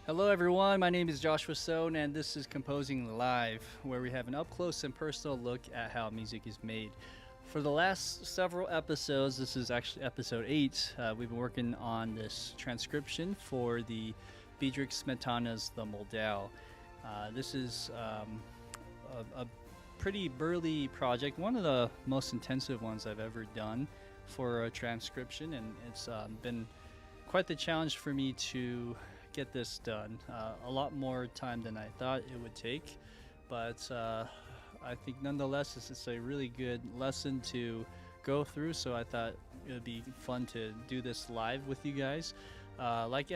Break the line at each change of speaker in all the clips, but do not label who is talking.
Hello, everyone. My name is Joshua Sohn, and this is Composing Live, where we have an up close and personal look at how music is made. For the last several episodes, this is actually episode 8, we've been working on this transcription for the Bedrich Smetana's The Moldau. This is a pretty burly project, one of the most intensive ones I've ever done for a transcription, and it's been quite the challenge for me to get this done. A lot more time than I thought it would take, but I think nonetheless it's a really good lesson to go through, so I thought it would be fun to do this live with you guys. Like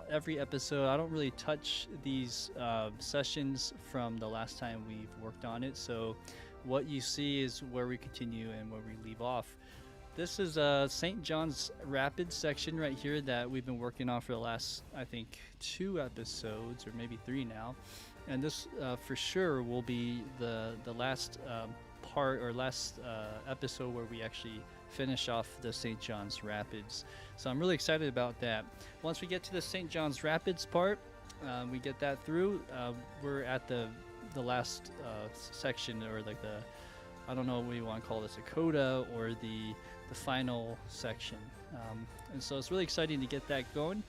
every episode, I don't really touch these sessions from the last time we've worked on it, so what you see is where we continue and where we leave off. This is a St. John's Rapids section right here that we've been working on for the last, I think, 2 episodes, or maybe 3 now. And this for sure will be the last part or last episode where we actually finish off the St. John's Rapids. So I'm really excited about that. Once we get to the St. John's Rapids part, we get that through, we're at the last section, or like the, I don't know what you want to call this, a coda or the final section. And so it's really exciting to get that going.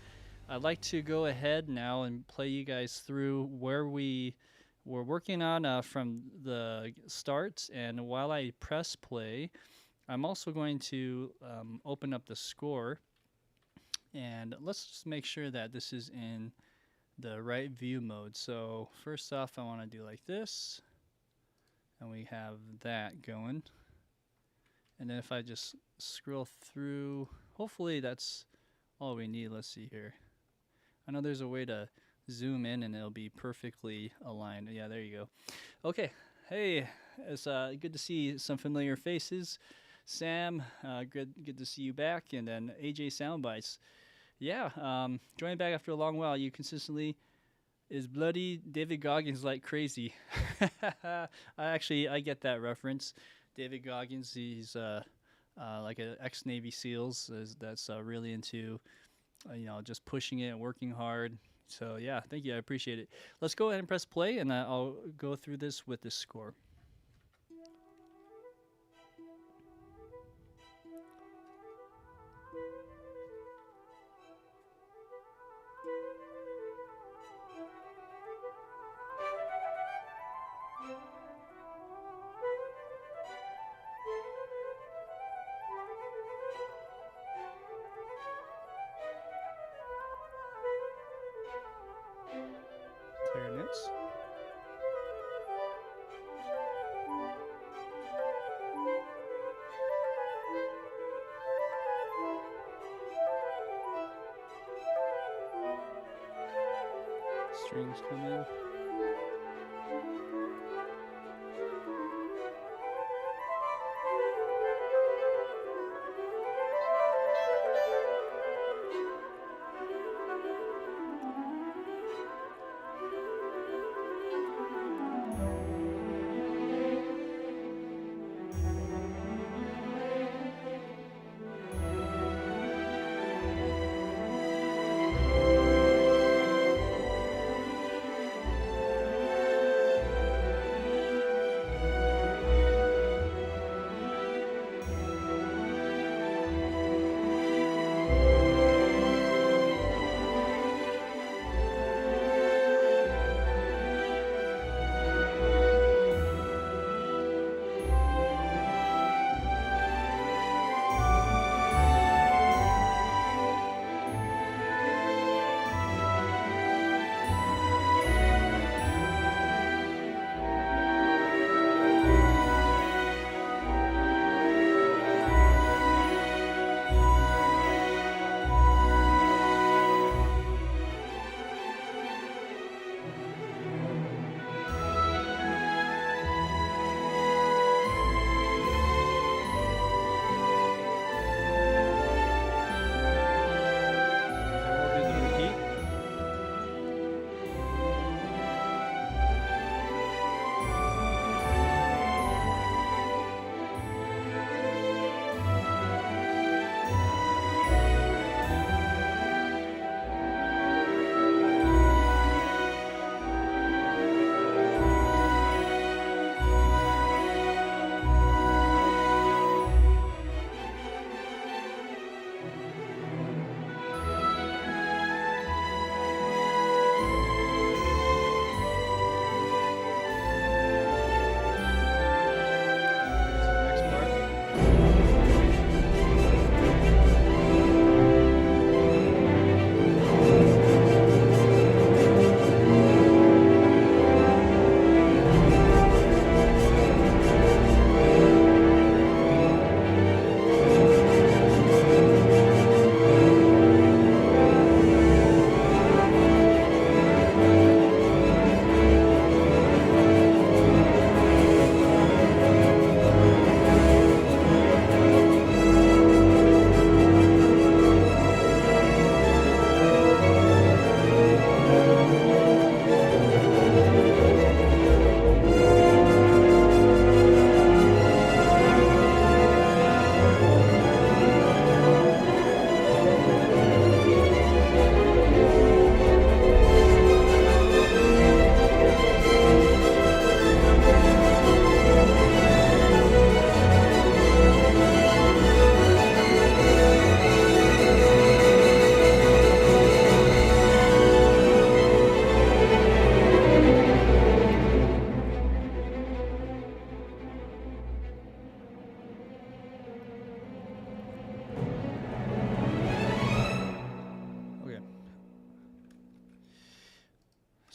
I'd like to go ahead now and play you guys through where we were working on from the start. And while I press play, I'm also going to open up the score. And let's just make sure that this is in the right view mode. So first off, I want to do like this. And we have that going. And then if I just scroll through, hopefully that's all we need. Let's see here. I know there's a way to zoom in and it'll be perfectly aligned. Yeah, there you go. Okay. Hey, it's good to see some familiar faces. Sam, good to see you back. And then AJ Soundbites. Yeah, joining back after a long while. You consistently is bloody David Goggins like crazy. I get that reference. David Goggins, he's like an ex-Navy SEALs that's really into, just pushing it and working hard. So yeah, thank you, I appreciate it. Let's go ahead and press play, and I'll go through this with this score. Clarinets. Strings come in.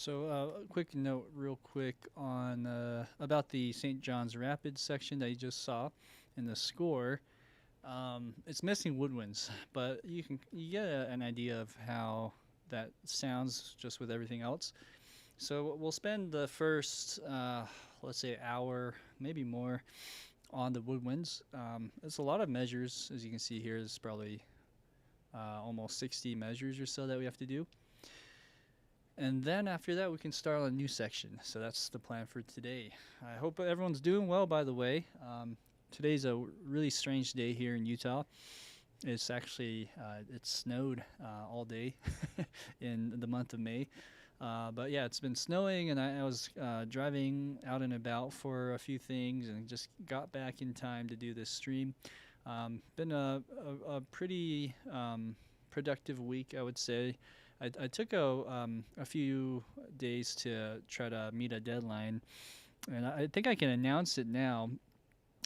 So, a quick note, real quick, on about the St. John's Rapids section that you just saw in the score. It's missing woodwinds, but you get an idea of how that sounds just with everything else. So we'll spend the first, let's say, hour, maybe more, on the woodwinds. It's a lot of measures, as you can see here. There's probably almost 60 measures or so that we have to do. And then after that, we can start on a new section. So that's the plan for today. I hope everyone's doing well, by the way. Today's a really strange day here in Utah. It's actually, it snowed all day in the month of May. But yeah, it's been snowing, and I was driving out and about for a few things and just got back in time to do this stream. Been a pretty productive week, I would say. I took a few days to try to meet a deadline, and I think I can announce it now.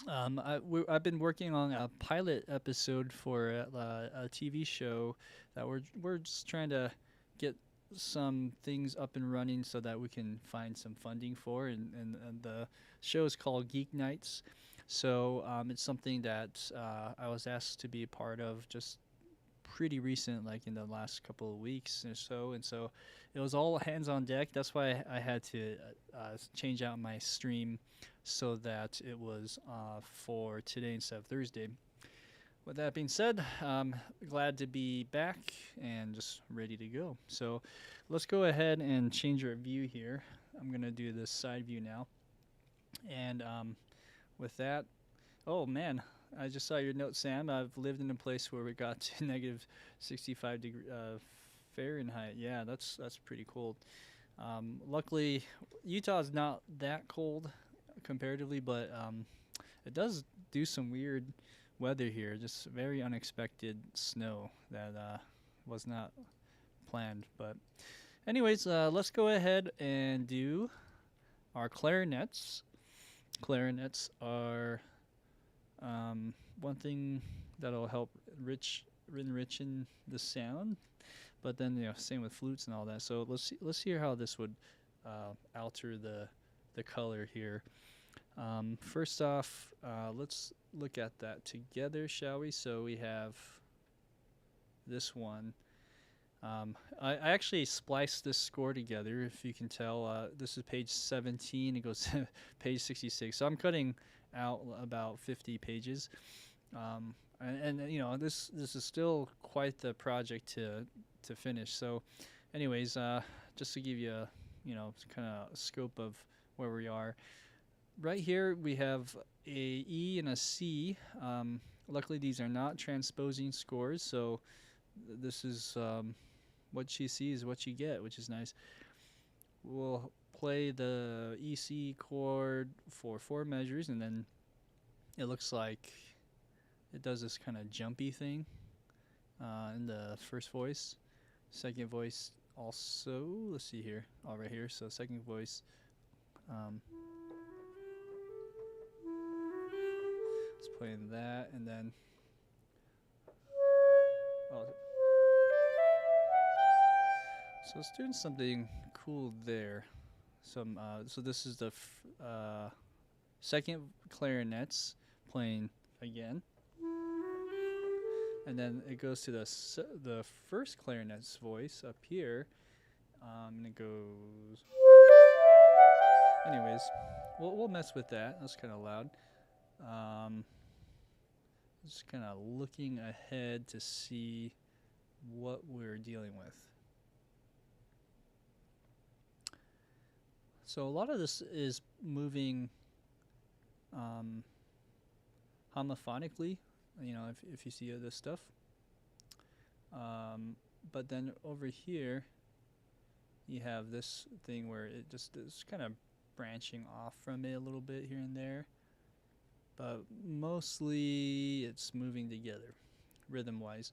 I've been working on a pilot episode for a TV show that we're just trying to get some things up and running so that we can find some funding for, and the show is called Geek Nights. So it's something that I was asked to be a part of just pretty recent, like in the last couple of weeks or so, and so it was all hands on deck. That's why I had to change out my stream so that it was for today instead of Thursday. With that being said, glad to be back and just ready to go. So let's go ahead and change our view here. I'm going to do this side view now. And with that, oh man, I just saw your note, Sam. I've lived in a place where we got to negative 65 Fahrenheit. Yeah, that's pretty cold. Luckily, Utah is not that cold comparatively, but it does do some weird weather here. Just very unexpected snow that was not planned. But anyways, let's go ahead and do our clarinets. Clarinets are one thing that'll help enrichen the sound, but then same with flutes and all that. So let's hear how this would alter the color here. First off, let's look at that together, shall we? So we have this one. I actually spliced this score together, if you can tell. This is page 17. It goes to page 66. So I'm cutting out about 50 pages. And this is still quite the project to finish. So anyways, just to give you a kind of scope of where we are. Right here we have a E and a C. Luckily these are not transposing scores, so this is what she sees, what you get, which is nice. We'll play the E C chord for 4 measures, and then it looks like it does this kind of jumpy thing in the first voice. Second voice also, let's see here, all right here. So second voice, let's play that, and then so it's doing something cool there. So this is the second clarinets playing again, and then it goes to the first clarinet's voice up here, and it goes. Anyways, we'll mess with that. That's kind of loud. Just kind of looking ahead to see what we're dealing with. So a lot of this is moving homophonically, if you see this stuff. But then over here, you have this thing where it just is kind of branching off from it a little bit here and there. But mostly it's moving together, rhythm-wise.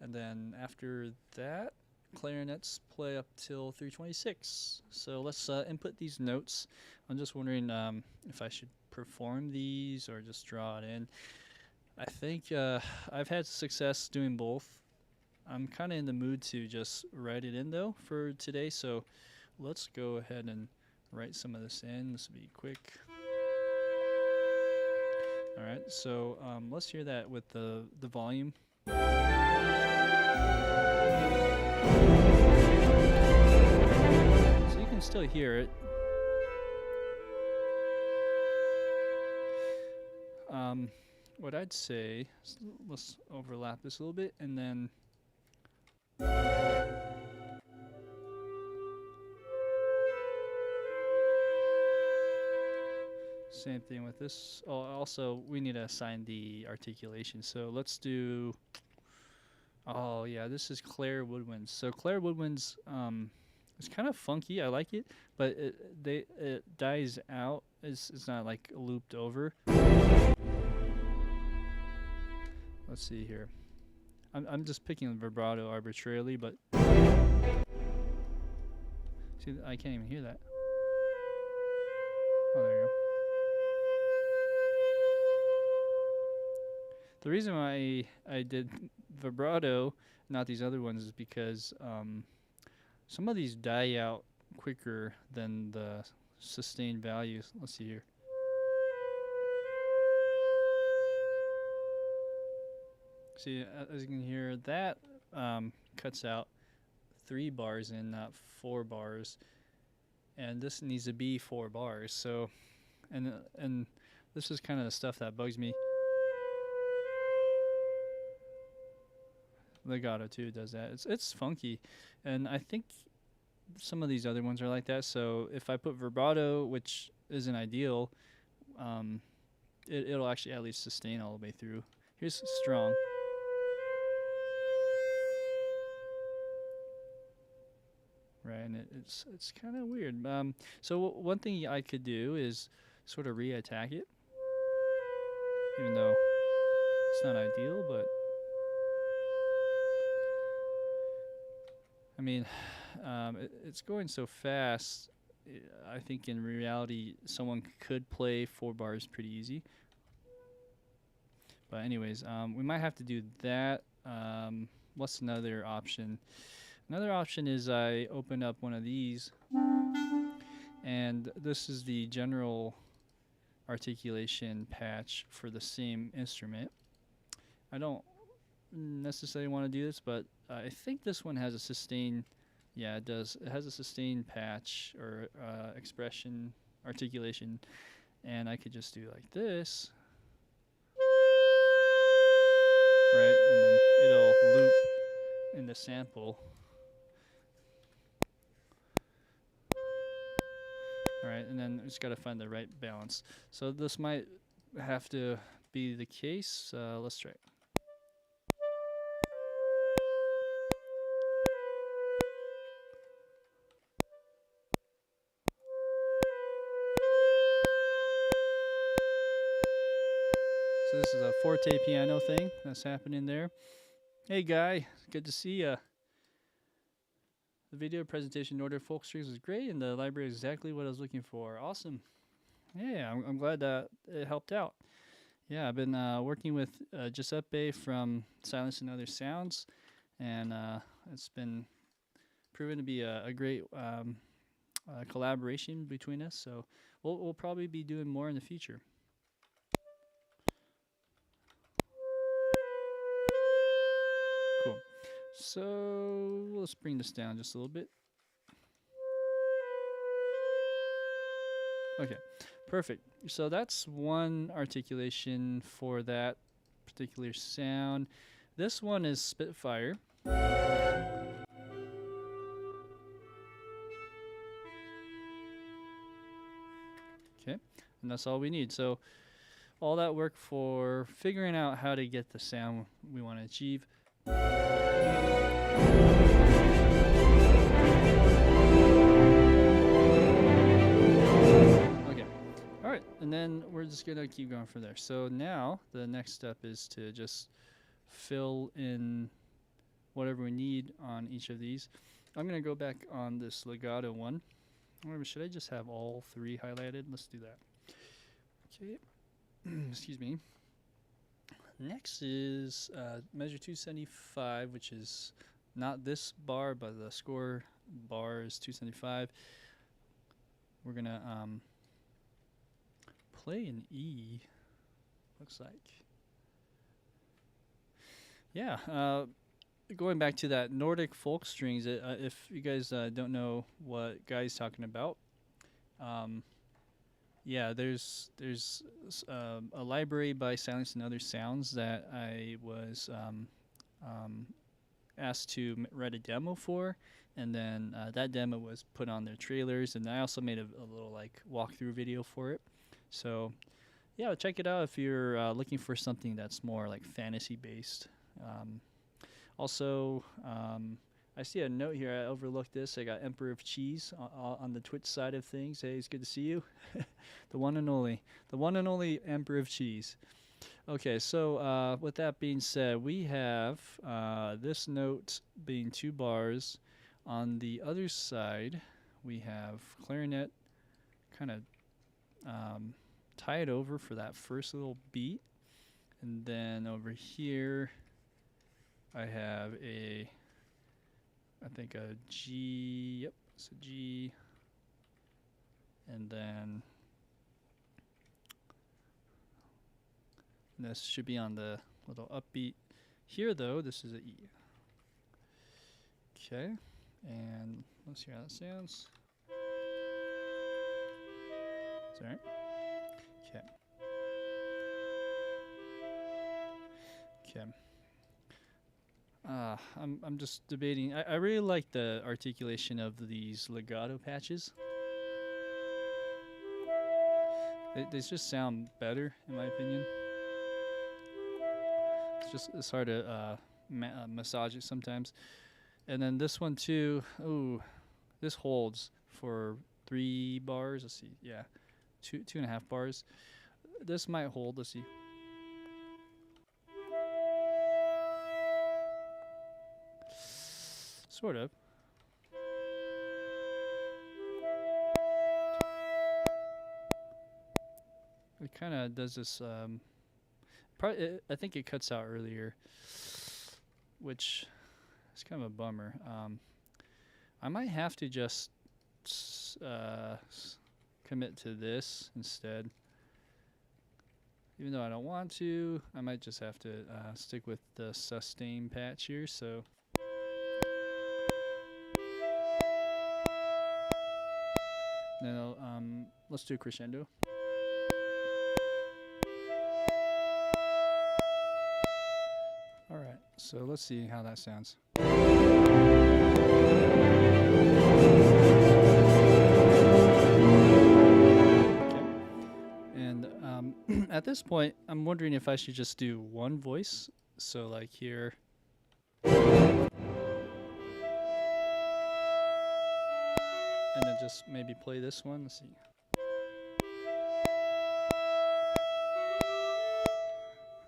And then after that, clarinets play up till 326. So let's input these notes. I'm just wondering if I should perform these or just draw it in. I think I've had success doing both. I'm kind of in the mood to just write it in though for today, so let's go ahead and write some of this in. This will be quick. All right, so let's hear that with the volume. So you can still hear it. What I'd say, let's overlap this a little bit, and then same thing with this. Oh, also, we need to assign the articulation. So let's do, oh yeah, this is Claire Woodwinds. So Claire Woodwinds, it's kind of funky. I like it, but it dies out. It's not like looped over. Let's see here. I'm just picking vibrato arbitrarily, but see, I can't even hear that. Oh, there you go. The reason why I did vibrato, not these other ones, is because some of these die out quicker than the sustained values. Let's see here. See, as you can hear, that cuts out 3 bars in, not 4 bars, and this needs to be 4 bars. So, and this is kind of the stuff that bugs me. Legato too does that. It's funky, and I think some of these other ones are like that. So if I put vibrato, which isn't ideal, it'll actually at least sustain all the way through. Here's strong. Right, and it's kind of weird. So one thing I could do is sort of re-attack it, even though it's not ideal, but I mean, it's going so fast. I think in reality, someone could play 4 bars pretty easy. But anyways, we might have to do that. What's another option? Another option is I open up one of these, and this is the general articulation patch for the same instrument. I don't necessarily want to do this, but I think this one has a sustain. Yeah, it does. It has a sustain patch or expression articulation, and I could just do like this, right, and then it'll loop in the sample. All right, and then just got to find the right balance. So this might have to be the case. Let's try it. So this is a forte piano thing that's happening there. Hey guy, good to see ya. The video presentation in order of folk strings was great, and the library is exactly what I was looking for. Awesome. Yeah, I'm glad that it helped out. Yeah, I've been working with Giuseppe from Silence and Other Sounds, and it's been proven to be a great collaboration between us. So we'll probably be doing more in the future. Cool. So let's bring this down just a little bit. Okay, perfect. So that's one articulation for that particular sound. This one is Spitfire. Okay, and that's all we need. So all that work for figuring out how to get the sound we want to achieve. Okay, all right, and then we're just gonna keep going from there. So now the next step is to just fill in whatever we need on each of these. I'm gonna go back on this legato one. Or should I just have all 3 highlighted? Let's do that. Okay, excuse me. Next is measure 275, which is not this bar, but the score bar is 275. We're gonna play an E. Looks like. Yeah. Going back to that Nordic folk strings, if you guys don't know what Guy's talking about, yeah, there's a library by Silence and Other Sounds that I was asked to write a demo for, and then that demo was put on their trailers, and I also made a little like walkthrough video for it. So yeah, check it out if you're looking for something that's more like fantasy based. Also, I see a note here. I overlooked this. I got Emperor of Cheese on the Twitch side of things. Hey, it's good to see you. The one and only Emperor of Cheese. Okay, so with that being said, we have this note being 2 bars. On the other side, we have clarinet kind of tied over for that first little beat. And then over here, I have I think a G, yep, it's a G. And then this should be on the little upbeat. Here though, this is a E. Okay, and let's hear how that sounds. Is that right? Okay. Okay. I'm just debating. I really like the articulation of these legato patches. They just sound better, in my opinion. It's hard to massage it sometimes. And then this one too. Ooh, this holds for 3 bars. Let's see. Yeah, 2.5 bars. This might hold. Let's see. Sort of. It kind of does this. I think it cuts out earlier, which is kind of a bummer. I might have to just commit to this instead. Even though I don't want to, I might just have to stick with the sustain patch here. So. Now, let's do a crescendo. All right, so let's see how that sounds. Okay. And at this point, I'm wondering if I should just do one voice. So like here. And then just maybe play this one. Let's see.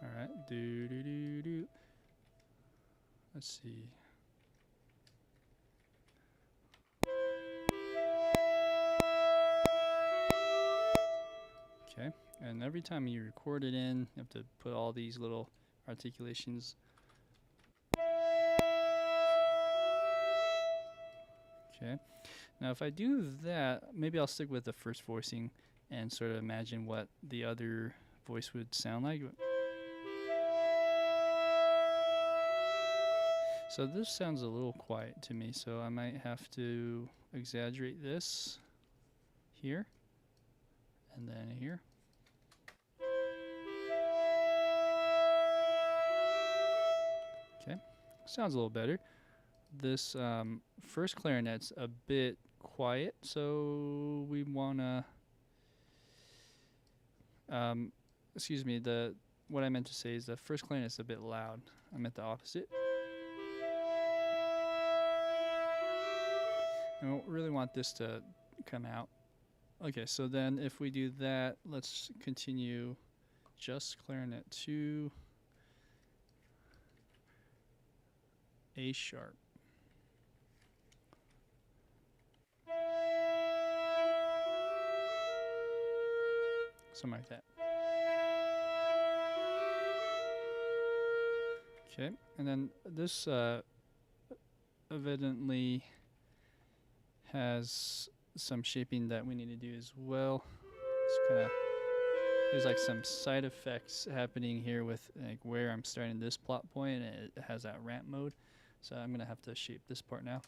All right. Do do do do. Let's see. Okay. And every time you record it in, you have to put all these little articulations. Okay. Now, if I do that, maybe I'll stick with the first voicing and sort of imagine what the other voice would sound like. So this sounds a little quiet to me, so I might have to exaggerate this here and then here. Okay, sounds a little better. This first clarinet's a bit quiet, so we wanna excuse me, what I meant to say is the first clarinet's a bit loud. I meant the opposite. I don't really want this to come out. Okay, so then if we do that, let's continue just clarinet 2, A sharp. Something like that. Okay, and then this evidently has some shaping that we need to do as well. It's kind of, there's like some side effects happening here with like where I'm starting this plot point, and it has that ramp mode. So I'm gonna have to shape this part now.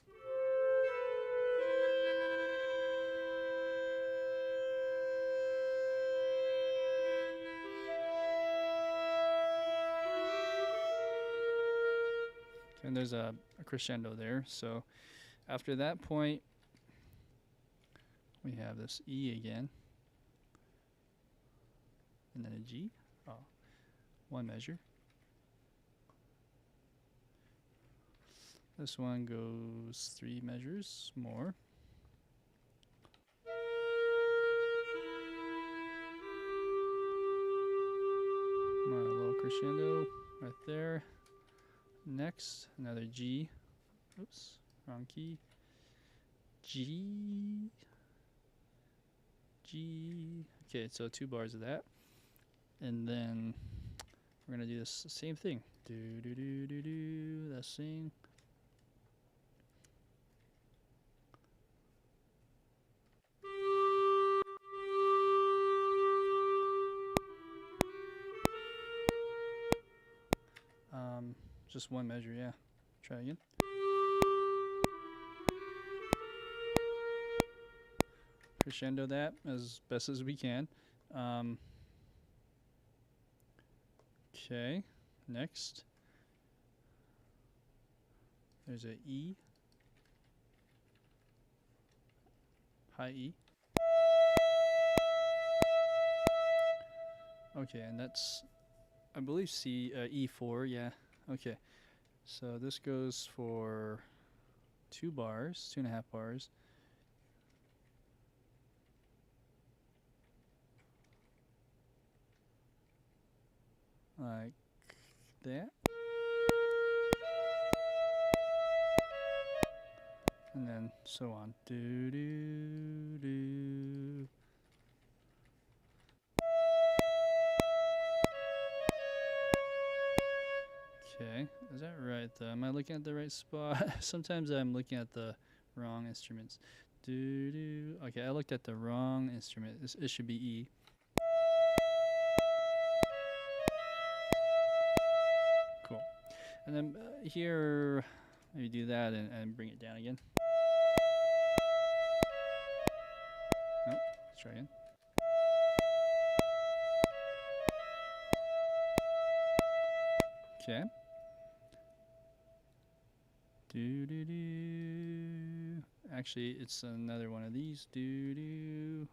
And there's a crescendo there. So after that point, we have this E again, and then a G. Oh, one measure. This one goes 3 measures more. A little crescendo right there. Next, another G. Oops, wrong key. G. G. Okay, so 2 bars of that. And then we're going to do this same thing. Do, do, do, do, do. That thing. Just 1 measure, yeah. Try again. Crescendo that as best as we can. Okay, next. There's a E. High E. Okay, and that's, I believe, E4, yeah. Okay, so this goes for 2 bars, 2.5 bars. Like that. And then so on. Do, do, do. Okay, is that right though? Am I looking at the right spot? Sometimes I'm looking at the wrong instruments. Do, do. Okay, I looked at the wrong instrument. It should be E. Cool. And then here, maybe do that and bring it down again. Nope, let's try again. Okay. Do, do, do. Actually, it's another one of these. Do, do.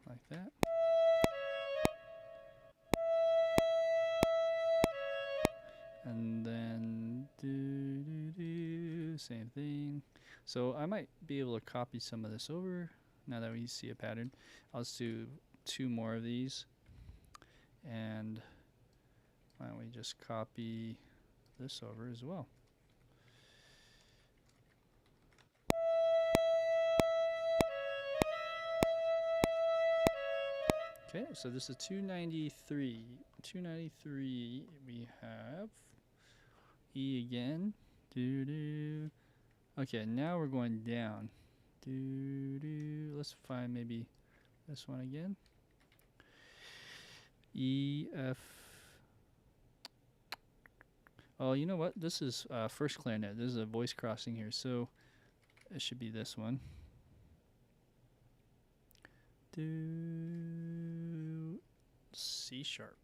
Like that. And then do, do, do. Same thing. So I might be able to copy some of this over now that we see a pattern. I'll just do 2 more of these. And why don't we just copy this over as well. Okay, so this is 293. 293, we have E again. Do, do. Okay, now we're going down. Do, do. Let's find maybe this one again. E, F. Oh, you know what? This is first clarinet. This is a voice crossing here, so it should be this one. Do C sharp.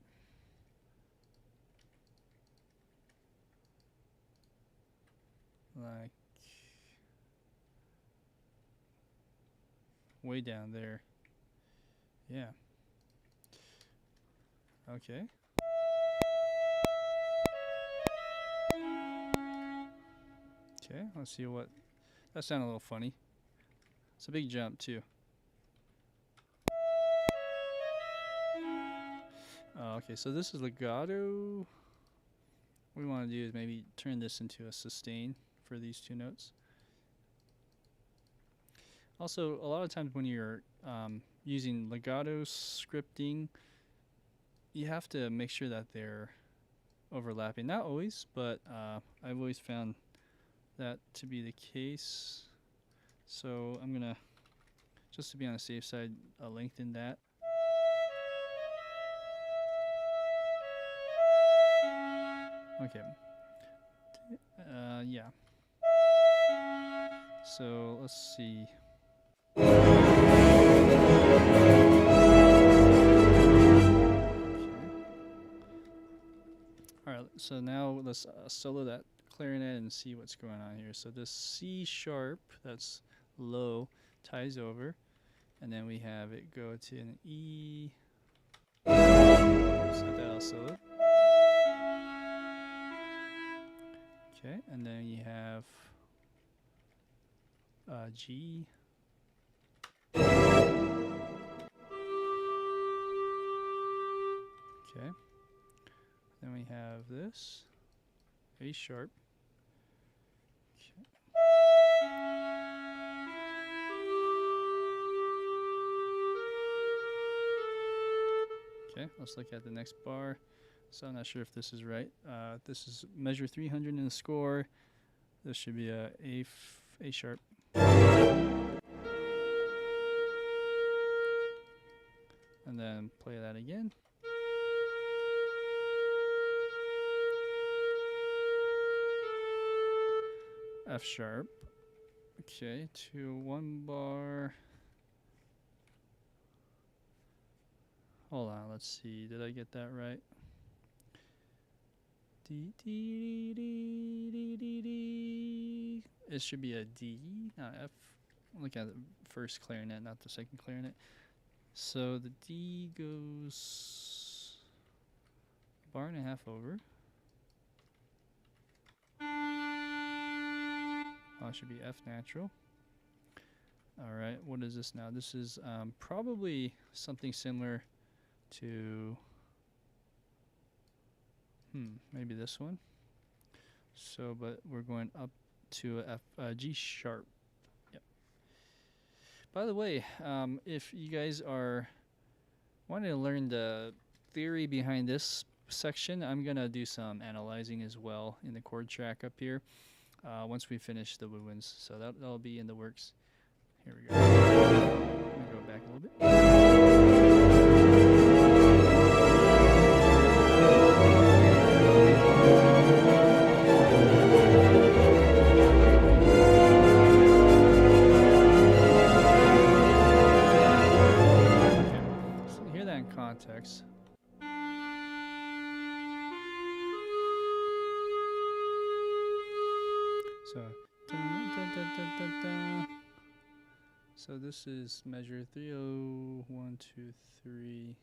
Like way down there. Yeah. Okay. Okay, let's see what. That sounded a little funny. It's a big jump too. Okay, so this is legato. What we want to do is maybe turn this into a sustain for these 2 notes. Also, a lot of times when you're using legato scripting, you have to make sure that they're overlapping. Not always, but I've always found that to be the case. So I'm gonna, just to be on the safe side, lengthen that. Okay. Yeah. So let's see. Alright, so now let's solo that clarinet and see what's going on here. So this C sharp, that's low, ties over, and then we have it go to an E. Set that all solo. Okay, and then you have G. Okay. Then we have this, A sharp. Okay, let's look at the next bar. So I'm not sure if this is right. This is measure 300 in the score. This should be a A sharp. And then play that again. F sharp. Okay, to 1 bar. Hold on, let's see. Did I get that right? D, D, D, D, D, D. It should be a D, not F. Look at the first clarinet, not the second clarinet. So the D goes a bar and a half over. Oh, it should be F natural. Alright, what is this now? This is probably something similar to maybe this one. So, but we're going up to a G sharp. Yep. By the way, if you guys are wanting to learn the theory behind this section, I'm gonna do some analyzing as well in the chord track up here once we finish the Woodwinds. So that'll be in the works. Here we go. Let me go back a little bit. Context. So, so this is measure 301, 2, 3,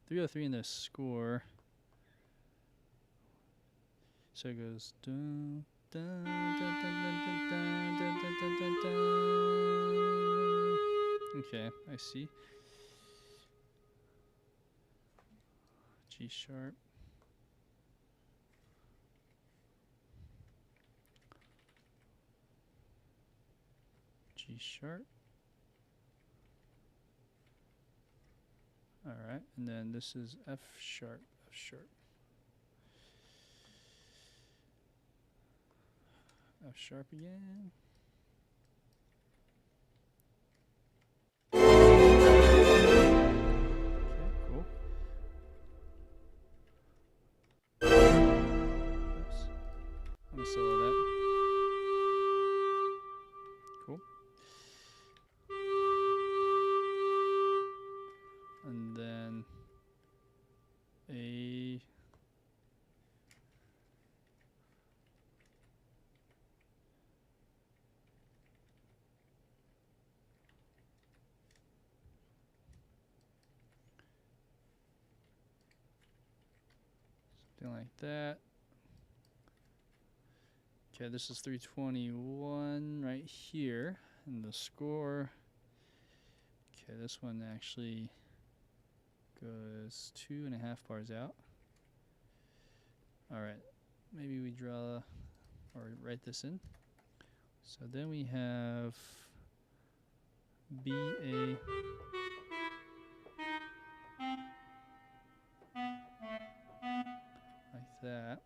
303 in the score. So it goes dun, dun, dun, dun, dun, dun, dun, dun, dun, dun, dun. Okay, I see. G sharp. G sharp. All right, and then this is F sharp, F sharp. F sharp again. Let me solo that. Cool. And then A. Something like that. Okay, this is 321 right here, and the score. Okay, this one actually goes 2.5 bars out. All right, maybe we draw or write this in. So then we have B, A. Like that.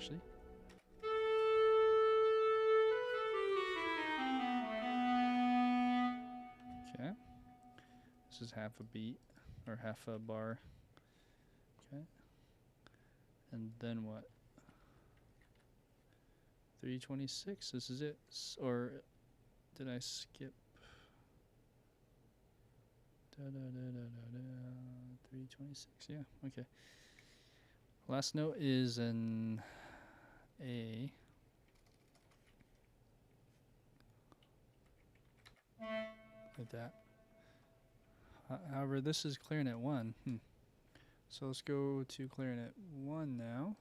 actually. Okay. This is half a beat, or half a bar. Okay. And then what? 326, this is it. Or did I skip? 326, yeah, okay. Last note is an A. Like that. However, this is clarinet 1. So let's go to clarinet 1 now.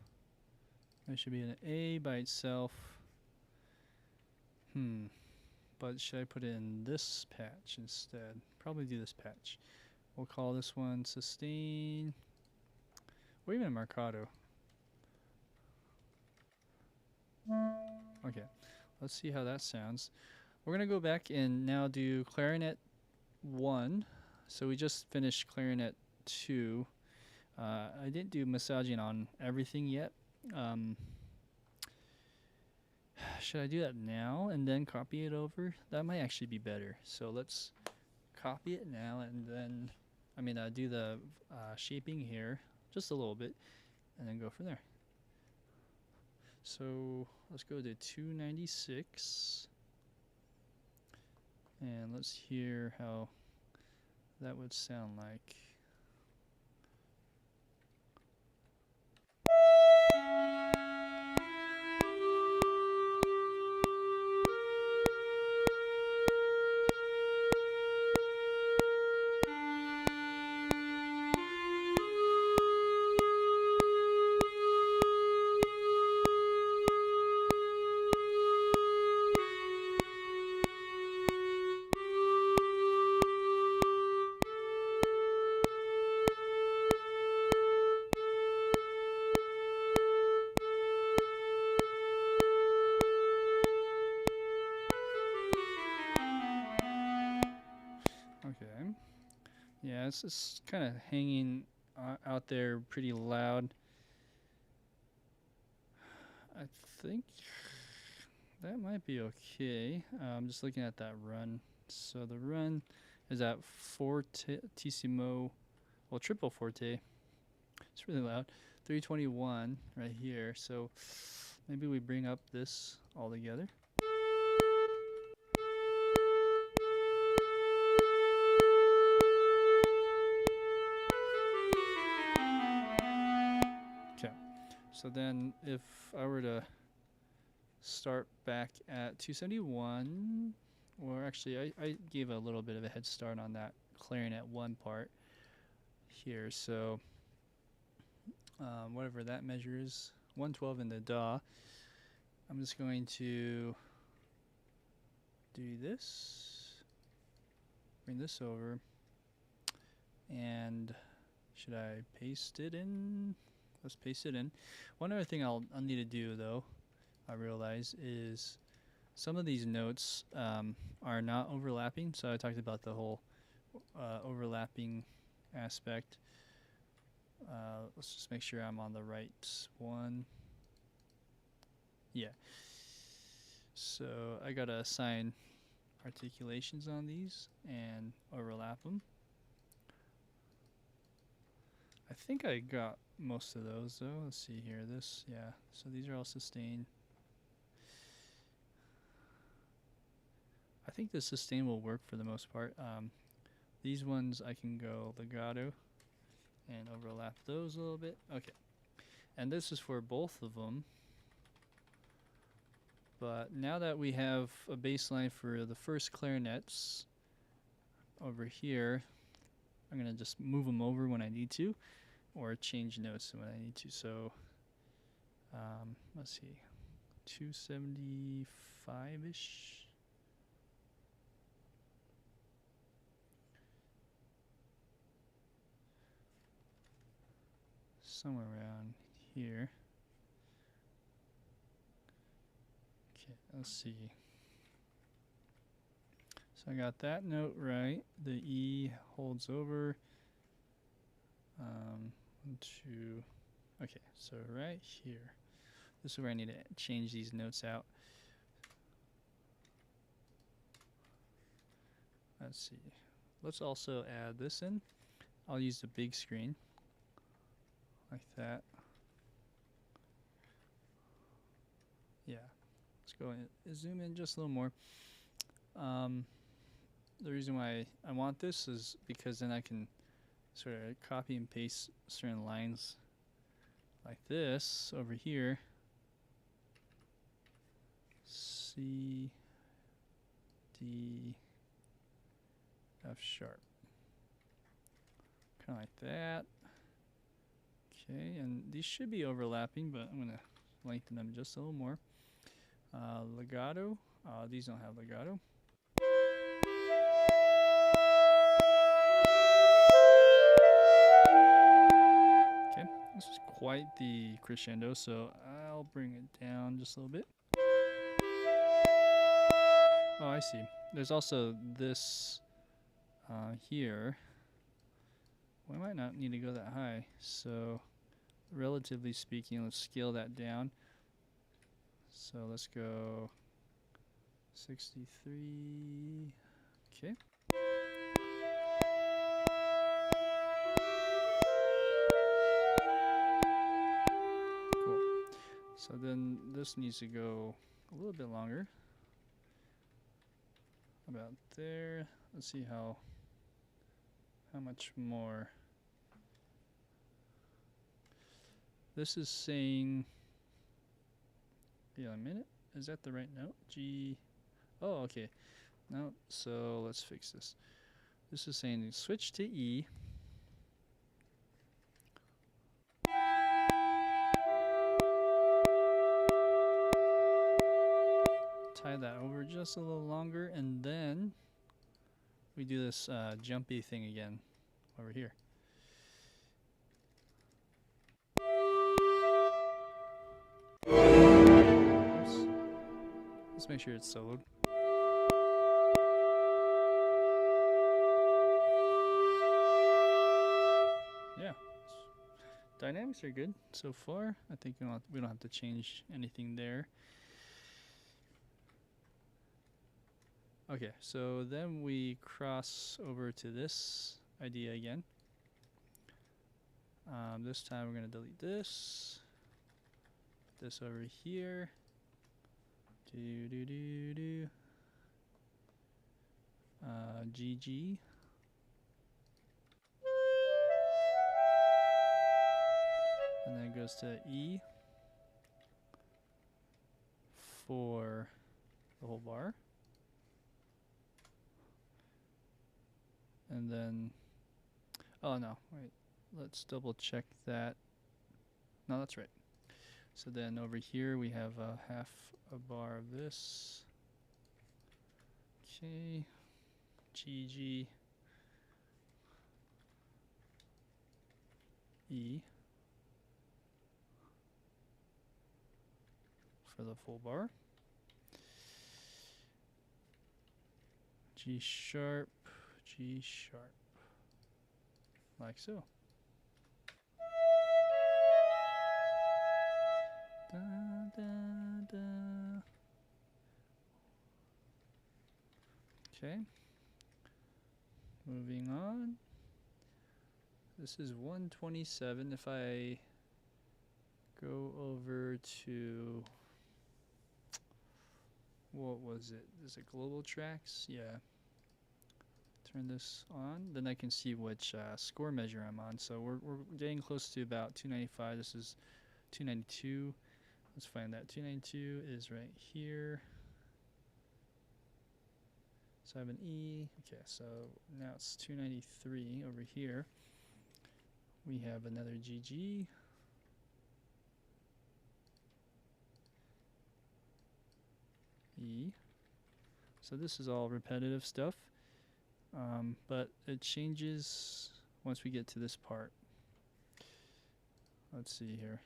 There should be an A by itself. But should I put it in this patch instead? Probably do this patch. We'll call this one sustain, or even a marcato. Okay, let's see how that sounds. We're gonna go back and now do clarinet 1. So we just finished clarinet 2. I didn't do massaging on everything yet. Should I do that now and then copy it over? That might actually be better. So let's copy it now and then, do the shaping here just a little bit and then go from there. So let's go to 296 and let's hear how that would sound like. Okay. Yeah, it's just kind of hanging out there pretty loud. I think that might be okay. I'm just looking at that run. So the run is at fortissimo, well, triple forte. It's really loud. 321 right here. So maybe we bring up this all together. Okay. So then if I were to start back at 271, or actually I gave a little bit of a head start on that clarinet 1 part here. So whatever that measures, 112 in the DAW. I'm just going to do this, bring this over, and should I paste it in? Let's paste it in. One other thing I'll need to do though, I realize, is some of these notes are not overlapping. So I talked about the whole overlapping aspect. Let's just make sure I'm on the right one. Yeah. So I gotta assign articulations on these and overlap them. I think I got most of those though. Let's see here. This, yeah. So these are all sustained. I think the sustain will work for the most part. These ones I can go legato and overlap those a little bit. Okay. And this is for both of them. But now that we have a bass line for the first clarinets over here, I'm going to just move them over when I need to, or change notes when I need to. So let's see, 275-ish. Somewhere around here. Okay, let's see. So I got that note right. The E holds over. 1, 2. Okay, so right here. This is where I need to change these notes out. Let's see. Let's also add this in. I'll use the big screen like that. Yeah. Let's go and zoom in just a little more. The reason why I want this is because then I can sort of copy and paste certain lines like this over here. C, D, F sharp. Kind of like that. Okay, and these should be overlapping, but I'm going to lengthen them just a little more. Legato. These don't have legato. Okay, this is quite the crescendo, so I'll bring it down just a little bit. Oh, I see. There's also this here. We might not need to go that high, so relatively speaking, let's scale that down. So let's go 63. Okay. Cool. So then this needs to go a little bit longer. About there. Let's see how much more. This is saying, yeah, a minute. Is that the right note? G. Oh, okay. No, so let's fix this. This is saying switch to E. Tie that over just a little longer, and then we do this jumpy thing again over here. Oops. Let's make sure it's soloed. Yeah. Dynamics are good so far. I think we don't have to change anything there. Okay, so then we cross over to this idea again. This time we're going to delete this. Put this over here. GG. And then it goes to E for the whole bar. And then, oh no, wait, let's double check that. No, that's right. So then over here we have half a bar of this. Okay, GG, E for the full bar. G sharp, G sharp, like so. Da, da, da. Okay, moving on. This is 127. If I go over to, what was it? Is it global tracks? Yeah. Turn this on, then I can see which score measure I'm on. So we're getting close to about 295. This is 292. Let's find that. 292 is right here. So I have an E. Okay, so now it's 293 over here. We have another GG. E. So this is all repetitive stuff. But it changes once we get to this part. Let's see here.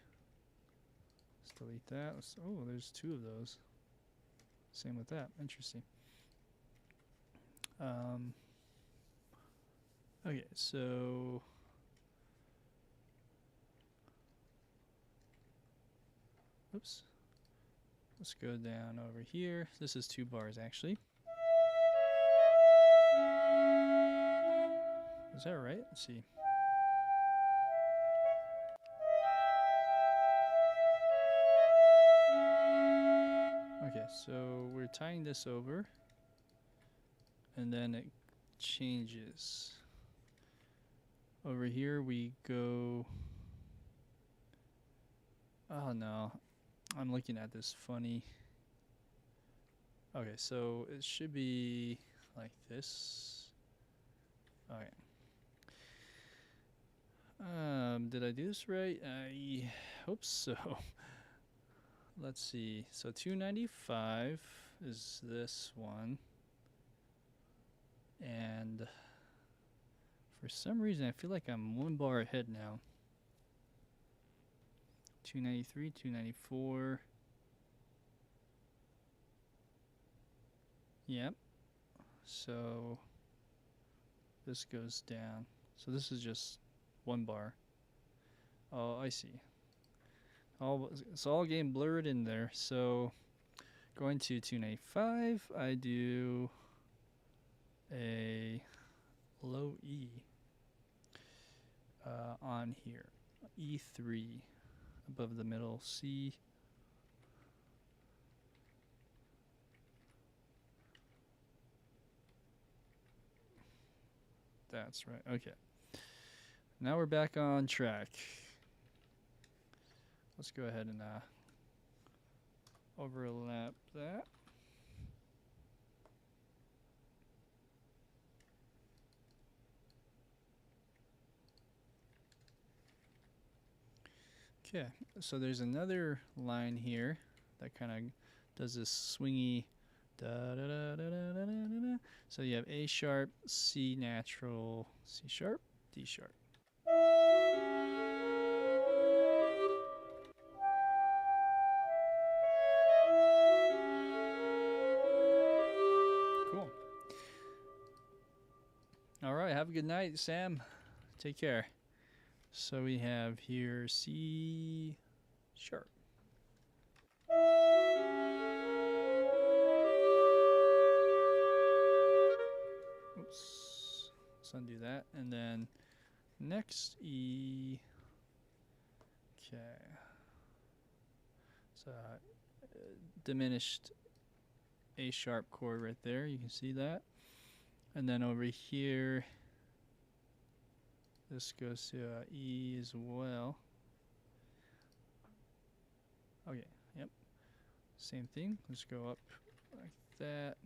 Let's delete that. Oh, there's two of those. Same with that. Interesting. Okay, so Oops. Let's go down over here. This is 2 bars actually. Is that right? Let's see. Okay, so we're tying this over, and then it changes. Over here we go. Oh no, I'm looking at this funny. Okay, so it should be like this. Okay. Did I do this right? I hope so. Let's see. So 295 is this one. And for some reason, I feel like I'm 1 bar ahead now. 293, 294. Yep. So this goes down. So this is just 1 bar. Oh, I see. It's all getting blurred in there. So going to 295, I do a low E on here. E3 above the middle C. That's right. Okay. Now we're back on track. Let's go ahead and overlap that. Okay, so there's another line here that kind of does this swingy da da da da da da da da. So you have A sharp, C natural, C sharp, D sharp. Cool. All right, have a good night, Sam. Take care. So we have here C sharp. Oops. Let's undo that. And then next E. Okay. So diminished A sharp chord right there. You can see that. And then over here, this goes to E as well. Okay, yep. Same thing. Let's go up like that.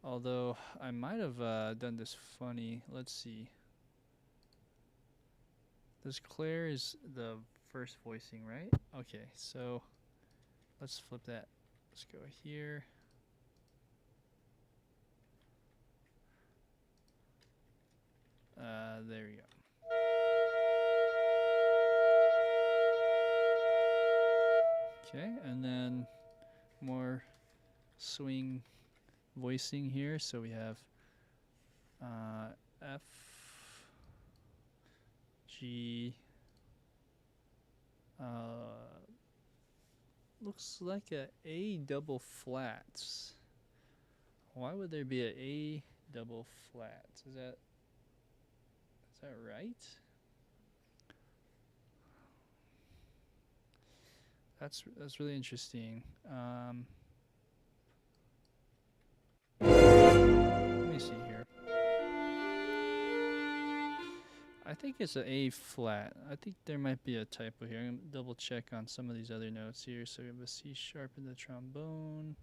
Although I might have done this funny. Let's see. This Claire is the first voicing, right? Okay, so let's flip that. Let's go here. There we go. Okay, and then more swing voicing here. So we have F, G, looks like a double flats. Why would there be a double flats? Is that right? That's really interesting. Let me see here. I think it's an A flat. I think there might be a typo here. I'm gonna double check on some of these other notes here. So we have a C sharp in the trombone.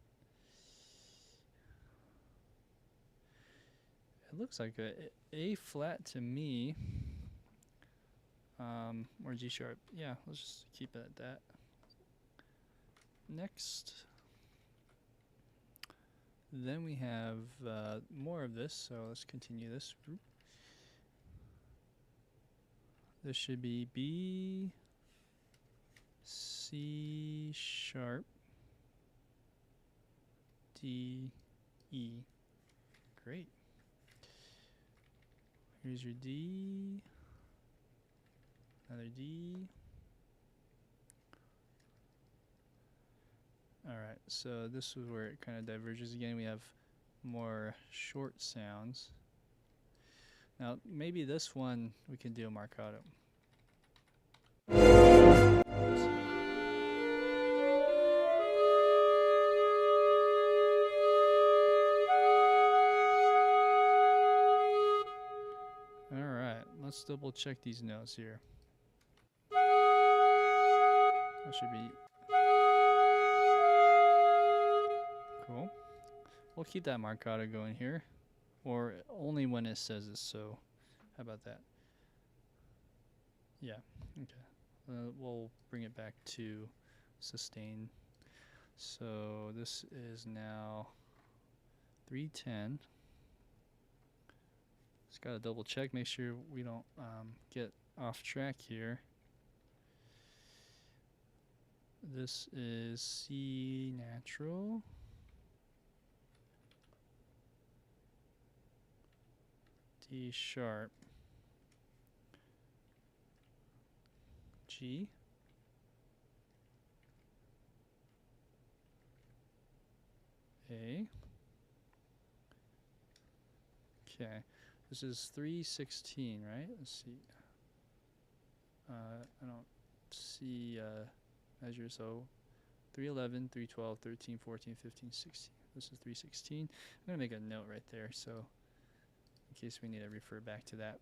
It looks like a flat to me. Or G sharp. Yeah, let's just keep it at that. Next. Then we have more of this, so let's continue this group. This should be B, C sharp, D, E. Great. Here's your D, another D, So this is where it kind of diverges again. We have more short sounds. Now maybe this one we can do a marcato. Alright, let's double check these notes here. That should be cool. We'll keep that marcato going here, or only when it says it, so how about that? Yeah, okay. We'll bring it back to sustain. So this is now 310. Just gotta double check, make sure we don't get off track here. This is C natural. D sharp. G. A. Okay. This is 316, right? Let's see. I don't see measure, so 311, 312, 13, 14, 15, 16. This is 316. I'm going to make a note right there, so in case we need to refer back to that.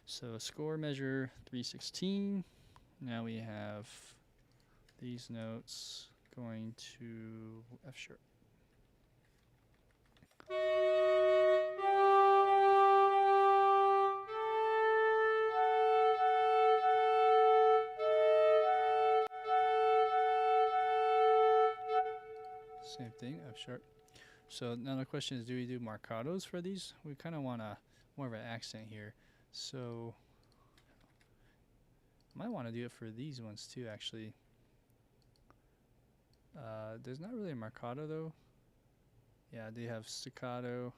So score measure 316. Now we have these notes going to F sharp. Same thing, F sharp. So now the question is, do we do marcatos for these? We kind of want more of an accent here. So I might want to do it for these ones too, actually. There's not really a marcato though. Yeah, they have staccato,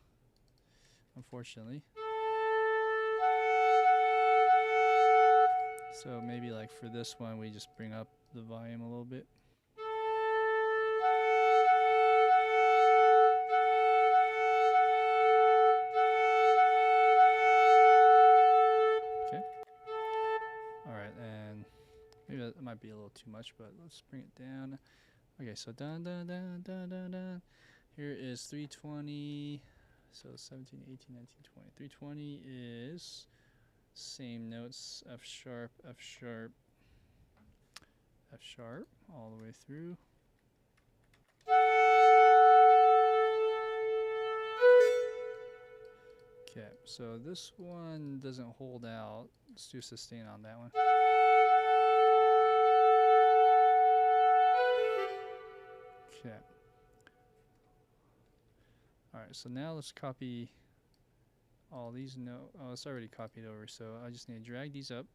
unfortunately. So maybe like for this one, we just bring up the volume a little bit. Okay. All right, and maybe that might be a little too much, but let's bring it down. Okay, so dun dun dun dun dun dun. Here is 320. So 17, 18, 19, 20. 320 is same notes, F sharp, F sharp, F sharp, all the way through. Okay, so this one doesn't hold out. Let's do sustain on that one. Okay. Alright, so now let's copy all these notes. Oh, it's already copied over, so I just need to drag these up.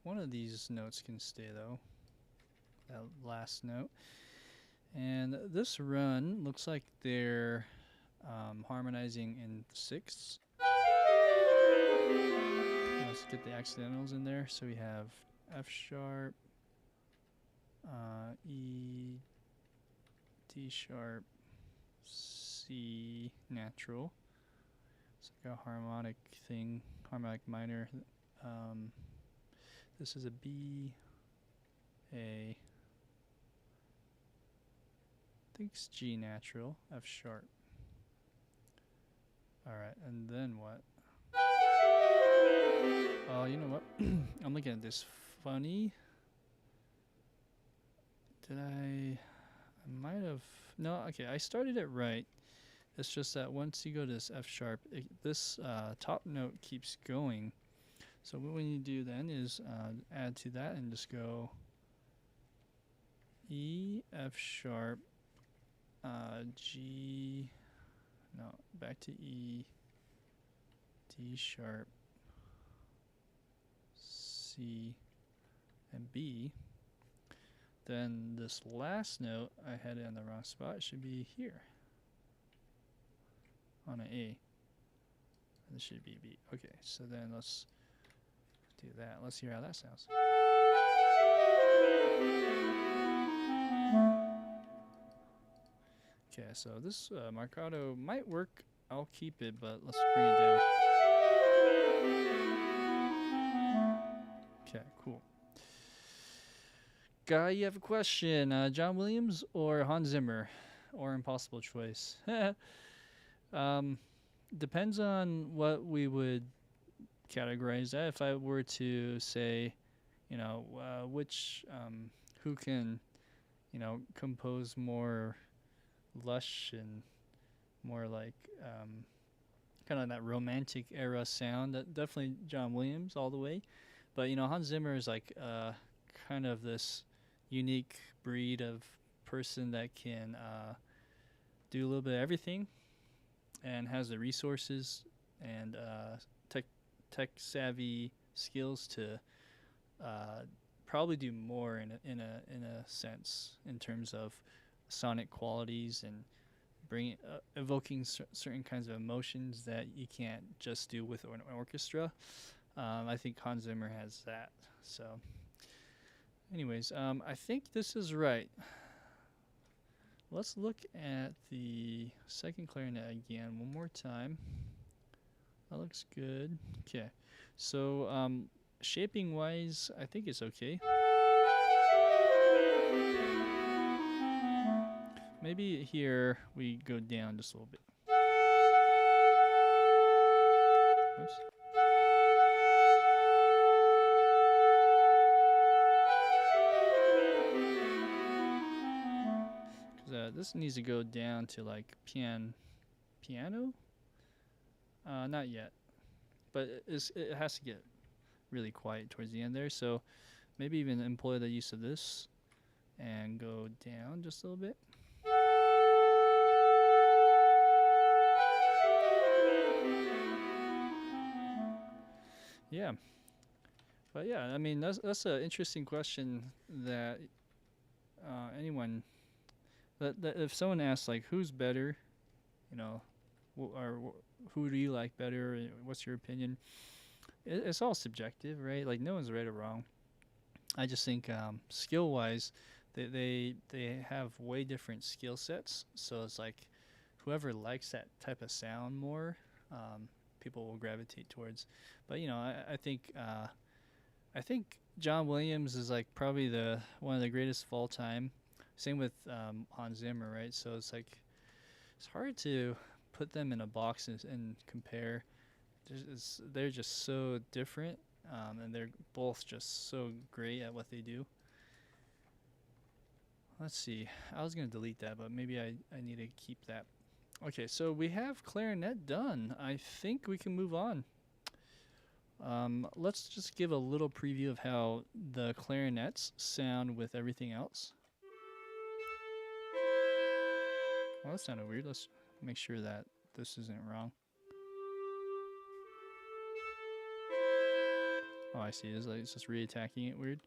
One of these notes can stay though, that last note. And this run looks like they're harmonizing in sixths. Let's get the accidentals in there. So we have F sharp, E, D sharp, C natural. It's like a harmonic thing, harmonic minor. This is a B, A, I think it's G natural, F sharp. Alright, and then what? Oh, you know what? I'm looking at this funny. Did I might have, no, okay, I started it right. It's just that once you go to this F sharp, this top note keeps going. So what we need to do then is add to that and just go E, F sharp, G, no, back to E, D sharp, C, and B. Then this last note, I had it on the wrong spot. It should be here on an A. And this should be B. Okay, so then let's do that. Let's hear how that sounds. Okay, so this Marcato might work. I'll keep it, but let's bring it down. Okay, cool. Guy, you have a question. John Williams or Hans Zimmer? Or impossible choice? Depends on what we would categorize that. If I were to say, which, who can, compose more lush and more like kind of that romantic era sound, that definitely John Williams all the way. But Hans Zimmer is like kind of this unique breed of person that can do a little bit of everything and has the resources and tech savvy skills to probably do more in a sense in terms of sonic qualities and bringing evoking certain kinds of emotions that you can't just do with an orchestra. I think Hans Zimmer has that. So, anyways, I think this is right. Let's look at the second clarinet again one more time. That looks good. Okay, so shaping wise, I think it's okay. Maybe here we go down just a little bit. Oops. Because this needs to go down to like piano. Not yet, but it has to get really quiet towards the end there. So maybe even employ the use of this and go down just a little bit. Yeah, but yeah, I mean that's an interesting question that anyone that if someone asks like who's better, or who do you like better? What's your opinion? It's all subjective, right? Like no one's right or wrong. I just think skill wise, they have way different skill sets. So it's like whoever likes that type of sound more. People will gravitate towards. But I think John Williams is like probably the one of the greatest of all time. Same with Hans Zimmer, right? So it's like it's hard to put them in a box and compare. They're just so different, and they're both just so great at what they do. Let's see. I was gonna delete that, but maybe I need to keep that. Okay, so we have clarinet done. I think we can move on. Let's just give a little preview of how the clarinets sound with everything else. Well, that sounded weird. Let's make sure that this isn't wrong. Oh, I see. It's just reattacking it weird.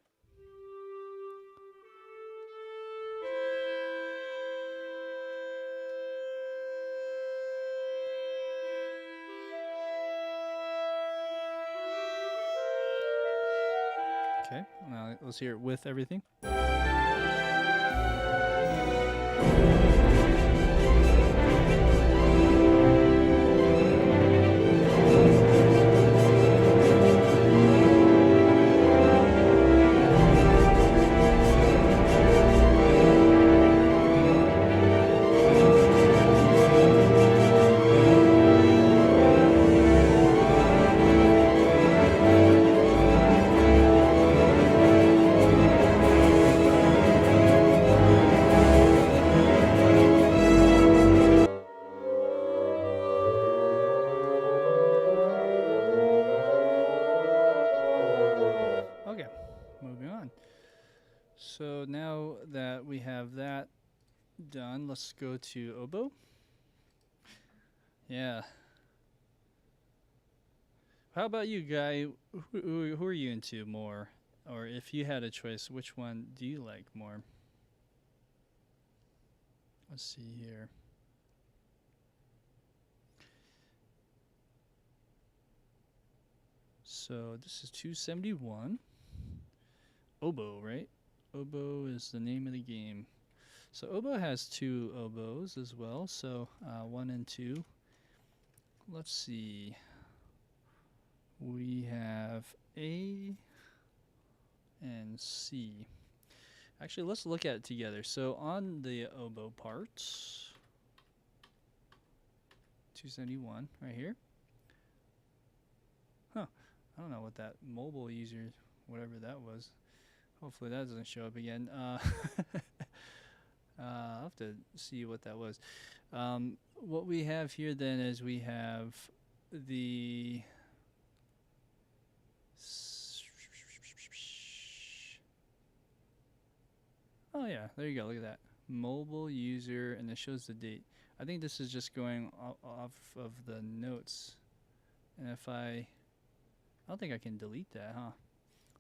Okay, now let's hear it with everything. Okay, moving on. So now that we have that done, let's go to oboe. Yeah. How about you, Guy? Who are you into more? Or if you had a choice, which one do you like more? Let's see here. So this is 271. Oboe, right? Oboe is the name of the game. So oboe has 2 oboes as well, so 1 and 2. Let's see. We have A and C. Actually, let's look at it together. So on the oboe parts, 271 right here. Huh. I don't know what that mobile user, whatever that was. Hopefully that doesn't show up again. I'll have to see what that was. What we have here then is we have the oh yeah, there you go. Look at that. Mobile user, and it shows the date. I think this is just going off of the notes. And if I don't think I can delete that, huh?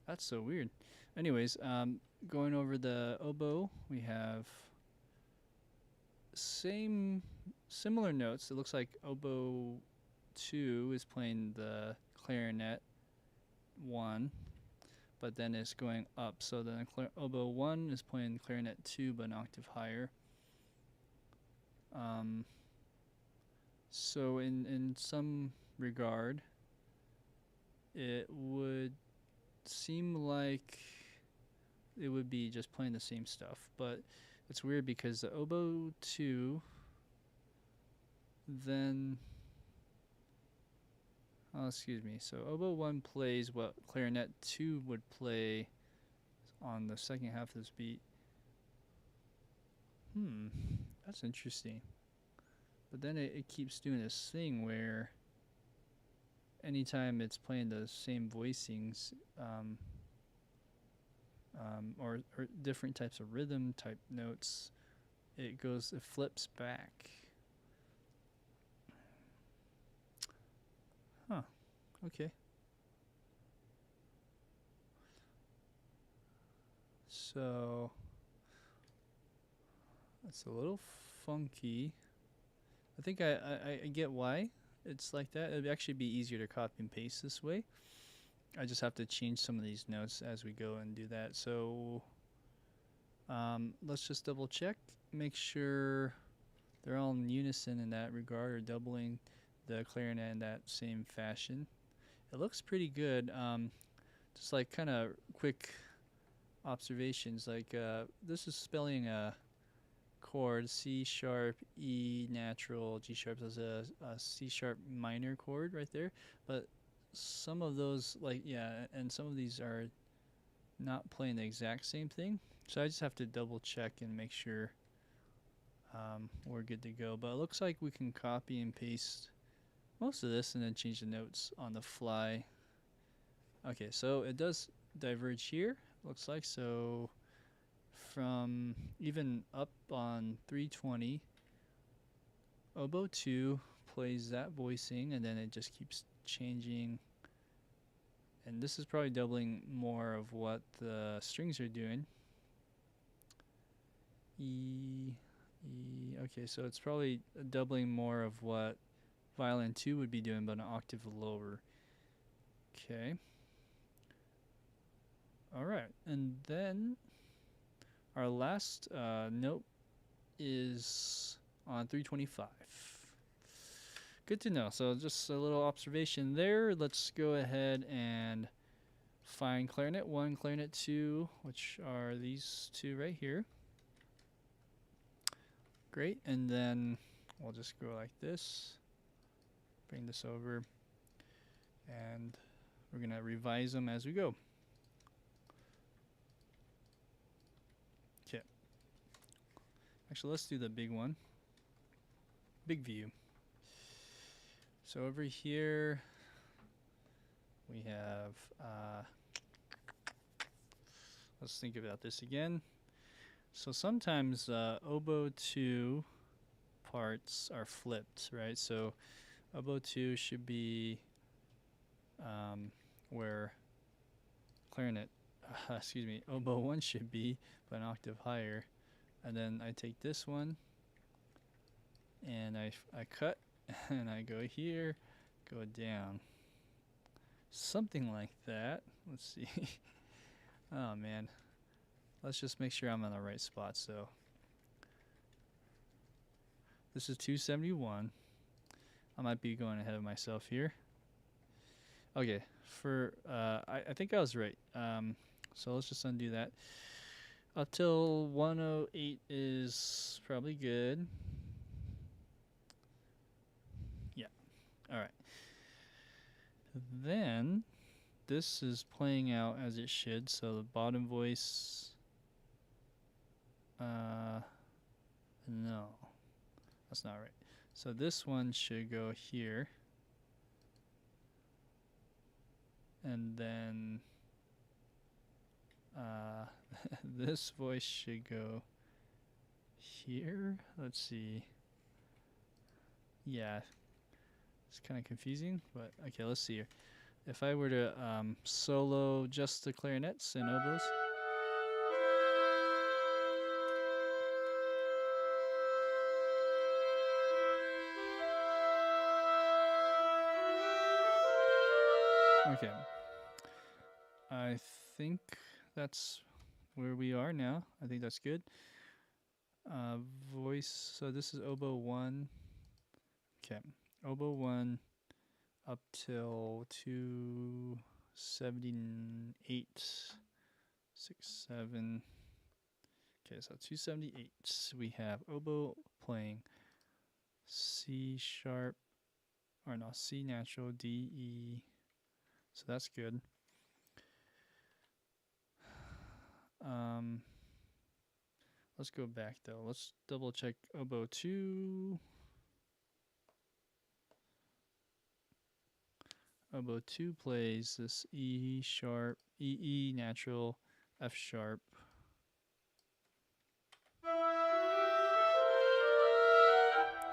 That's so weird. Anyways, going over the oboe, we have similar notes. It looks like oboe 2 is playing the clarinet 1, but then it's going up. So then oboe 1 is playing clarinet 2, but an octave higher. So in some regard, it would seem like it would be just playing the same stuff, but it's weird because the oboe 2 then excuse me, so oboe 1 plays what clarinet 2 would play on the second half of this beat. That's interesting. But then it keeps doing this thing where anytime it's playing the same voicings, or different types of rhythm type notes, it flips back. Huh. Okay. So that's a little funky. I think I get why it's like that. It'd actually be easier to copy and paste this way. I just have to change some of these notes as we go and do that. So let's just double check, make sure they're all in unison in that regard, or doubling the clarinet in that same fashion. It looks pretty good. Just like kind of quick observations, like this is spelling a chord, C sharp, E natural, G sharp. There's a C sharp minor chord right there, but some of those, like, yeah, and some of these are not playing the exact same thing. So I just have to double check and make sure we're good to go. But it looks like we can copy and paste most of this and then change the notes on the fly. Okay, so it does diverge here, looks like. So from even up on 320, oboe 2 plays that voicing, and then it just keeps changing. And this is probably doubling more of what the strings are doing. E, okay, so it's probably doubling more of what violin 2 would be doing, but an octave lower. Okay. All right, and then our last note is on 325. Good to know. So just a little observation there. Let's go ahead and find clarinet 1, clarinet 2, which are these two right here. Great, and then we'll just go like this. Bring this over, and we're going to revise them as we go. Okay. Actually, let's do the big one. Big view. So over here, we have, let's think about this again. So sometimes oboe 2 parts are flipped, right? So oboe 2 should be where clarinet, oboe 1 should be, but an octave higher. And then I take this one, and I cut, and I go here, go down. Something like that. Let's see. Oh, man. Let's just make sure I'm on the right spot. So This is 271. I might be going ahead of myself here. Okay, for I think I was right. So let's just undo that. Up till 108 is probably good. Yeah. All right. Then this is playing out as it should. So the bottom voice. No, that's not right. So this one should go here. And then this voice should go here. Let's see. Yeah, it's kind of confusing, but okay, let's see here. If I were to solo just the clarinets and oboes. Okay. I think that's where we are now. I think that's good. Voice. So this is oboe 1. Okay. Oboe 1 up till 278. 6, 7. Okay, so 278. We have oboe playing C sharp, or no, C natural, D, E. So that's good. Let's go back though. Let's double check oboe 2. Oboe 2 plays this E sharp, E natural, F sharp.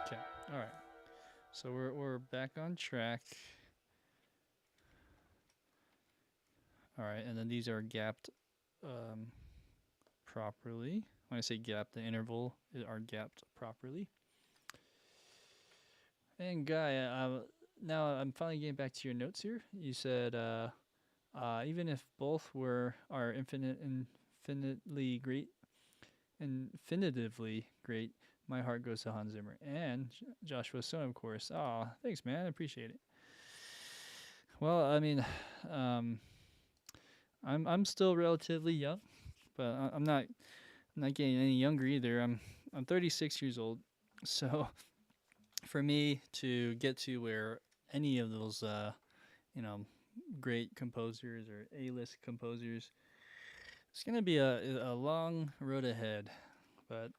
Okay, all right. So we're back on track. All right, and then these are gapped properly. When I say gap, the interval are gapped properly. And Guy, now I'm finally getting back to your notes here. You said even if both are infinitively great, my heart goes to Hans Zimmer and Joshua Stone, of course. Aw, thanks, man. I appreciate it. Well, I mean, I'm still relatively young, but I'm not getting any younger either. I'm 36 years old, so for me to get to where any of those great composers or A-list composers, it's gonna be a long road ahead, but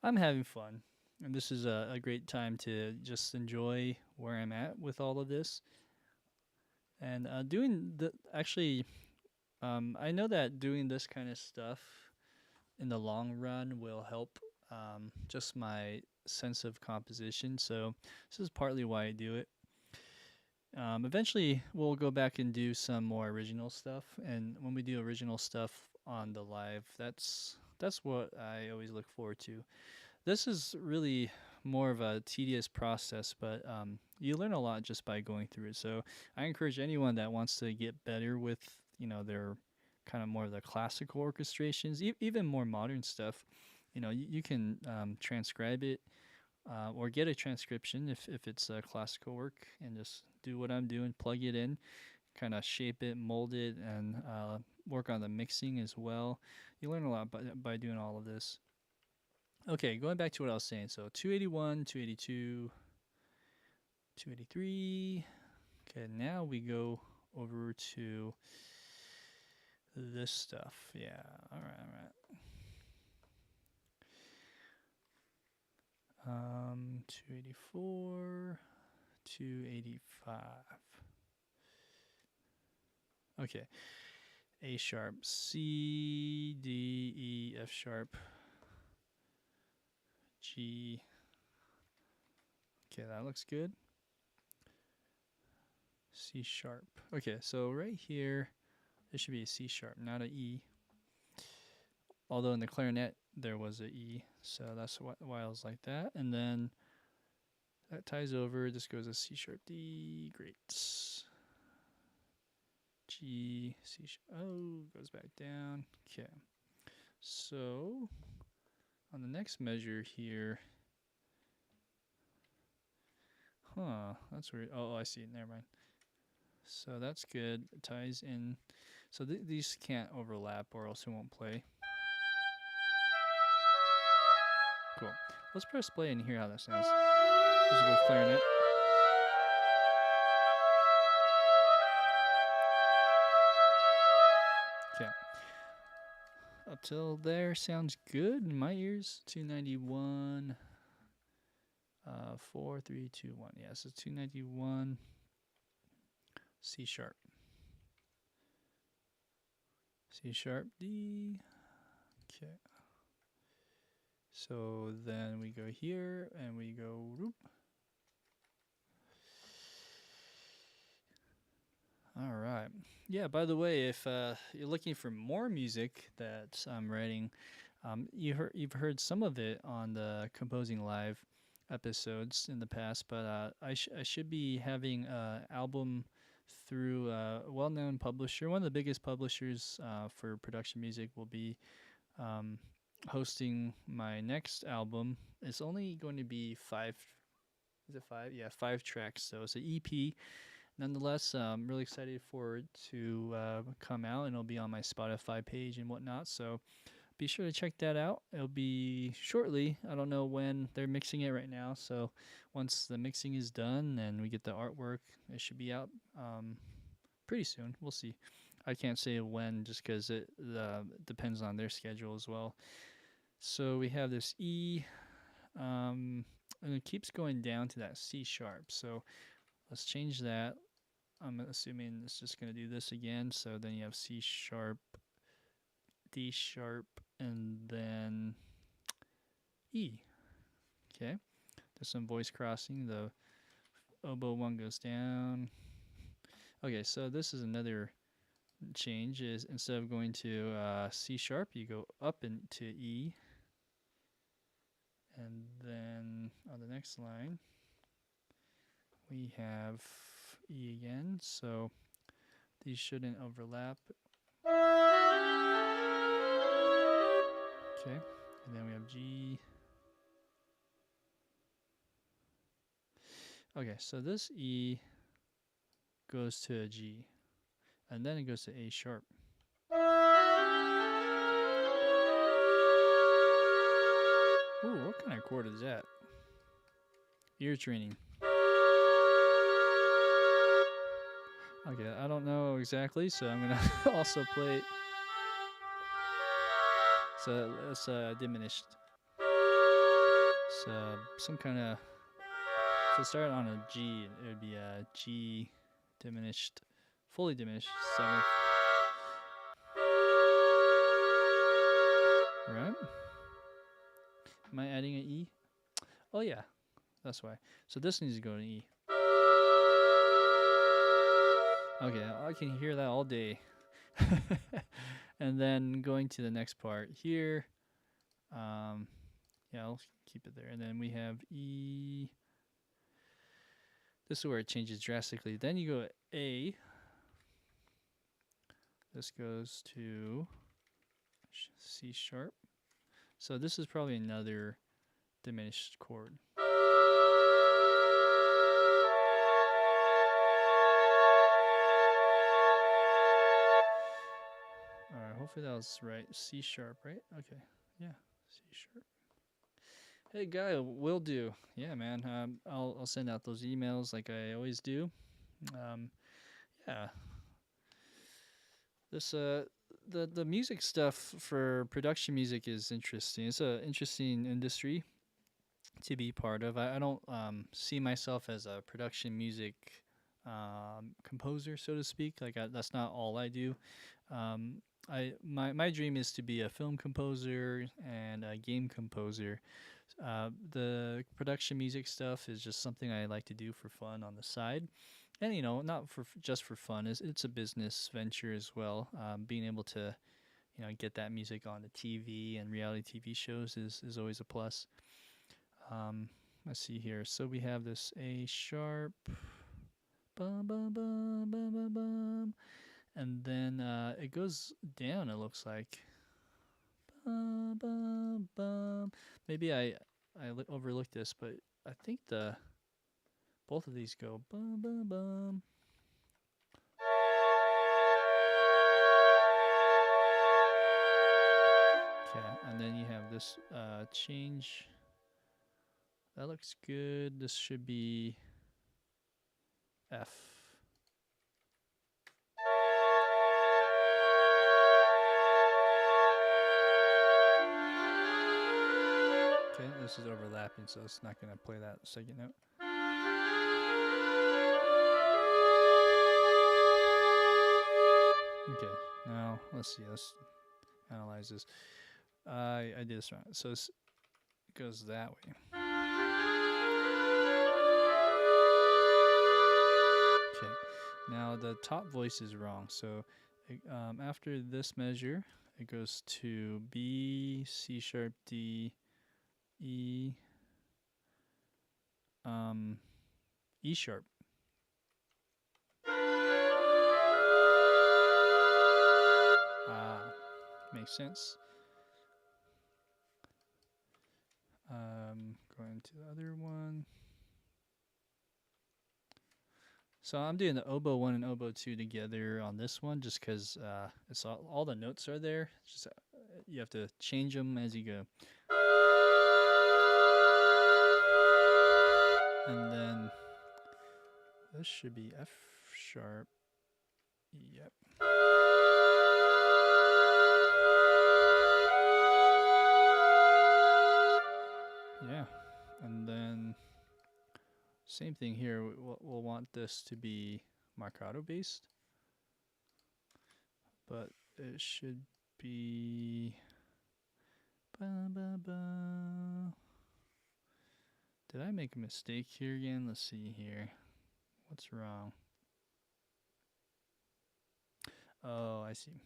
I'm having fun, and this is a great time to just enjoy where I'm at with all of this. And doing the actually, I know that doing this kind of stuff in the long run will help just my sense of composition. So this is partly why I do it. Eventually, we'll go back and do some more original stuff. And when we do original stuff on the live, that's what I always look forward to. This is really more of a tedious process, but you learn a lot just by going through it. So I encourage anyone that wants to get better with their kind of more of the classical orchestrations, even more modern stuff. You can transcribe it or get a transcription if it's classical work, and just do what I'm doing, plug it in, kind of shape it, mold it, and work on the mixing as well. You learn a lot by doing all of this. Okay, going back to what I was saying. So 281, 282, 283. Okay, now we go over to this stuff. Yeah, all right. 284, 285. Okay, A sharp, C, D, E, F sharp, G. Okay, that looks good. C sharp. Okay, so right here, there should be a C sharp, not an E. Although in the clarinet, there was a E, so that's why I was like that. And then that ties over. This goes to C sharp, D. Great. G, C sharp. Oh, goes back down. Okay. So on the next measure here, Huh, that's weird. Oh, I see it. Never mind. So that's good. It ties in. So these can't overlap or else it won't play. Cool. Let's press play and hear how that sounds. This is with clarinet. Okay. Up till there sounds good in my ears. 291. 4, 3, 2, 1. Yeah, so 291. C sharp. C sharp D. Okay. So then we go here and we go whoop. All right. Yeah, by the way, if you're looking for more music that I'm writing, you've heard some of it on the Composing Live episodes in the past, but I should be having an album through a well-known publisher. One of the biggest publishers for production music will be um, hosting my next album. It's only going to be 5. Is it 5? Yeah, 5 tracks. So it's an EP. Nonetheless, I'm really excited for it to come out, and it'll be on my Spotify page and whatnot. So be sure to check that out. It'll be shortly. I don't know when they're mixing it right now. So once the mixing is done and we get the artwork, it should be out pretty soon. We'll see. I can't say when just because it depends on their schedule as well. So we have this E, and it keeps going down to that C sharp. So let's change that. I'm assuming it's just going to do this again. So then you have C sharp, D sharp, and then E. Okay. There's some voice crossing. The oboe 1 goes down. Okay, so this is another change. Is instead of going to C sharp, you go up into E. And then on the next line, we have E again. So these shouldn't overlap. Okay, and then we have G. Okay, so this E goes to a G, and then it goes to A sharp. Ooh, what kind of chord is that? Ear training. Okay, I don't know exactly, so I'm gonna also play it. So it's diminished. So some kind of. So start on a G. It would be a G diminished, fully diminished 7th. Right? Am I adding an E? Oh yeah, that's why. So this needs to go to E. Okay, I can hear that all day. And then going to the next part here. Yeah, I'll keep it there. And then we have E. This is where it changes drastically. Then you go A. This goes to C sharp. So this is probably another diminished chord. Alright, hopefully that was right. C sharp, right? Okay, yeah, C sharp. Hey, guy, will do. Yeah, man. I'll send out those emails like I always do. Yeah. This the music stuff for production music is interesting. It's an interesting industry to be part of. I don't see myself as a production music composer, so to speak. Like that's not all I do. My dream is to be a film composer and a game composer. The production music stuff is just something I like to do for fun on the side, and not for just for fun. It's a business venture as well. Being able to get that music on the TV and reality TV shows is always a plus. Let's see here. So we have this A sharp, bum bum bum bum bum bum, and then it goes down. It looks like. Bum, bum, bum. Maybe I overlooked this, but I think the Both of these go bum bum bum. Okay, and then you have this change. That looks good. This should be F. Okay, this is overlapping, so it's not going to play that second note. Okay, now let's see. Let's analyze this. I did this wrong. So it goes that way. Okay, now the top voice is wrong. So after this measure, it goes to B, C sharp, D, E, E sharp. Makes sense. Going to the other one. So I'm doing the oboe 1 and oboe 2 together on this one just because it's all the notes are there. It's just you have to change them as you go. And then this should be F sharp. Yep. Yeah. And then same thing here. We'll want this to be marcato based. But it should be... Did I make a mistake here again? Let's see here. What's wrong? Oh, I see.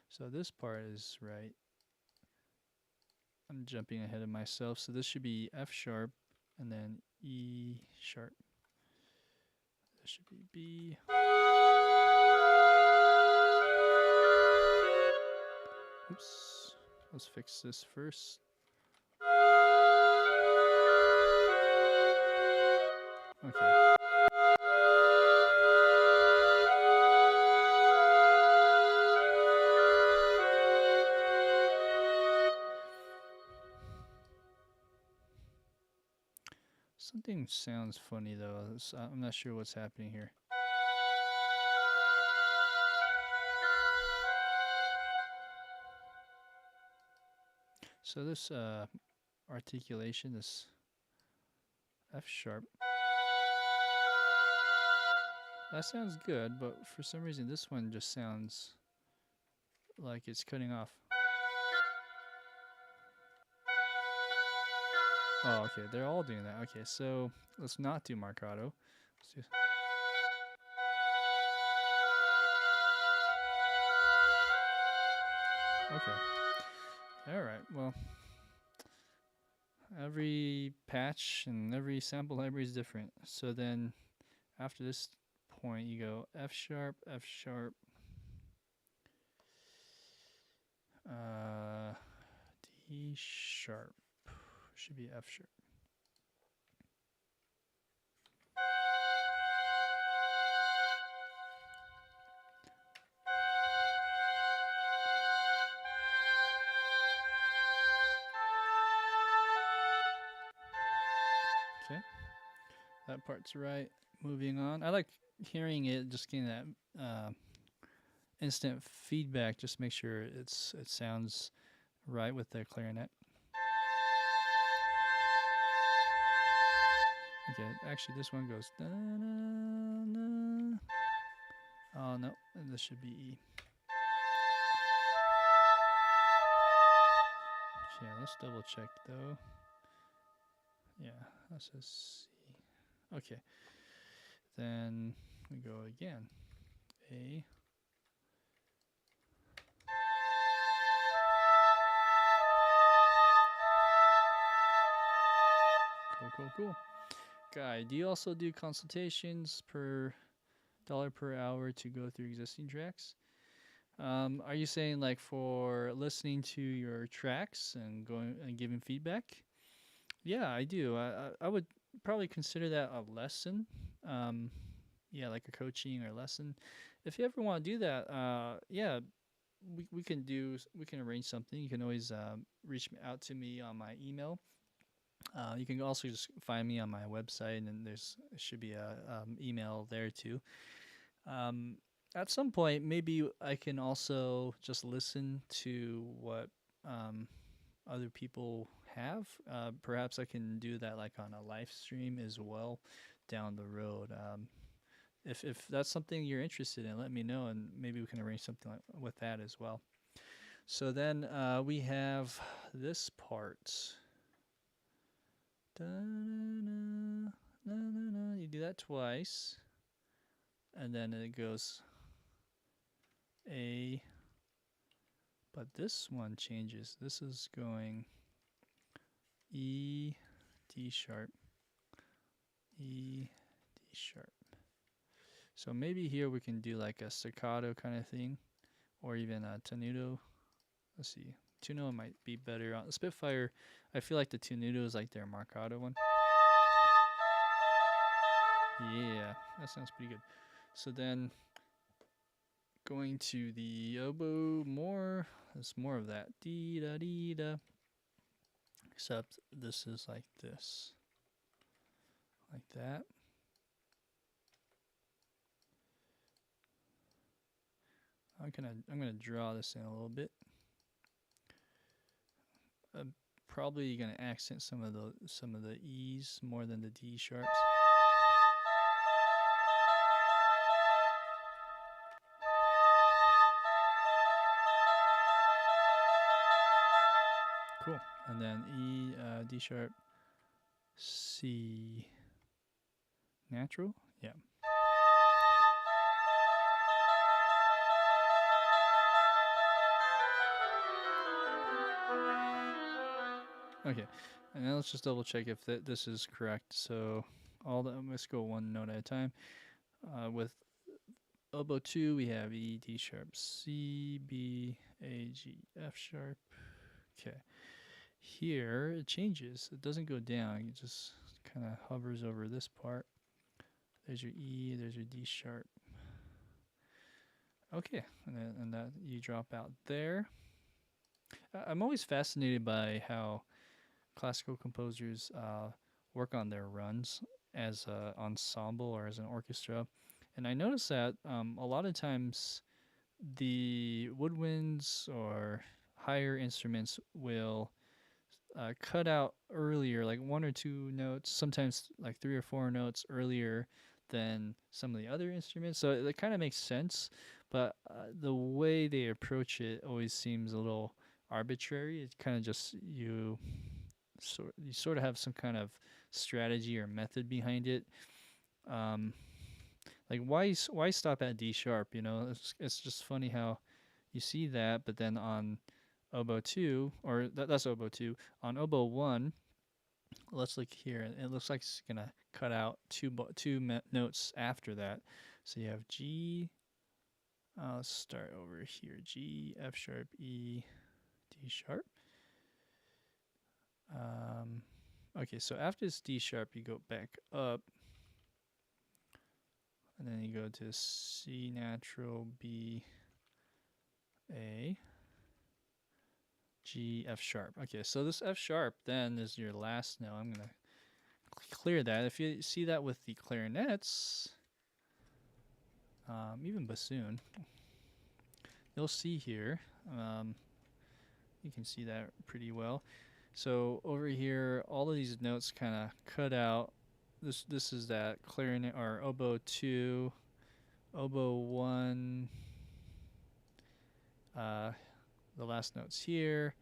So this part is right. I'm jumping ahead of myself. So this should be F sharp and then E sharp. This should be B. Oops. Let's fix this first. Okay. Something sounds funny though. I'm not sure what's happening here. So this articulation, this F sharp, that sounds good, but for some reason this one just sounds like it's cutting off. Oh, okay, they're all doing that. Okay, so let's not do marcato. Let's do... Okay. All right. Well, every patch and every sample library is different. So then after this point, you go F sharp, F sharp, D sharp. Should be F sharp. Okay, that part's right. Moving on. I like hearing it, just getting that instant feedback. Just make sure it sounds right with the clarinet. Okay, actually this one goes da, da, da. Oh no, and this should be E. Okay, let's double check though. Yeah, that says C. Okay, then we go again. A. Cool. Guy, do you also do consultations per $1 per hour to go through existing tracks? Are you saying like for listening to your tracks and going and giving feedback? Yeah, I do. I would probably consider that a lesson. Um, yeah, like a coaching or lesson. If you ever want to do that, yeah, we can arrange something. You can always reach out to me on my email. You can also just find me on my website, and then should be a email there too. Um, at some point, maybe I can also just listen to what um, other people have. Perhaps I can do that like on a live stream as well down the road. If that's something you're interested in, let me know, and maybe we can arrange something with that as well. So then we have this part. Da-na-na, na-na-na. You do that twice, and then it goes A. But this one changes. This is going E, D sharp, E, D sharp. So maybe here we can do like a staccato kind of thing, or even a tenuto. Let's see. Tenuto might be better on Spitfire. I feel like the tenuto is like their marcato one. Yeah, that sounds pretty good. So then going to the oboe more. There's more of that. Dee da dee da. Except this is like this. Like that. I'm gonna draw this in a little bit. I'm probably gonna accent some of the E's more than the D sharps. Cool. And then E, D sharp, C, natural. Yeah. Okay, and now let's just double check if this is correct. So let's go one note at a time. With oboe 2, we have E, D sharp, C, B, A, G, F sharp. Okay. Here it changes. It doesn't go down. It just kind of hovers over this part. There's your E, there's your D sharp. Okay, and that you drop out there. I'm always fascinated by how classical composers work on their runs as an ensemble or as an orchestra. And I noticed that a lot of times the woodwinds or higher instruments will cut out earlier, like one or two notes, sometimes like three or four notes earlier than some of the other instruments. So it kind of makes sense, but the way they approach it always seems a little arbitrary. It kind of just you sort of have some kind of strategy or method behind it. Um, like why stop at D sharp? You know, it's just funny how you see that, but then on oboe 2, or that's oboe 2. On oboe 1, let's look here. It looks like it's gonna cut out two notes after that. So you have G. Let's start over here. G, F sharp, E, D sharp. Okay, so after this D sharp, you go back up, and then you go to C natural, B, A, G, F sharp. Okay, so this F sharp then is your last note. I'm gonna clear that. If you see that with the clarinets, even bassoon, you'll see here. You can see that pretty well. So over here, all of these notes kind of cut out. This is that clarinet or oboe 2, oboe 1. The last notes here.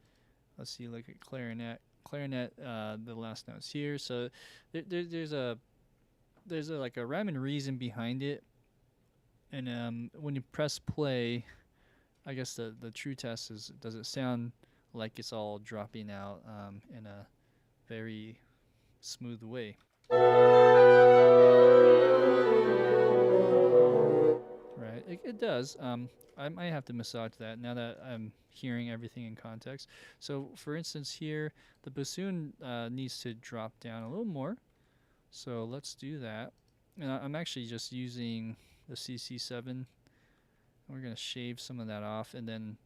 Let's see, look at clarinet. Clarinet, the last notes here. So there's a like a rhyme and reason behind it. And when you press play, I guess the true test is, does it sound like it's all dropping out in a very smooth way? Right, it does. I might have to massage that now that I'm hearing everything in context. So, for instance, here the bassoon needs to drop down a little more. So let's do that. And I'm actually just using the CC7. We're gonna shave some of that off, and then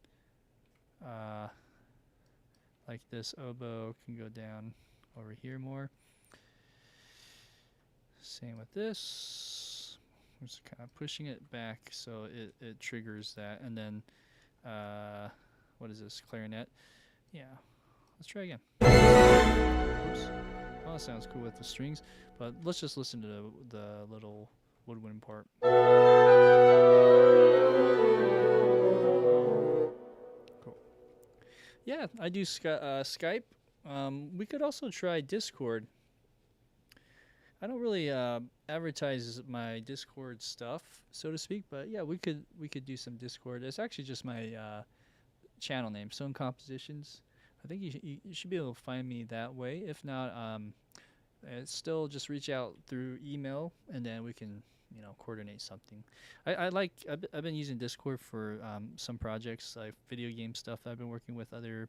like this oboe can go down over here more. Same with this. I'm just kind of pushing it back so it triggers that. And then, what is this, clarinet? Yeah, let's try again. Oops. Well, that sounds cool with the strings, but let's just listen to the little woodwind part. Cool. Yeah, I do Skype. We could also try Discord. I don't really advertise my Discord stuff, so to speak, but yeah, we could do some Discord. It's actually just my channel name, Stone Compositions. I think you should be able to find me that way. If not, it's still just reach out through email, and then we can coordinate something. I've been using Discord for some projects like video game stuff I've been working with other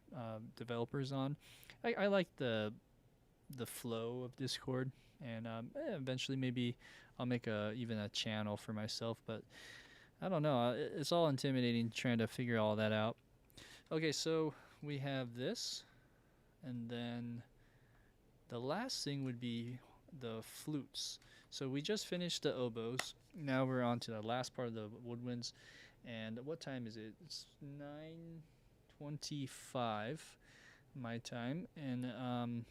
developers on. I like the flow of Discord, and eventually maybe I'll make even a channel for myself. But I don't know. It's all intimidating trying to figure all that out. Okay, so we have this, and then the last thing would be the flutes. So we just finished the oboes. Now we're on to the last part of the woodwinds. And what time is it? It's 9:25 my time, and in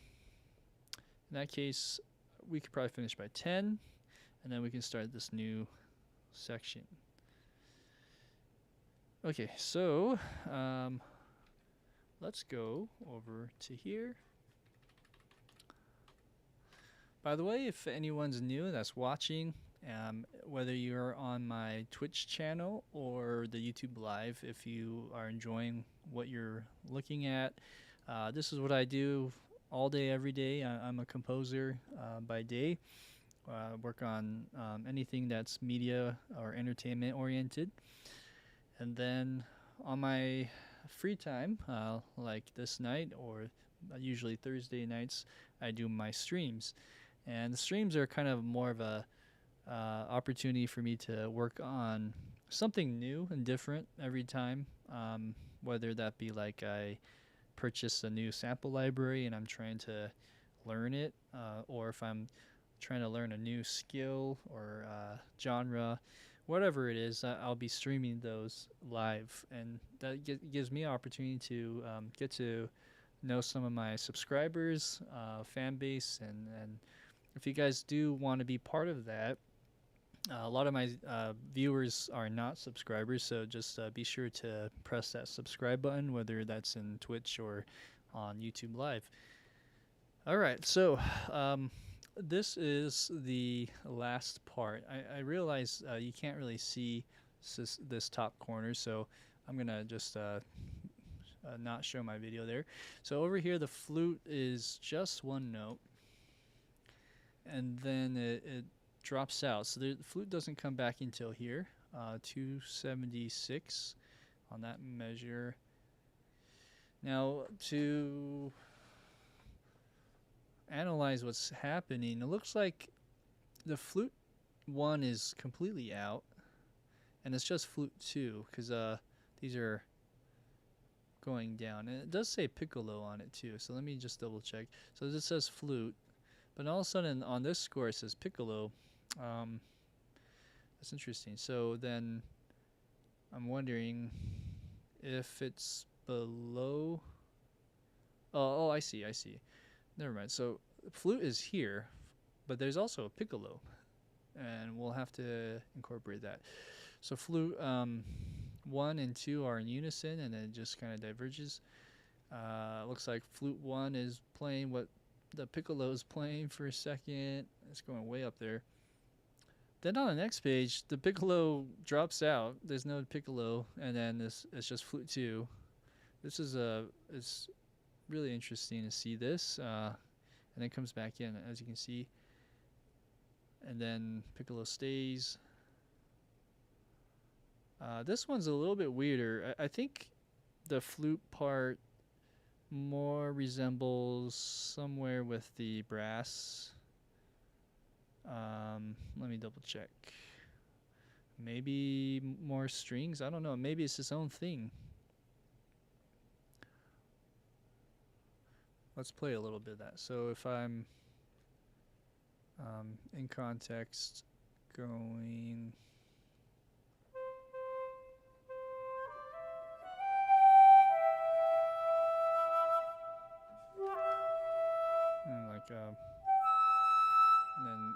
that case, we could probably finish by 10, and then we can start this new section. Okay, so let's go over to here. By the way, if anyone's new that's watching, whether you're on my Twitch channel or the YouTube Live, if you are enjoying what you're looking at, this is what I do all day, every day. I'm a composer by day. Work on anything that's media or entertainment oriented. And then on my free time, like this night or usually Thursday nights, I do my streams. And the streams are kind of more of a opportunity for me to work on something new and different every time, whether that be like I purchase a new sample library and I'm trying to learn it, or if I'm trying to learn a new skill or genre, whatever it is, I'll be streaming those live, and that gives me an opportunity to get to know some of my subscribers, fan base, and if you guys do want to be part of that, a lot of my viewers are not subscribers, so just be sure to press that subscribe button, whether that's in Twitch or on YouTube Live. All right, so this is the last part. I realize you can't really see this top corner, so I'm going to just not show my video there. So over here, the flute is just one note, and then it drops out. So the flute doesn't come back until here, 276 on that measure. Now to analyze what's happening, it looks like the flute 1 is completely out, and it's just flute 2 because these are going down, and it does say piccolo on it too. So let me just double check. So this says flute, but all of a sudden on this score it says piccolo. That's interesting. So then I'm wondering if it's below. Oh, I see. Never mind. So flute is here, but there's also a piccolo, and we'll have to incorporate that. So flute 1 and 2 are in unison, and then it just kind of diverges. Looks like flute 1 is playing what the piccolo is playing for a second. It's going way up there. Then on the next page, the piccolo drops out. There's no piccolo, and then it's just flute 2. This is it's really interesting to see this, and then it comes back in, as you can see, and then piccolo stays. This one's a little bit weirder. I think the flute part more resembles somewhere with the brass. Let me double check. Maybe more strings? I don't know. Maybe it's its own thing. Let's play a little bit of that. So if I'm in context going... and like and then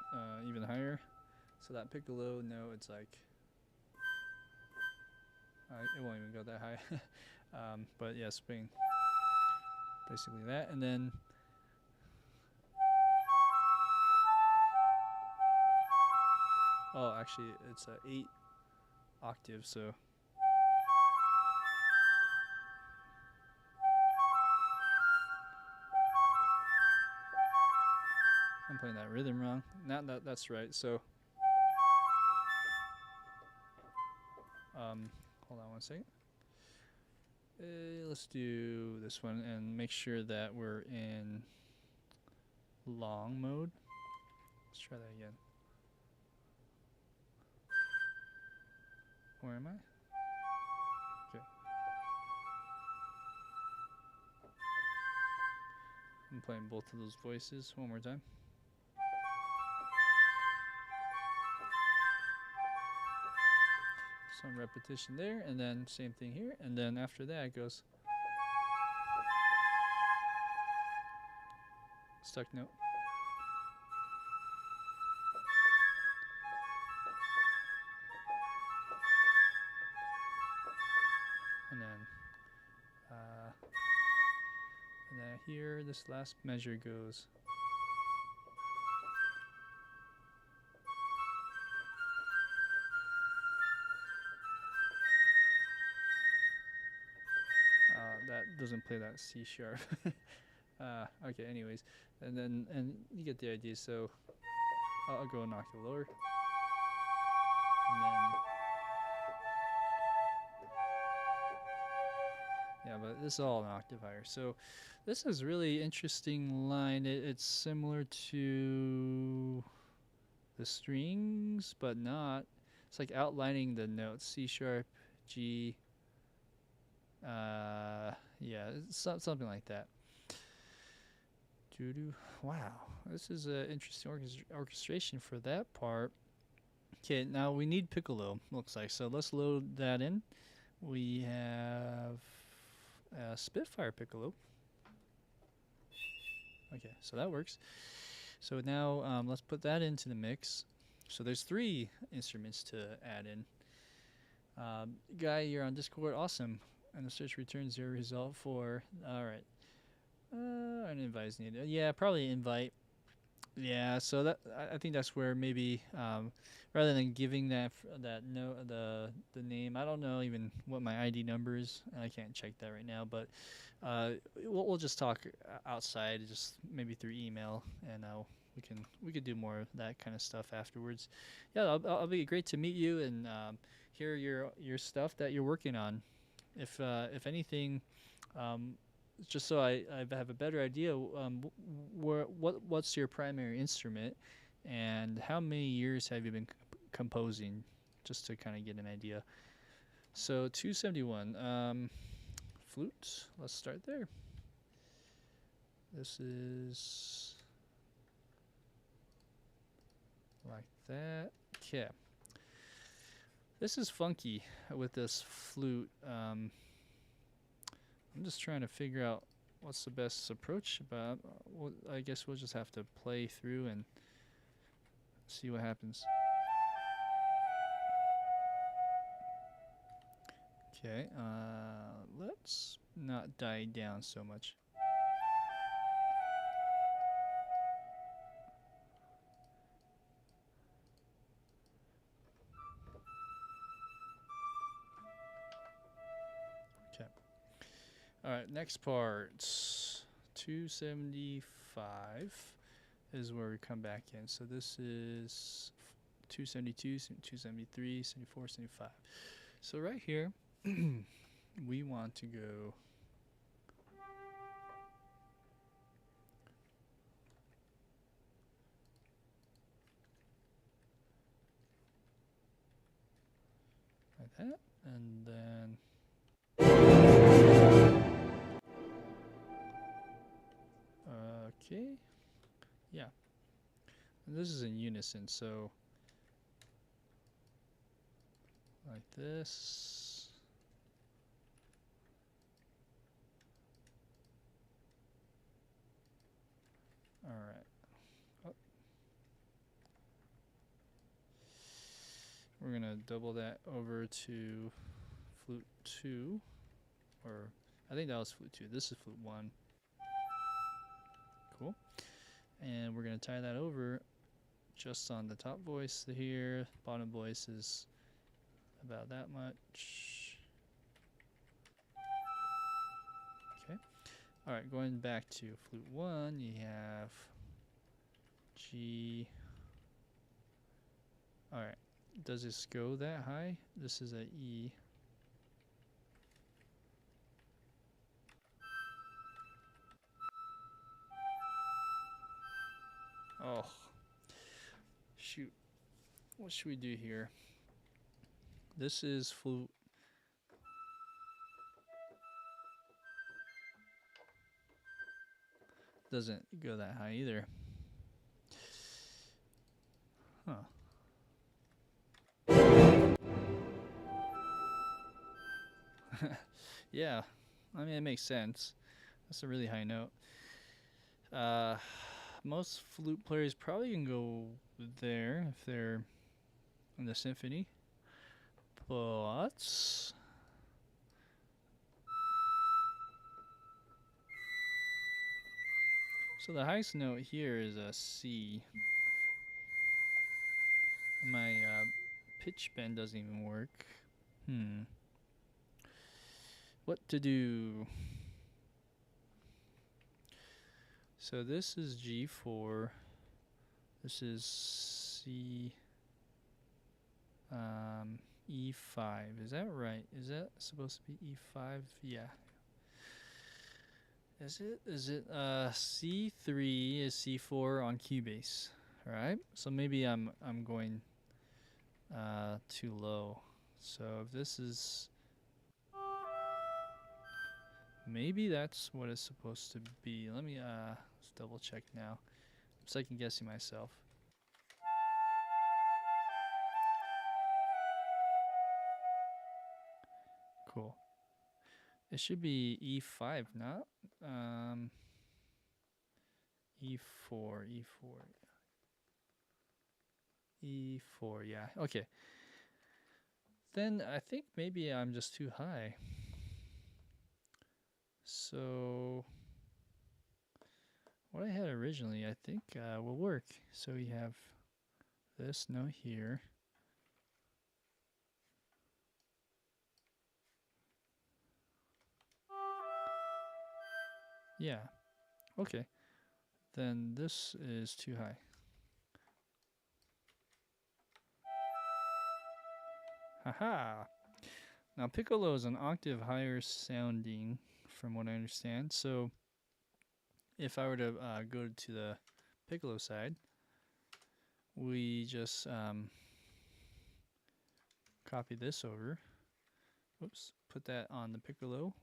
even higher. So that piccolo note, it's like it won't even go that high. But yeah, swing. Basically that, and then actually it's 8 octaves, so I'm playing that rhythm wrong. That's right. So hold on one second. Let's do this one and make sure that we're in long mode. Let's try that again. Where am I? Okay. I'm playing both of those voices one more time. Some repetition there, and then same thing here, and then after that it goes stuck note. And then here this last measure goes that doesn't play that C sharp. Okay, anyways, and you get the idea. So I'll go an octave lower, and then yeah, but this is all an octave higher. So this is really interesting line. It's similar to the strings, but not. It's like outlining the notes: C sharp, G. Yeah, it's something like that. Wow, this is an interesting orchestration for that part. Okay, now we need piccolo, looks like. So let's load that in. We have Spitfire piccolo. Okay, so that works. So now let's put that into the mix. So there's 3 instruments to add in. Guy, you're on Discord. Awesome. And the search returns your result for... Alright. An invite is needed. Yeah, probably invite. Yeah, so that I think that's where maybe rather than giving that the name, I don't know even what my ID number is. I can't check that right now, but we'll just talk outside, just maybe through email, and we could do more of that kind of stuff afterwards. Yeah, I'll be great to meet you and hear your stuff that you're working on. If anything, just so I have a better idea, what's your primary instrument, and how many years have you been composing, just to kind of get an idea. So 271, flute. Let's start there. This is like that. Okay. This is funky with this flute. I'm just trying to figure out what's the best approach, but I guess we'll just have to play through and see what happens. Okay, let's not die down so much. Okay. All right, next part, 275 is where we come back in. So this is 272, 273, 74, 75. So right here, we want to go that, and then okay, yeah. And this is in unison, so like this. All right. Oh. We're gonna double that over to flute 2, or I think that was flute 2. This is flute 1. Cool. And we're gonna tie that over just on the top voice here. Bottom voice is about that much. Okay. All right, going back to flute 1, you have G. All right. Does this go that high? This is a E. Oh, shoot. What should we do here? This is flute. Doesn't go that high either. Huh. Yeah, I mean, it makes sense. That's a really high note. Most flute players probably can go there if they're in the symphony. But so the highest note here is a C. My pitch bend doesn't even work. What to do? So this is G4. This is C. E5. Is that right? Is that supposed to be E5? Yeah. Is it? Is it? C3 is C4 on Cubase. All right. So maybe I'm going too low. So if this is, maybe that's what it's supposed to be. Let me let's double check now. I'm second guessing myself. Cool. It should be E5, not E4, E4, E4. Yeah. Okay. Then I think maybe I'm just too high. So what I had originally, I think will work. So we have this note here. Yeah. Okay. Then this is too high. Haha. Now piccolo is an octave higher sounding, from what I understand. So if I were to go to the piccolo side, we just copy this over. Oops. Put that on the piccolo.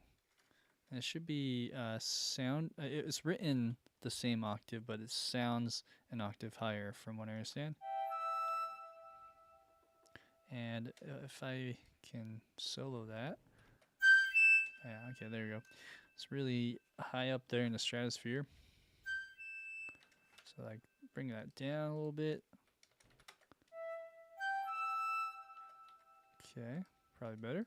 And it should be it's written the same octave, but it sounds an octave higher, from what I understand. And if I can solo that, yeah, okay, there you go. It's really high up there in the stratosphere. So like bring that down a little bit. Okay, probably better.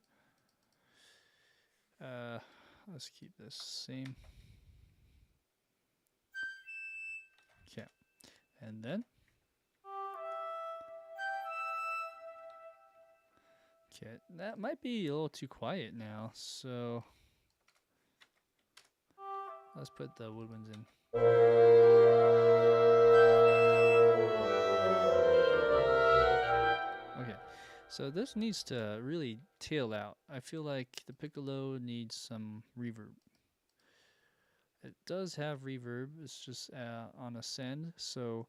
Let's keep this same. Okay, and then. Okay, that might be a little too quiet now, so let's put the woodwinds in. Okay, so this needs to really tail out. I feel like the piccolo needs some reverb. It does have reverb, it's just on ascend, so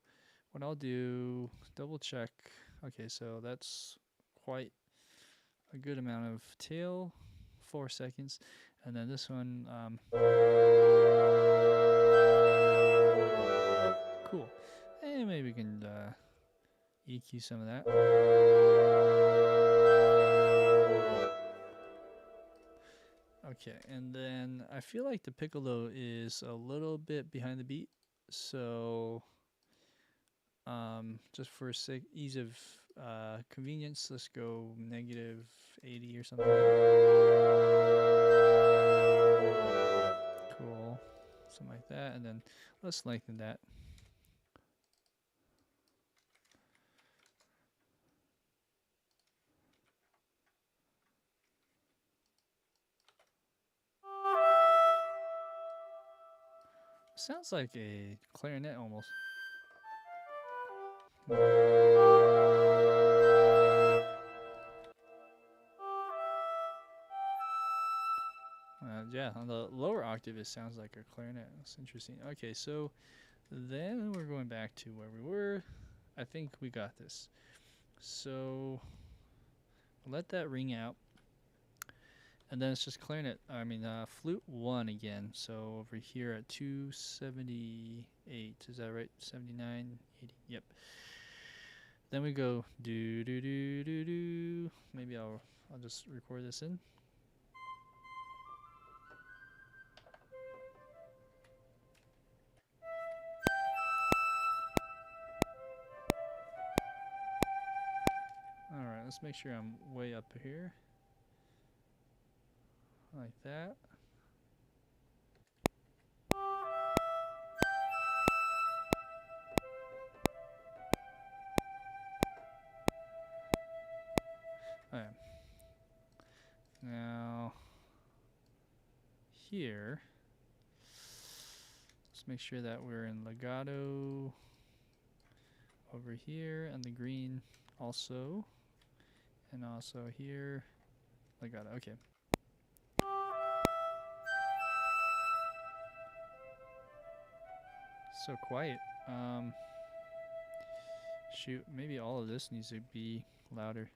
what I'll do, double check. Okay, so that's quite a good amount of tail, 4 seconds, and then this one, cool. And maybe we can EQ some of that. Okay, and then I feel like the piccolo is a little bit behind the beat, so just for ease of convenience, let's go -80 or something like that. Cool, something like that, and then let's lengthen that. Sounds like a clarinet almost. Yeah, on the lower octave, it sounds like a clarinet. That's interesting. Okay, so then we're going back to where we were. I think we got this. So let that ring out. And then it's just clarinet, flute 1 again. So over here at 278, is that right? 79, 80, yep. Then we go do do do do do. Maybe I'll just record this in. Alright, let's make sure I'm way up here. Like that. Alright. Now, here, let's make sure that we're in legato over here, and the green also, and also here, legato. Okay. So quiet. Shoot, maybe all of this needs to be louder.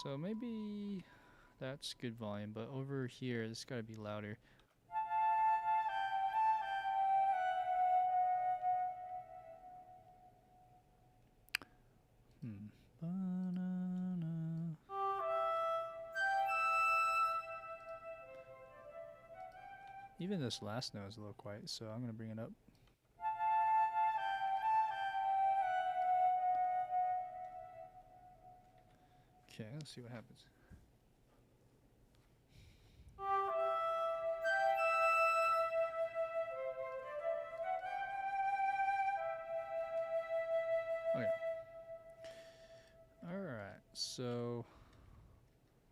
So maybe that's good volume, but over here, it's got to be louder. Even this last note is a little quiet, so I'm going to bring it up. Okay, let's see what happens. Okay. Alright, so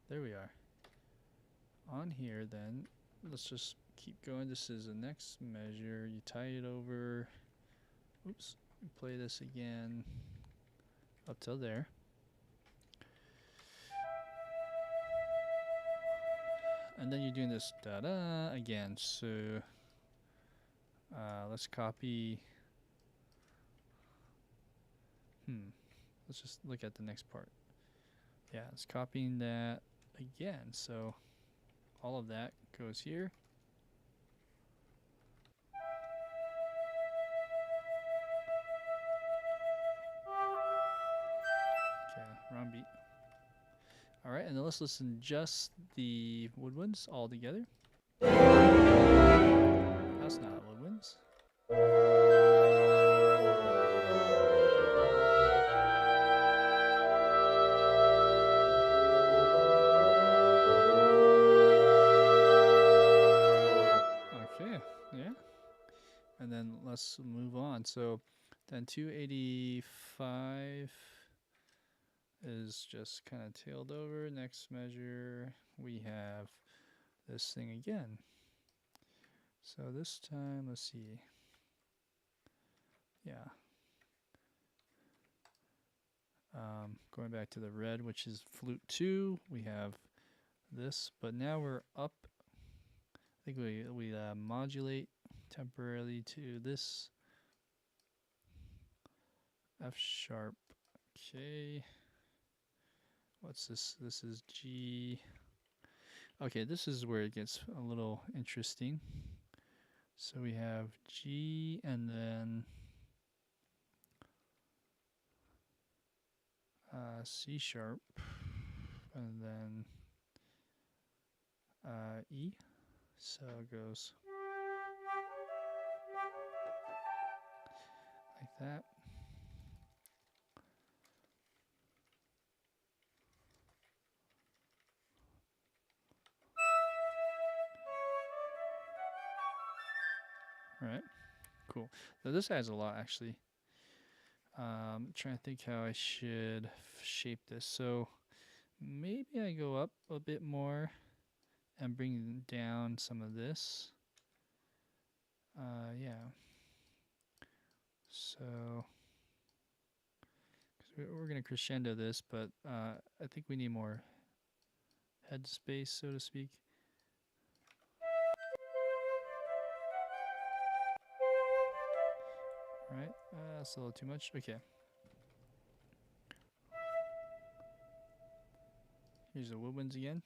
there we are. On here then, let's just keep going. This is the next measure. You tie it over. Oops. You play this again up till there. And then you're doing this da-da again. So let's copy. Let's just look at the next part. Yeah, it's copying that again. So all of that goes here. Okay, wrong beat. All right, and then let's listen just the woodwinds all together. That's not woodwinds. Okay, yeah. And then let's move on. So then 285 is just kind of tailed over. Next measure, we have this thing again. So this time, let's see. Yeah. Going back to the red, which is flute 2, we have this, but now we're up. I think we modulate temporarily to this F sharp. Okay. What's this? This is G. Okay, this is where it gets a little interesting. So we have G and then C sharp and then E. So it goes like that. All right, cool. So this adds a lot actually. Trying to think how I should shape this. So maybe I go up a bit more and bring down some of this. Yeah. So we're gonna crescendo this, but I think we need more head space, so to speak. Right? That's a little too much. Okay. Here's the Woodwinds again.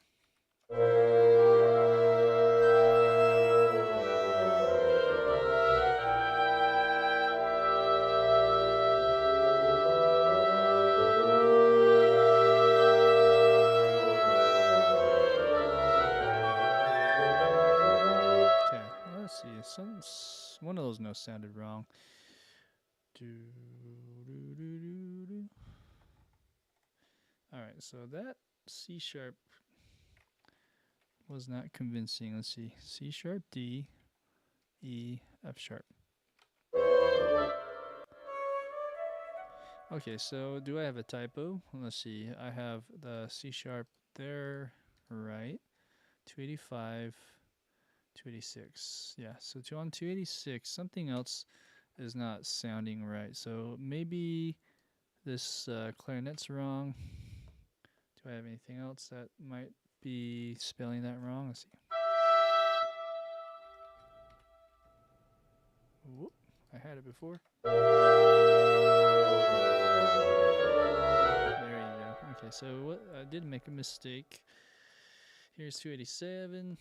Okay, let's see. One of those notes sounded wrong. Alright, so that C sharp was not convincing. Let's see. C sharp, D, E, F sharp. Okay, so do I have a typo? Let's see. I have the C sharp there, right? 285, 286. Yeah, so on 286, something else is not sounding right. So maybe this clarinet's wrong. Do I have anything else that might be spelling that wrong? Let's see. Whoop, I had it before. There you go. Okay, so what I did make a mistake. Here's 287.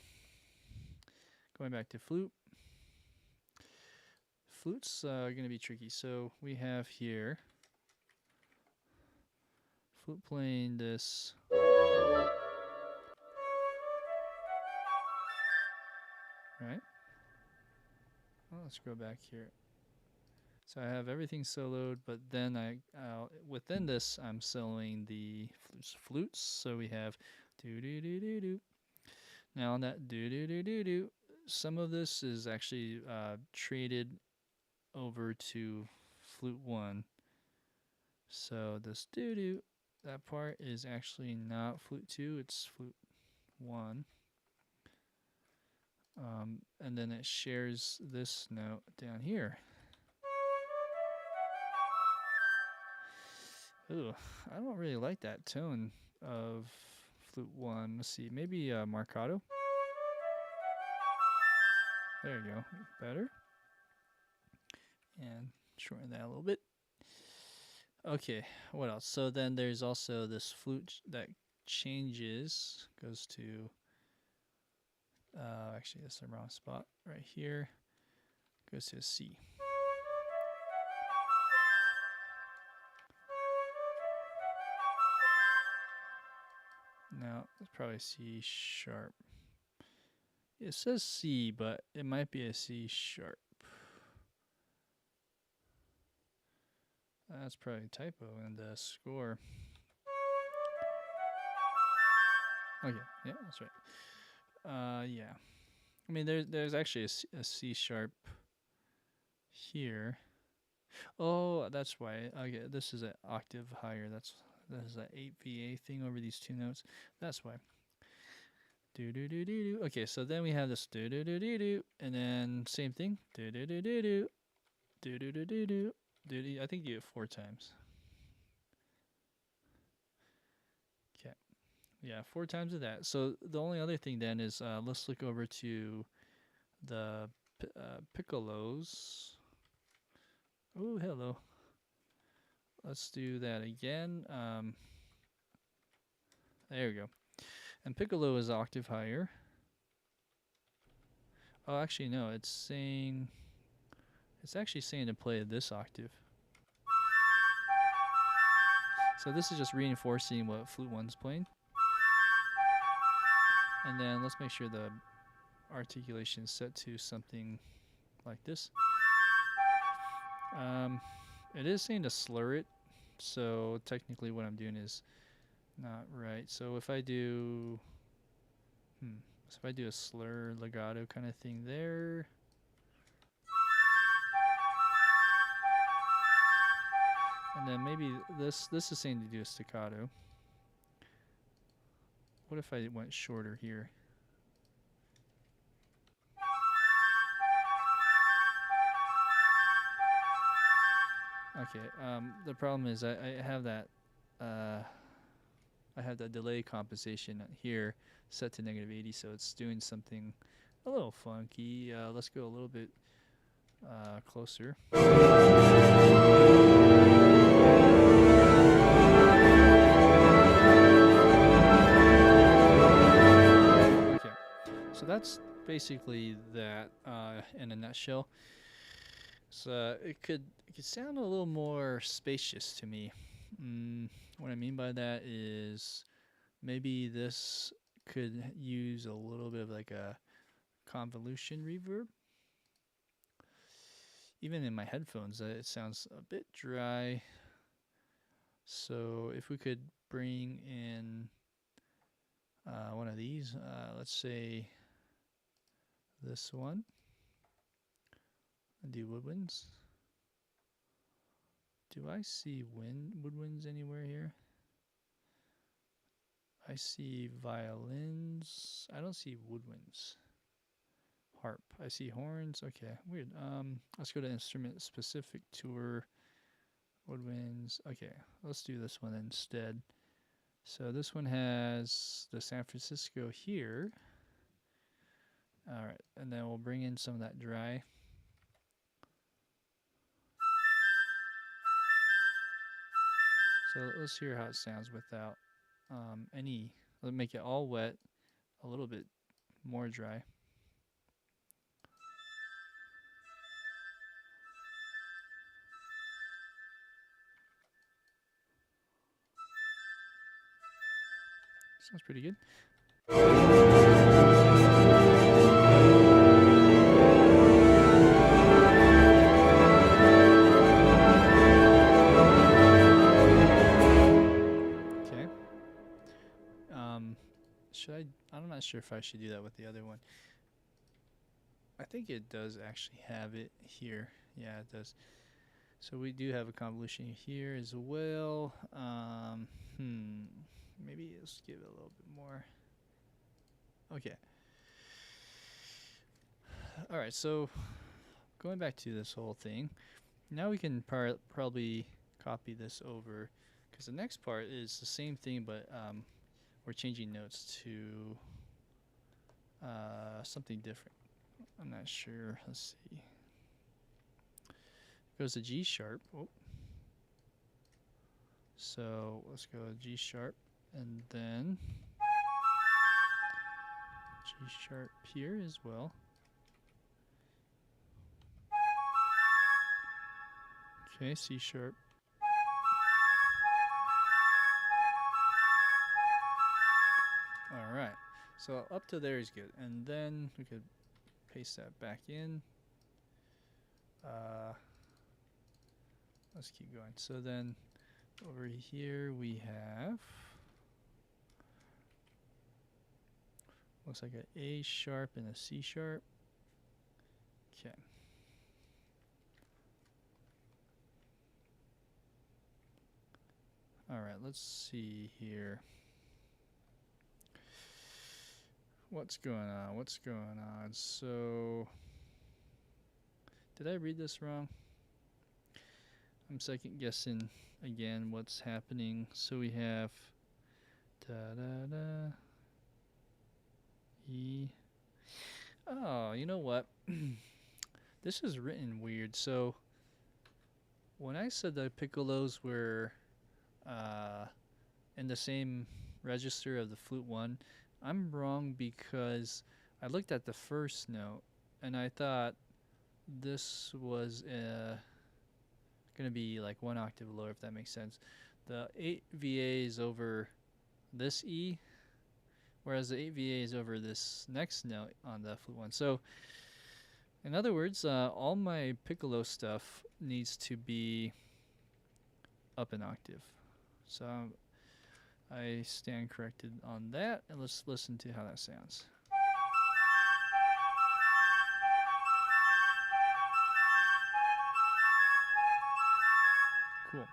Going back to flute. Flute's going to be tricky. So we have here flute playing this. Right? Well, let's go back here. So I have everything soloed, but then within this I'm soloing the flutes. So we have do do do do do. Now on that do do do do do, some of this is actually traded over to flute 1. So this do do, that part is actually not flute 2, it's flute 1. And then it shares this note down here. Ooh, I don't really like that tone of flute 1. Let's see, maybe marcato. There you go, better. And shorten that a little bit. Okay, what else? So then there's also this flute that changes, goes to, actually that's the wrong spot, right here, goes to a C. Now, it's probably C sharp. It says C, but it might be a C sharp. That's probably a typo in the score. Okay, yeah, that's right. Yeah. I mean, there's actually a C sharp here. Oh, that's why. Okay, this is an octave higher. That is an 8 VA thing over these two notes. That's why. Do do do do do. Okay, so then we have this do do do do do, and then same thing. Do do do do do. Do do do do do. I think you do it 4 times. Okay. Yeah, 4 times of that. So the only other thing then is let's look over to the piccolos. Oh, hello. let's do that again. There we go. And piccolo is octave higher. Oh, actually no, it's actually saying to play this octave. So this is just reinforcing what Flute 1's playing. And then let's make sure the articulation is set to something like this. It is saying to slur it, so technically what I'm doing is not right. So if I do, a slur legato kind of thing there. And then maybe this is saying to do a staccato. What if I went shorter here? Okay, the problem is I have that delay compensation here set to -80, so it's doing something a little funky. Let's go a little bit closer. Okay, so that's basically that in a nutshell. So it could sound a little more spacious to me. What I mean by that is maybe this could use a little bit of like a convolution reverb. Even in my headphones, it sounds a bit dry. So if we could bring in one of these, let's say this one, and do woodwinds. Do I see woodwinds anywhere here? I see violins. I don't see woodwinds. Harp. I see horns. Okay, weird. Let's go to instrument specific tour. Woodwinds. Okay, let's do this one instead. So this one has the San Francisco here. All right, and then we'll bring in some of that dry. So let's hear how it sounds without any. Let's make it all wet, a little bit more dry. Sounds pretty good. Okay. I'm not sure if I should do that with the other one. I think it does actually have it here. Yeah, it does. So we do have a convolution here as well. Maybe let's give it a little bit more. Okay. All right, so going back to this whole thing, now we can probably copy this over, because the next part is the same thing, but we're changing notes to something different. I'm not sure. Let's see. Goes to G sharp. Oh. So let's go to G sharp, and then G sharp here as well. Okay, C sharp. All right, so up to there is good, and then we could paste that back in. Let's keep going. So then over here we have, looks like an A sharp and a C sharp. Okay. All right, let's see here. What's going on? So, did I read this wrong? I'm second guessing again what's happening. So we have da-da-da, E. Oh, you know what? This is written weird. So when I said the piccolos were uh, in the same register of the flute one, I'm wrong because I looked at the first note and I thought this was going to be like one octave lower, if that makes sense. The 8 VA is over this E, whereas the 8 VA is over this next note on the flute one. So, in other words, all my piccolo stuff needs to be up an octave. So I stand corrected on that, and let's listen to how that sounds. Cool.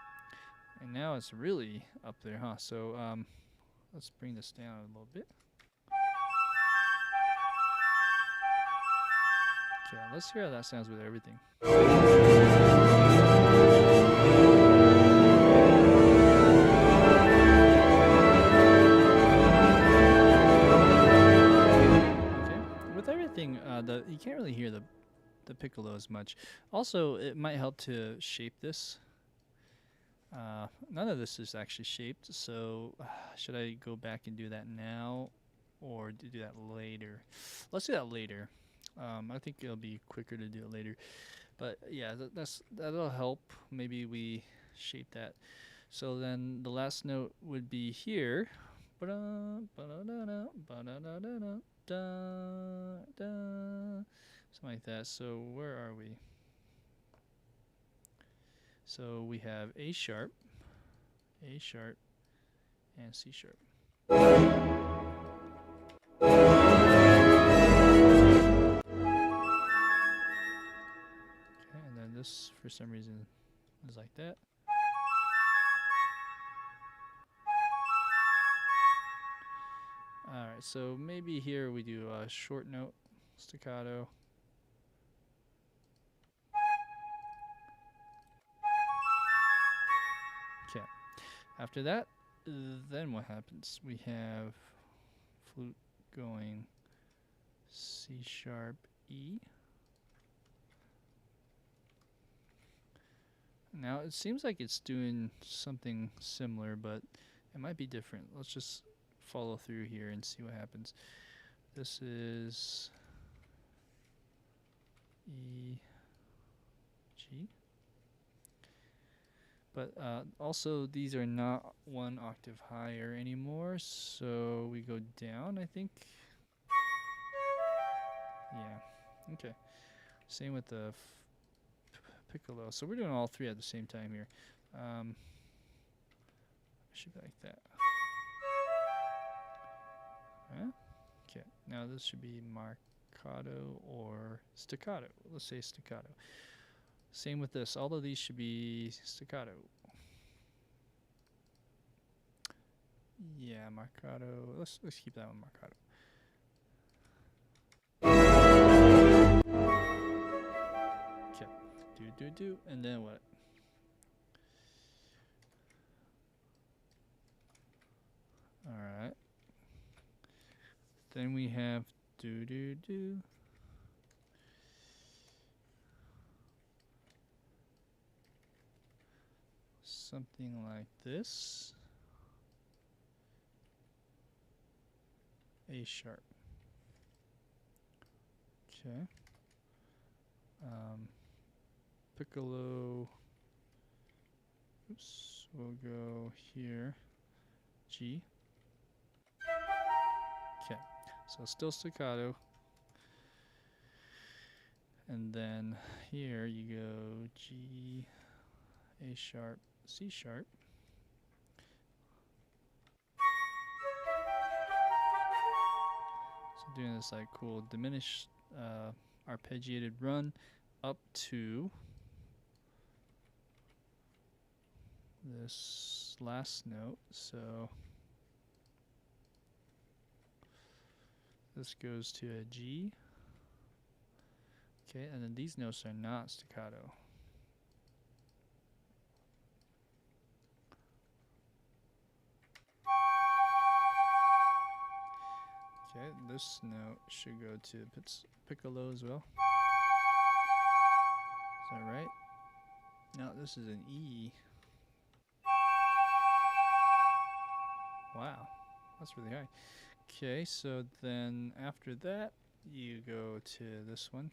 And now it's really up there, huh? So let's bring this down a little bit. Okay, let's hear how that sounds with everything. Okay, with everything, you can't really hear the piccolo as much. Also, it might help to shape this. None of this is actually shaped, so should I go back and do that now or do that later? Let's do that later. I think it'll be quicker to do it later. But yeah, that'll help. Maybe we shape that. So then the last note would be here. Something like that. So where are we? So we have A sharp, and C sharp. Okay, and then this, for some reason, is like that. Alright, so maybe here we do a short note, staccato. Okay, after that, then what happens? We have flute going C sharp, E. Now it seems like it's doing something similar, but it might be different. Let's just follow through here and see what happens. This is E, G. But also these are not one octave higher anymore, so we go down, I think. Yeah, okay. Same with the piccolo. So we're doing all three at the same time here. Should be like that. Huh? Okay, now this should be marcato or staccato. Let's say staccato. Same with this. All of these should be staccato. Yeah, marcato. Let's keep that one marcato. Okay. Do. And then what? Alright. Then we have do. Something like this. A sharp. Okay. Piccolo. Oops. We'll go here. G. Okay. So still staccato. And then here you go G, A sharp, C sharp. So doing this like cool diminished arpeggiated run up to this last note. So this goes to a G. Okay, and then these notes are not staccato. Okay, this note should go to piccolo as well. Is that right? Now this is an E. Wow, that's really high. Okay, so then after that, you go to this one.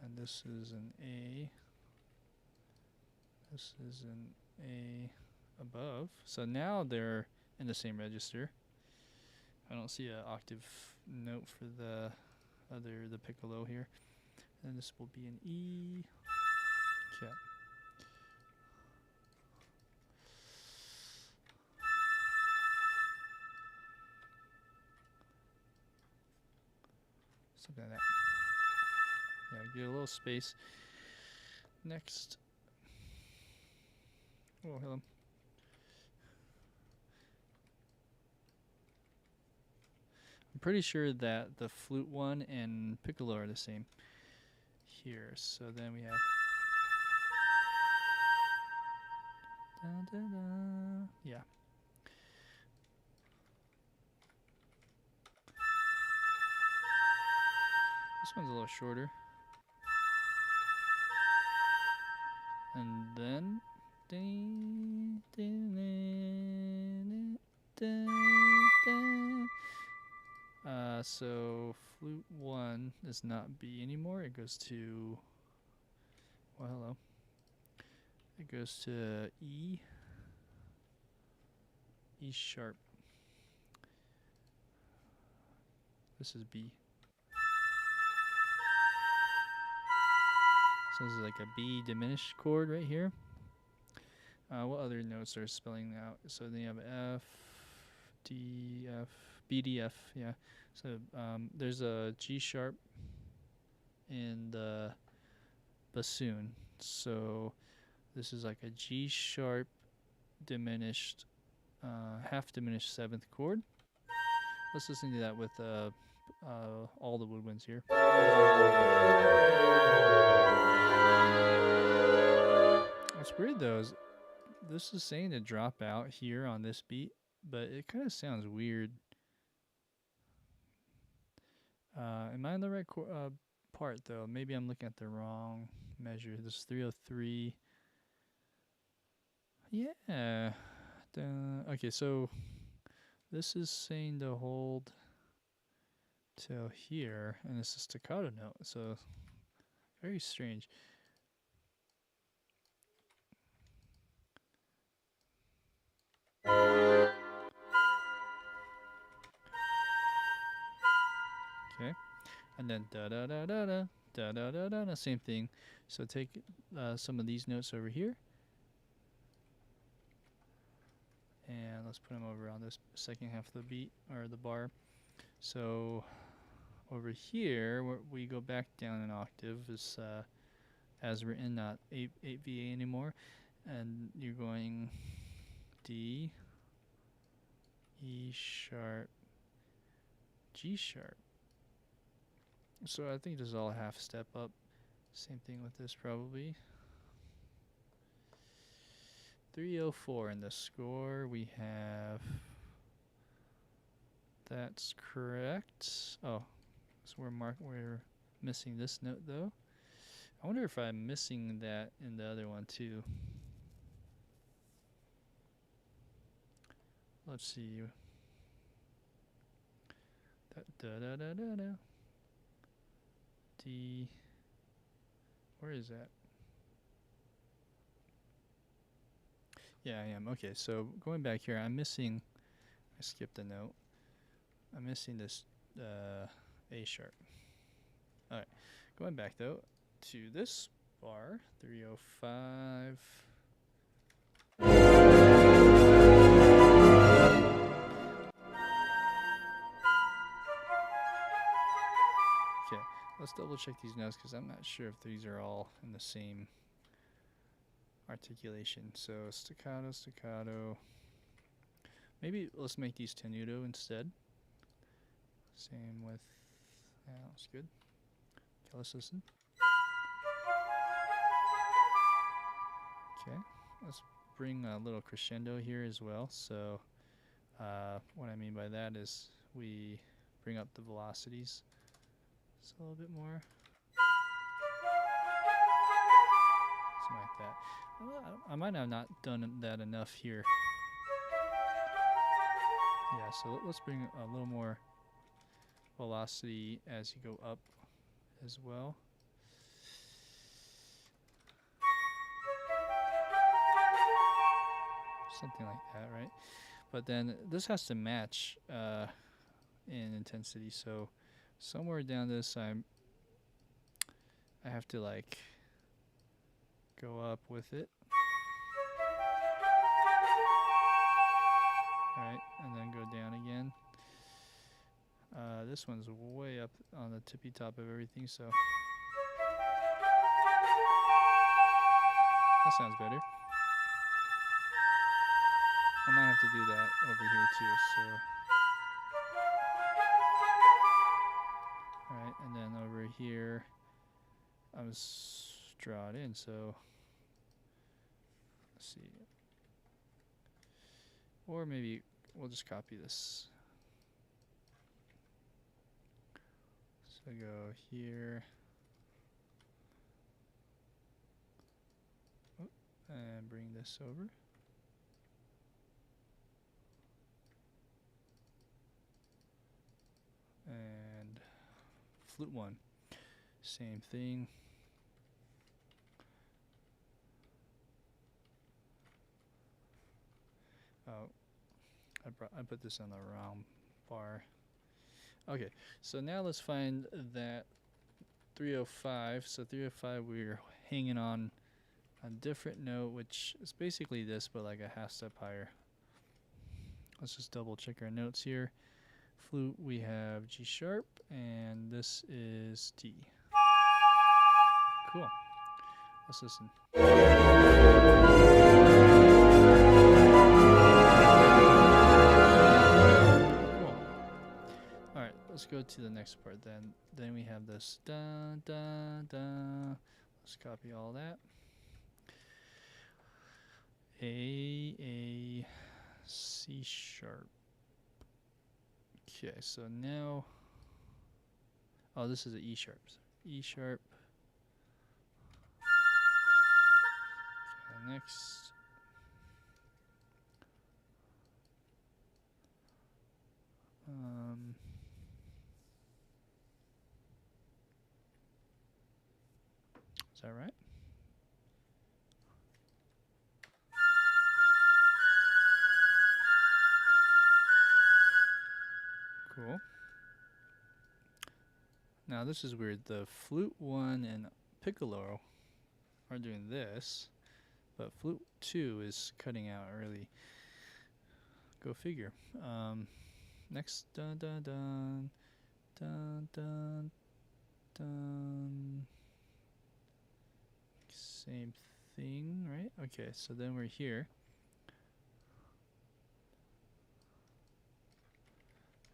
And this is an A. This is an A above. So now they're in the same register. I don't see an octave note for the piccolo here. And this will be an E. Okay. Something like that. Yeah, get a little space. Next. Oh, hello. I'm pretty sure that the flute one and piccolo are the same here. So then we have. Da, da, da. Yeah. This one's a little shorter. And then. So flute 1 is not B anymore. It goes to. Well, hello. It goes to E. E sharp. This is B. So this is like a B diminished chord right here. What other notes are spelling out? So then you have F, D, F, B, D, F. Yeah. So there's a G sharp in the bassoon. So this is like a G sharp diminished, half diminished 7th chord. Let's listen to that with all the woodwinds here. What's weird though is this is saying to drop out here on this beat, but it kind of sounds weird. Am I on the right part though? Maybe I'm looking at the wrong measure. This is 303. Yeah. Okay, so this is saying to hold till here, and it's a staccato note, so very strange. Okay, and then da da da da da da da da da da, same thing. So take some of these notes over here, and let's put them over on this second half of the beat or the bar. So over here, where we go back down an octave, is as written, not 8 VA anymore, and you're going D, E sharp, G sharp. So I think this is all a half step up. Same thing with this probably. 304 in the score. We have. That's correct. Oh, so we're missing this note though. I wonder if I'm missing that in the other one too. Let's see. Da da da da da. D. Where is that? Yeah, I am. Okay, so going back here, I'm missing. I skipped a note. I'm missing this A sharp. All right, going back though to this bar, 305. Okay, let's double check these notes because I'm not sure if these are all in the same articulation. So staccato, staccato. Maybe let's make these tenuto instead. Same with, yeah, that's good. Okay, let's listen. Okay, let's bring a little crescendo here as well. So what I mean by that is we bring up the velocities just a little bit more. something like that. I might have not done that enough here. Yeah, so let's bring a little more velocity as you go up as well. Something like that, right? But then this has to match in intensity, so somewhere down this I have to like go up with it. Alright, and then go down again. This one's way up on the tippy top of everything, so that sounds better. I might have to do that over here too, so alright, and then over here I was draw it in, so let's see. Or maybe we'll just copy this. So go here. Oh, and bring this over. And flute 1. Same thing. Oh, I put this on the wrong bar. Okay, so now let's find that 305. So 305, we're hanging on a different note, which is basically this, but like a half step higher. Let's just double check our notes here. Flute, we have G sharp, and this is D. Cool. Let's listen. Let's go to the next part then. Then we have this da da da. Let's copy all that. A, C sharp. Okay, so now, oh, this is an E sharp. E sharp. Okay, next. Is that right? Cool. Now this is weird. The flute 1 and piccolo are doing this, but flute 2 is cutting out early. Go figure. Next, dun dun dun dun dun dun. Same thing, right? Okay, so then we're here.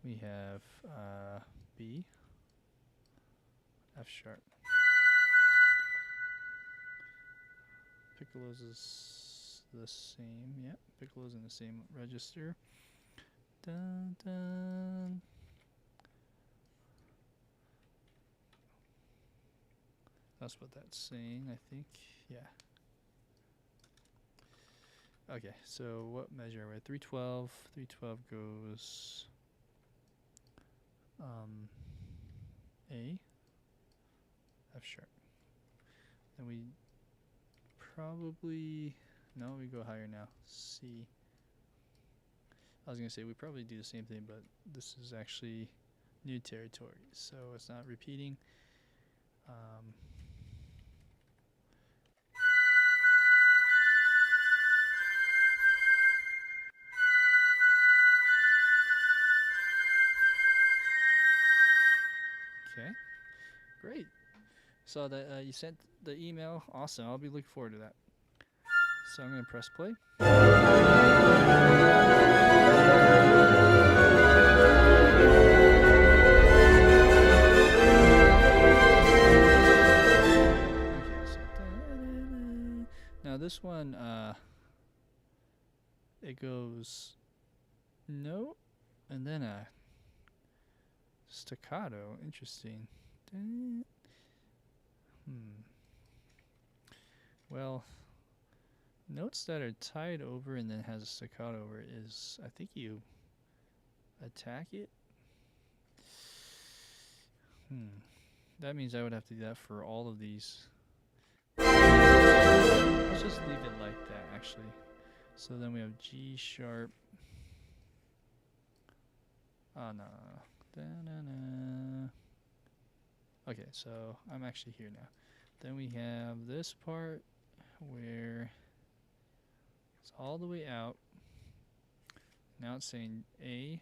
We have B, F sharp. Piccolo's is the same, yeah. Piccolo's in the same register. Dun dun. That's what that's saying, I think. Yeah. Okay, so what measure are we at? 312. 312 goes A, F sharp. Then we probably, no, we go higher now. C. I was going to say we probably do the same thing, but this is actually new territory, so it's not repeating. Okay, great. So that you sent the email. Awesome. I'll be looking forward to that. So I'm going to press play. Now this one, it goes note and then a staccato. Interesting. Well, notes that are tied over and then has a staccato over it is, I think you attack it. That means I would have to do that for all of these. Let's just leave it like that, actually. So then we have G sharp. Oh, no. Da-na-na. Okay, so I'm actually here now. Then we have this part where it's all the way out. Now it's saying A,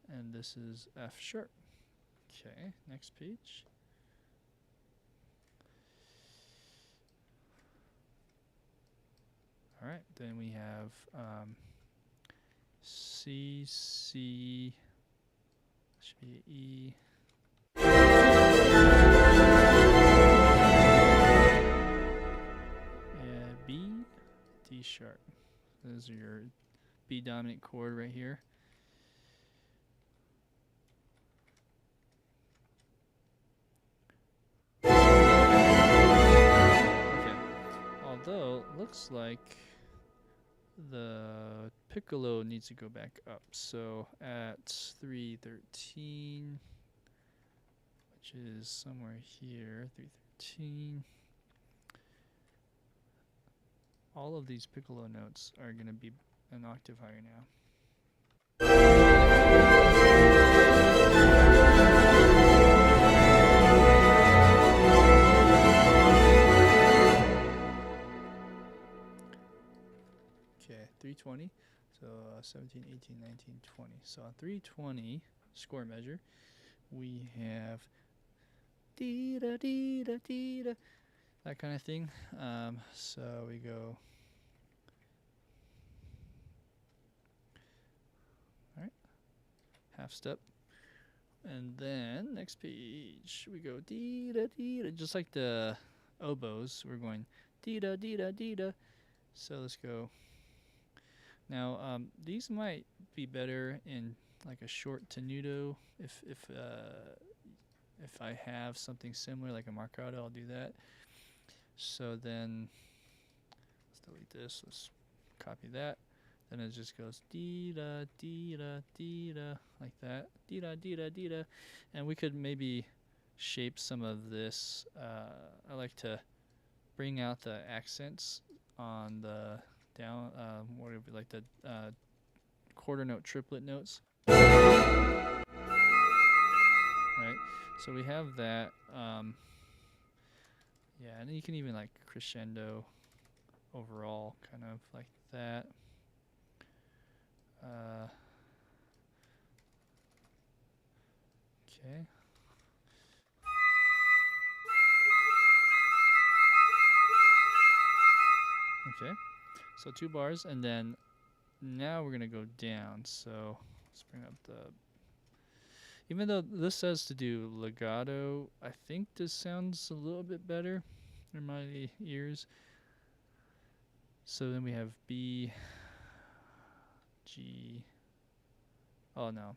and this is F sharp. Okay, next page. All right, then we have C, C, should be E. B, D sharp. Those are your B dominant chord right here. Okay. Although, looks like the piccolo needs to go back up. So at 313, which is somewhere here, 313. All of these piccolo notes are going to be an octave higher now. Okay, 320. So 17, 18, 19, 20. So on 320 score measure, we have dee da dee da dee da, that kind of thing. So we go. All right, half step, and then next page we go dee da dee da, just like the oboes. We're going dee da dee da dee da. So let's go. Now these might be better in like a short tenuto. If I have something similar like a marcato, I'll do that. So then let's delete this. Let's copy that. Then it just goes dee da dee da dee da like that. Dee da dee da dee da. And we could maybe shape some of this. I like to bring out the accents on the down, what would it be, like the quarter note triplet notes. Right? So we have that. Yeah, and you can even like crescendo overall, kind of like that. Okay. Okay. So 2 bars, and then now we're gonna go down. So let's bring up the. Even though this says to do legato, I think this sounds a little bit better in my ears. So then we have B, G. Oh no,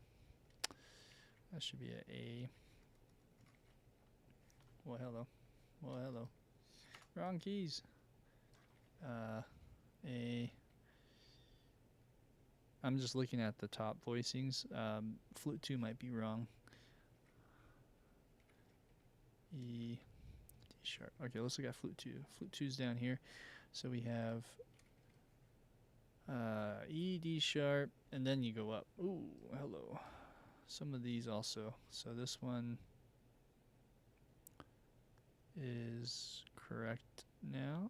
that should be an A. Well, hello. Well, hello. Wrong keys. A. I'm just looking at the top voicings. Flute 2 might be wrong. E, D sharp. Okay, let's look at flute 2. Flute 2's down here. So we have E, D sharp, and then you go up. Ooh, hello. Some of these also. So this one is correct now.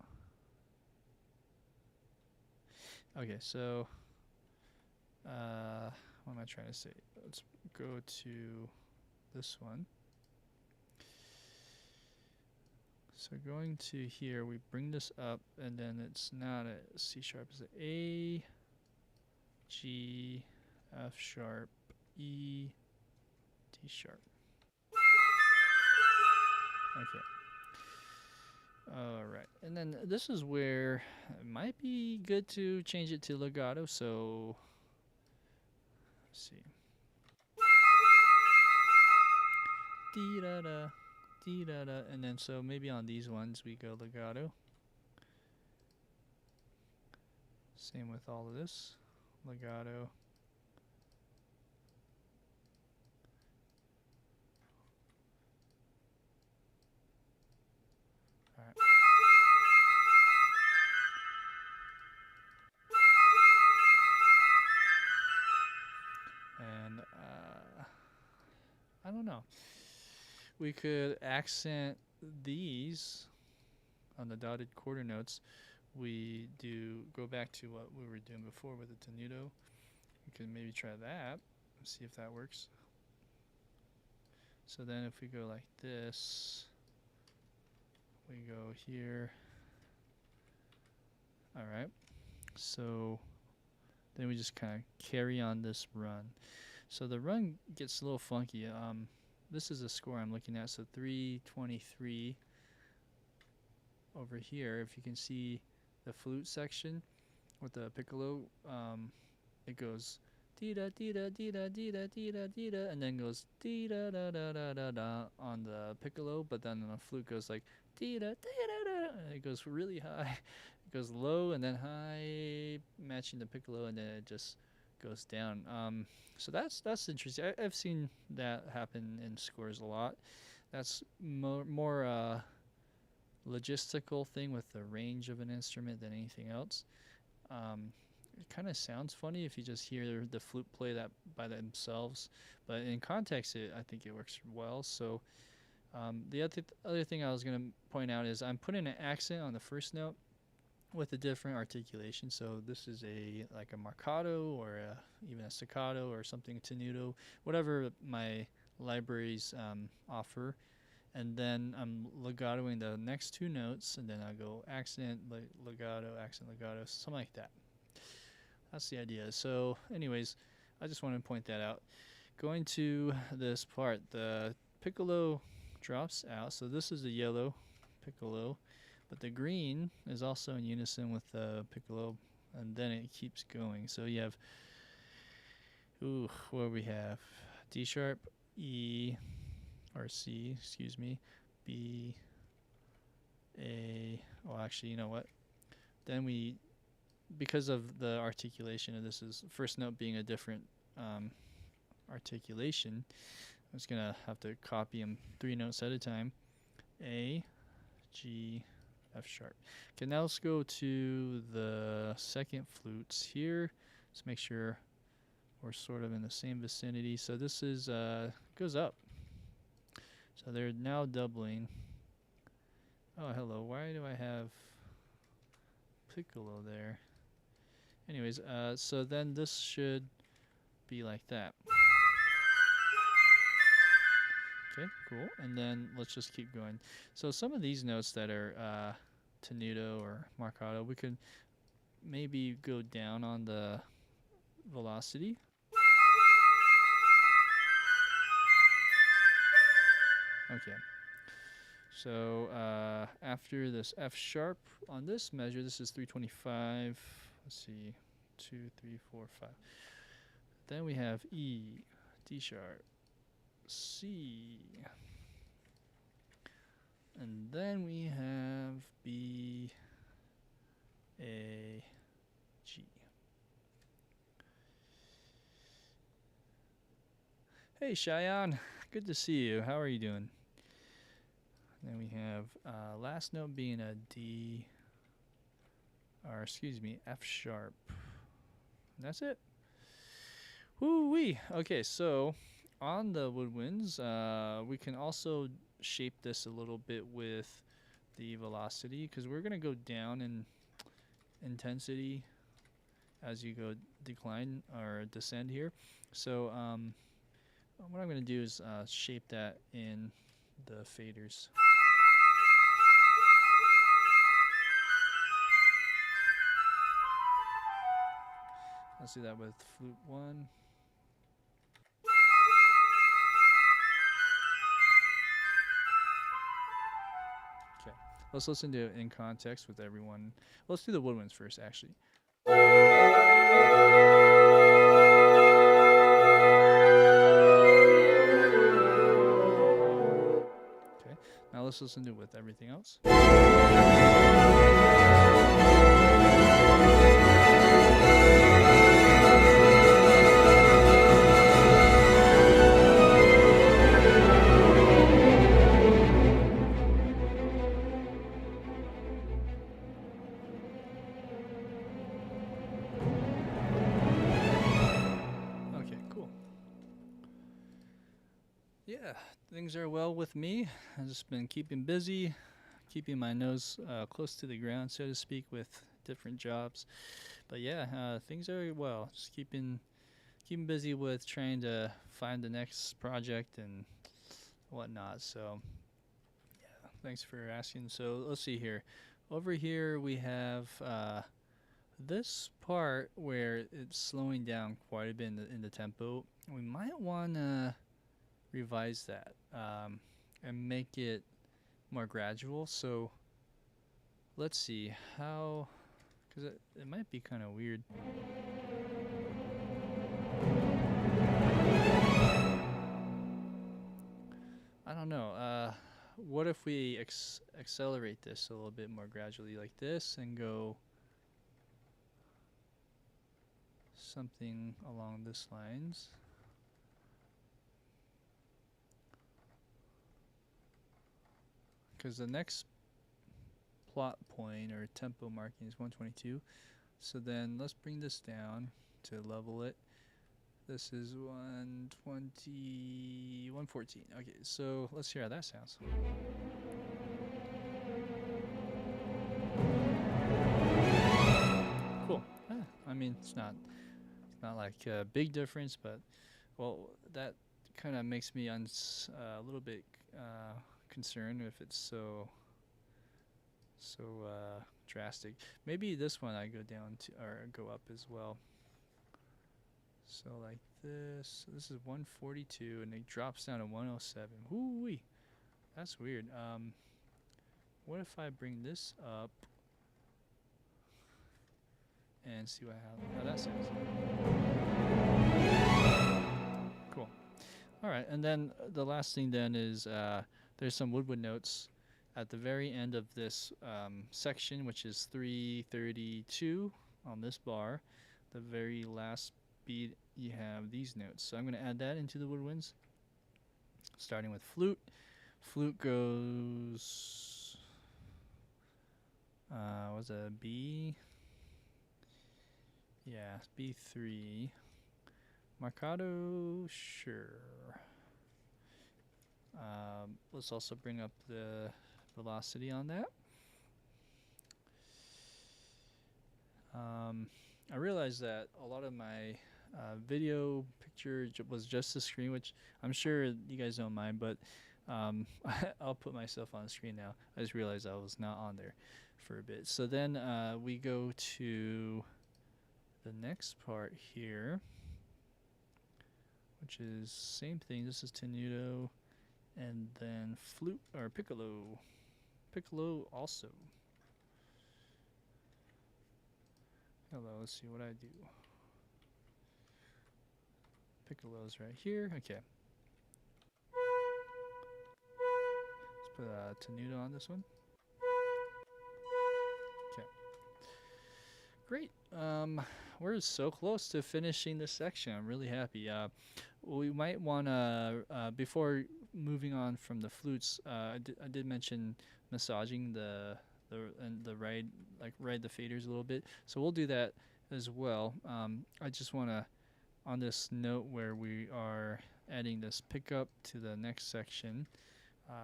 Okay, so what am I trying to say? Let's go to this one. So going to here, we bring this up, and then it's not a C sharp, it's an A, G, F sharp, E, D sharp. Okay. All right, and then this is where it might be good to change it to legato. So let's see. Dee da da, dee da da, and then so maybe on these ones we go legato. Same with all of this. Legato. Alright. And I don't know. We could accent these on the dotted quarter notes. We go back to what we were doing before with the tenuto. We could maybe try that and see if that works. So then if we go like this, we go here. All right. So then we just kind of carry on this run. So the run gets a little funky. This is a score I'm looking at. So 323 over here. If you can see the flute section with the piccolo, it goes dee da dee da dee da dee da dee da dee da, and then goes dee da da da da da da on the piccolo. But then the flute goes like dee da dee da da, and it goes really high. It goes low and then high, matching the piccolo, and then it just goes down. So that's interesting. I've seen that happen in scores a lot. That's more logistical thing with the range of an instrument than anything else. It kind of sounds funny if you just hear the flute play that by themselves, but in context, I think it works well. So the other thing I was going to point out is I'm putting an accent on the first note with a different articulation. So this is like a marcato or even a staccato or something tenuto, whatever my libraries offer. And then I'm legatoing the next two notes, and then I go accent, legato, accent, legato, something like that. That's the idea. So anyways, I just want to point that out. Going to this part, the piccolo drops out. So this is the yellow piccolo, but the green is also in unison with the piccolo, and then it keeps going. So you have, what do we have? D sharp, E, or C, excuse me, B, A, well actually, you know what? Then because of the articulation of this is first note being a different articulation, I'm just gonna have to copy them 3 notes at a time. A, G, F sharp. Okay, now let's go to the second flutes here. Let's make sure we're sort of in the same vicinity. So this is goes up. So they're now doubling. Oh, hello. Why do I have piccolo there? Anyways, so then this should be like that. Okay, cool. And then let's just keep going. So some of these notes that are tenuto or marcato, we could maybe go down on the velocity. Okay. So after this F sharp on this measure, this is 325. Let's see, 2, 3, 4, 5. Then we have E, D sharp, C, and then we have B, A, G. Hey Cheyenne, good to see you. How are you doing? Then we have last note being a D, or excuse me, F sharp. And that's it. Woo-wee. Okay, so on the woodwinds, we can also shape this a little bit with the velocity, because we're going to go down in intensity as you go decline or descend here. So what I'm going to do is shape that in the faders. Let's do that with flute 1. Okay, let's listen to it in context with everyone. Let's do the woodwinds first, actually. Okay, now let's listen to it with everything else. Yeah, things are well with me. I've just been keeping busy, keeping my nose close to the ground, so to speak, with different jobs. But yeah, things are well. Just keeping busy with trying to find the next project and whatnot. So yeah, thanks for asking. So let's see here. Over here we have this part where it's slowing down quite a bit in the tempo. We might want to revise that and make it more gradual. So let's see how, because it might be kind of weird. I don't know. What if we accelerate this a little bit more gradually, like this, and go something along this lines? Because the next plot point or tempo marking is 122. So then let's bring this down to level it. This is 120, 114. Okay, so let's hear how that sounds. Cool. I mean, it's not like a big difference, but well, that kind of makes me a little bit concerned if it's so drastic. Maybe this one I go down to or go up as well. So like this. So this is 142 and it drops down to 107. Whoo-wee. That's weird. What if I bring this up and see how that sounds? Cool. All right, and then the last thing then is there's some woodwind notes at the very end of this section, which is 332 on this bar. The very last beat, you have these notes. So I'm going to add that into the woodwinds, starting with flute. Flute goes, was a B? Yeah, B3. Marcato, sure. Let's also bring up the velocity on that. I realized that a lot of my video picture was just the screen, which I'm sure you guys don't mind, but I'll put myself on the screen now. I just realized I was not on there for a bit. So then we go to the next part here, which is same thing. This is tenuto, and then flute or piccolo. Piccolo also. Hello, let's see what I do. Piccolo's right here. Okay. Let's put a tenuto on this one. Okay. Great. We're so close to finishing this section. I'm really happy. We might want to, before moving on from the flutes, I did mention massaging the ride the faders a little bit. So we'll do that as well. I just want to, on this note where we are adding this pickup to the next section,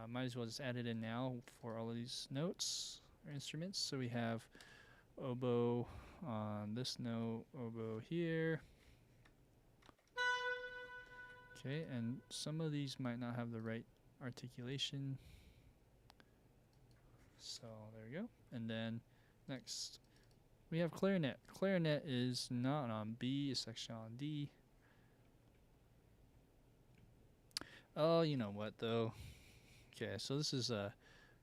might as well just add it in now for all of these notes or instruments. So we have oboe on this note, oboe here. Okay, and some of these might not have the right articulation. So there we go. And then next we have clarinet. Clarinet is not on B, it's actually on D. Oh, you know what though? Okay, so this is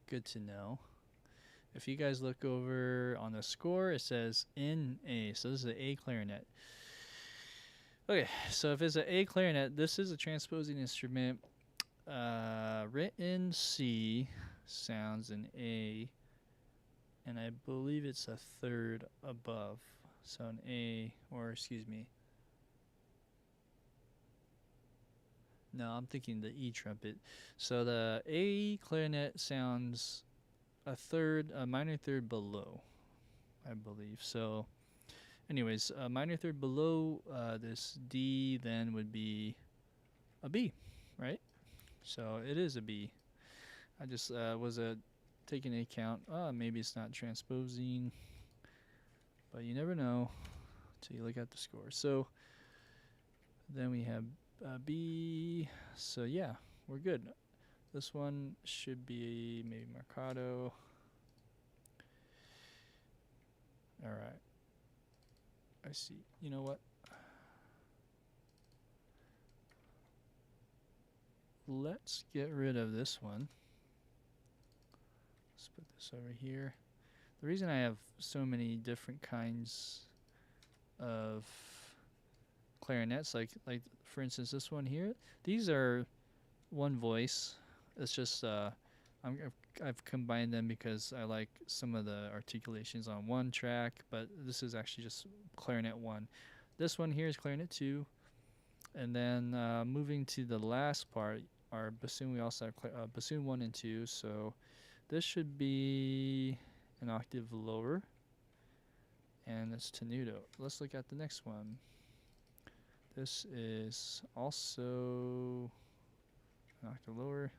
good to know. If you guys look over on the score, it says in A. So this is an A clarinet. Okay, so if it's an A clarinet, this is a transposing instrument. Written C sounds in A, and I believe it's a third above. So an A, or excuse me. No, I'm thinking the E trumpet. So the A clarinet sounds a minor third below, I believe. So anyways, a minor third below this D then would be a B, right? So it is a B. I just was taking into account, maybe it's not transposing, but you never know until you look at the score. So then we have B. So yeah, we're good. This one should be maybe marcato. All right. I see. You know what? Let's get rid of this one. Let's put this over here. The reason I have so many different kinds of clarinets, like for instance this one here, these are one voice. It's just I've combined them because I like some of the articulations on one track, but this is actually just clarinet 1. This one here is clarinet 2, and then moving to the last part, our bassoon, we also have bassoon 1 and 2, so this should be an octave lower, and it's tenuto. Let's look at the next one. This is also an octave lower.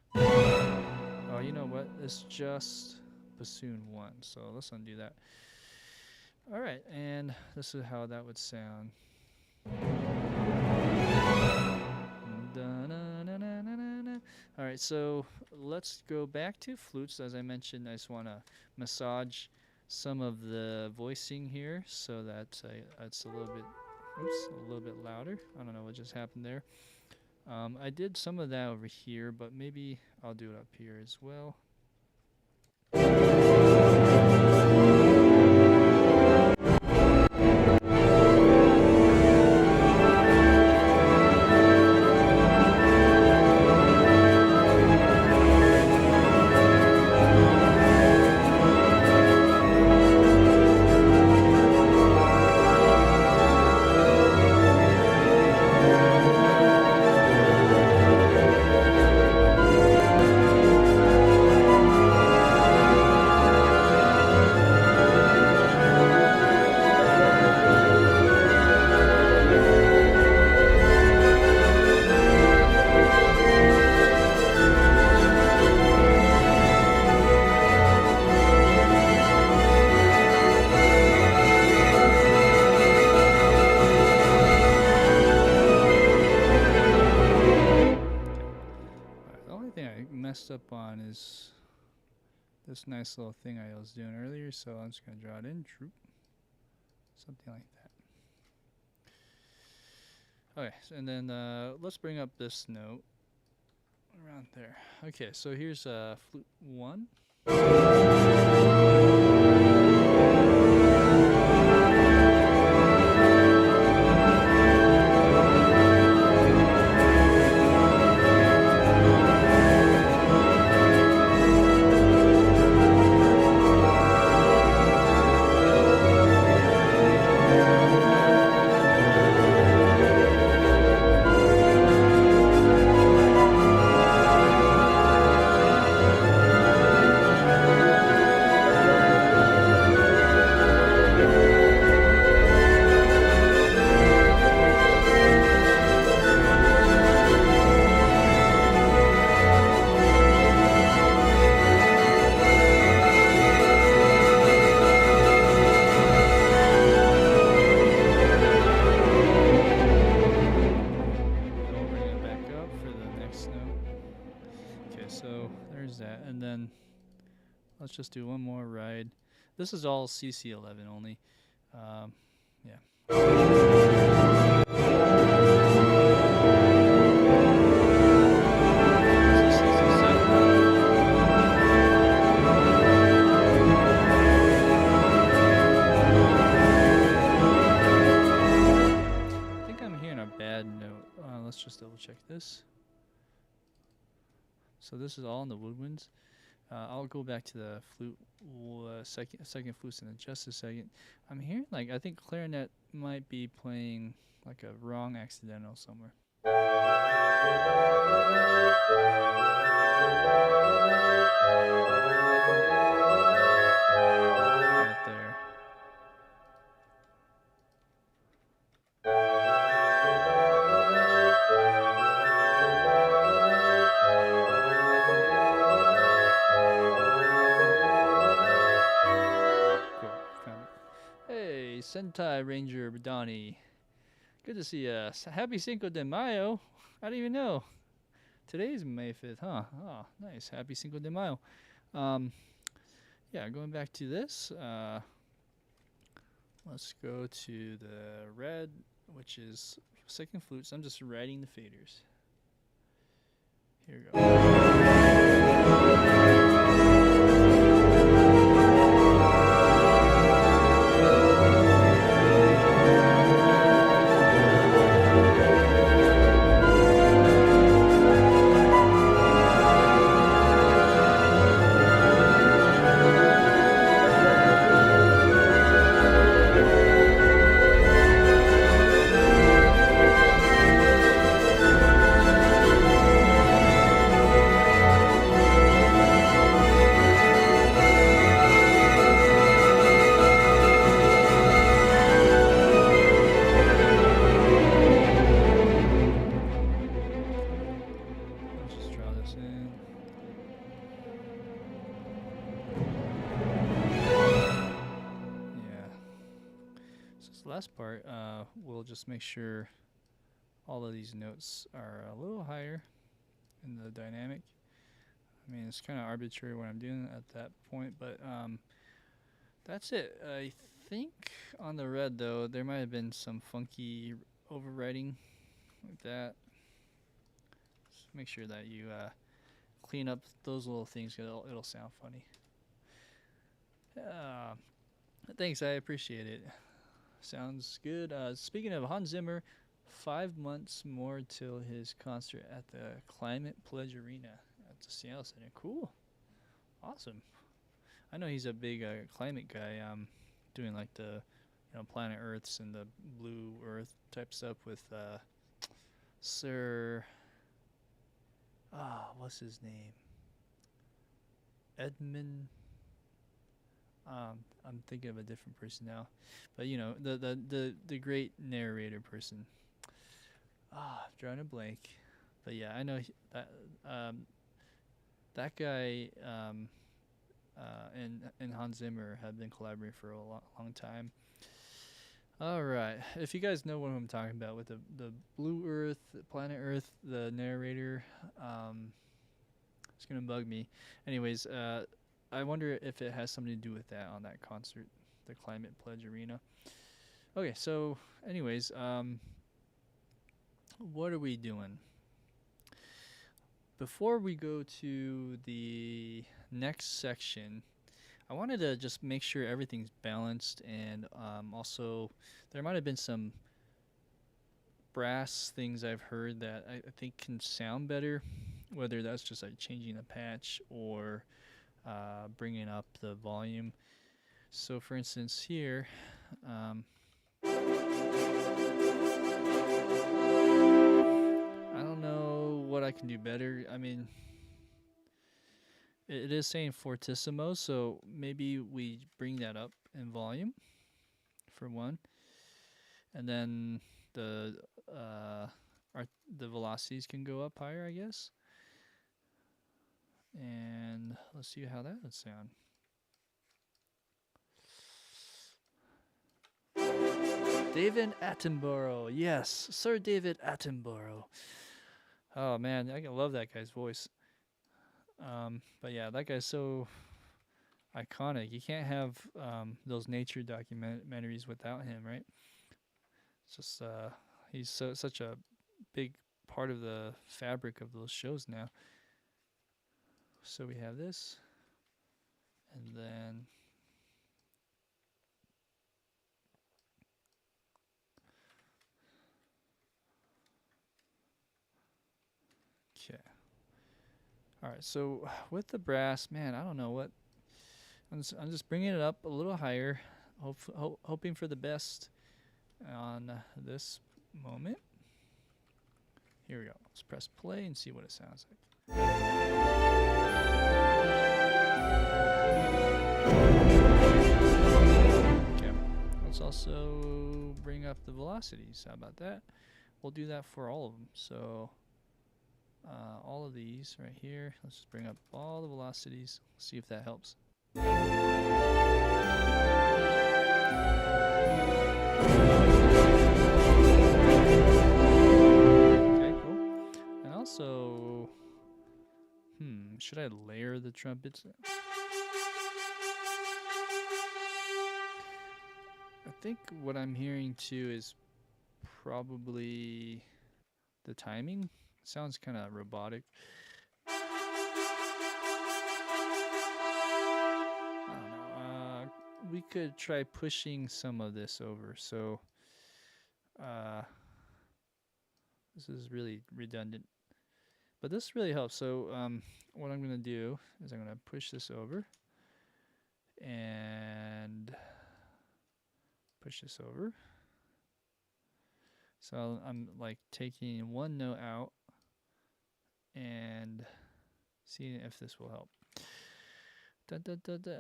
Oh, you know what? It's just bassoon 1, so let's undo that. Alright, and this is how that would sound. Alright, so let's go back to flutes. As I mentioned, I just want to massage some of the voicing here so that it's a little bit louder. I don't know what just happened there. I did some of that over here, but maybe I'll do it up here as well. Up on is this nice little thing I was doing earlier, so I'm just going to draw it in, something like that. Okay, so, and then let's bring up this note around there. Okay, so here's flute 1. Let's just do one more ride. This is all CC11 only. Yeah. I think I'm hearing a bad note. Let's just double check this. So this is all in the woodwinds. I'll go back to the flute, second flutes in just a second. I'm hearing I think clarinet might be playing like a wrong accidental somewhere. Right there. Sentai Ranger Donnie. Good to see you. Happy Cinco de Mayo. I don't even know. Today's May 5th, huh? Oh, nice. Happy Cinco de Mayo. Yeah, going back to this. Let's go to the red, which is second flutes. I'm just writing the faders. Here we go. Last part, we'll just make sure all of these notes are a little higher in the dynamic. I mean, it's kind of arbitrary what I'm doing at that point, but that's it. I think on the red, though, there might have been some funky overwriting like that. Just make sure that you clean up those little things, 'cause it'll sound funny. Thanks, I appreciate it. Sounds good. Speaking of Hans Zimmer, 5 months more till his concert at the Climate Pledge Arena at the Seattle Center. Cool. Awesome. I know he's a big climate guy, doing like the planet Earths and the blue Earth type stuff with Sir... what's his name? Edmund... I'm thinking of a different person now, but the great narrator person. I'm drawing a blank, but yeah, I know that guy and Hans Zimmer have been collaborating for a long time. All right, if you guys know what I'm talking about with the blue Earth, the planet Earth, the narrator, it's gonna bug me. Anyways, I wonder if it has something to do with that on that concert, the Climate Pledge Arena. Okay, so anyways, what are we doing? Before we go to the next section, I wanted to just make sure everything's balanced, and also there might have been some brass things I've heard that I think can sound better, whether that's just like changing the patch or bringing up the volume. So for instance here, I don't know what I can do better. I mean, it is saying fortissimo, so maybe we bring that up in volume for one, and then the velocities can go up higher, I guess. And let's see how that would sound. David Attenborough. Yes, Sir David Attenborough. Oh man, I love that guy's voice. But yeah, that guy's so iconic. You can't have those nature documentaries without him, right? It's just he's such a big part of the fabric of those shows now. So we have this, and then okay. All right. So with the brass, man, I don't know what. I'm just bringing it up a little higher, hoping for the best on this moment. Here we go. Let's press play and see what it sounds like. Okay, let's also bring up the velocities. How about that? We'll do that for all of them. So all of these right here, let's just bring up all the velocities, see if that helps. Okay, cool. And also, should I layer the trumpets? I think what I'm hearing too is probably the timing. Sounds kind of robotic. I don't know. We could try pushing some of this over. So this is really redundant, but this really helps. So what I'm going to do is I'm going to push this over and push this over. So I'm like taking one note out and seeing if this will help. Da, da, da, da.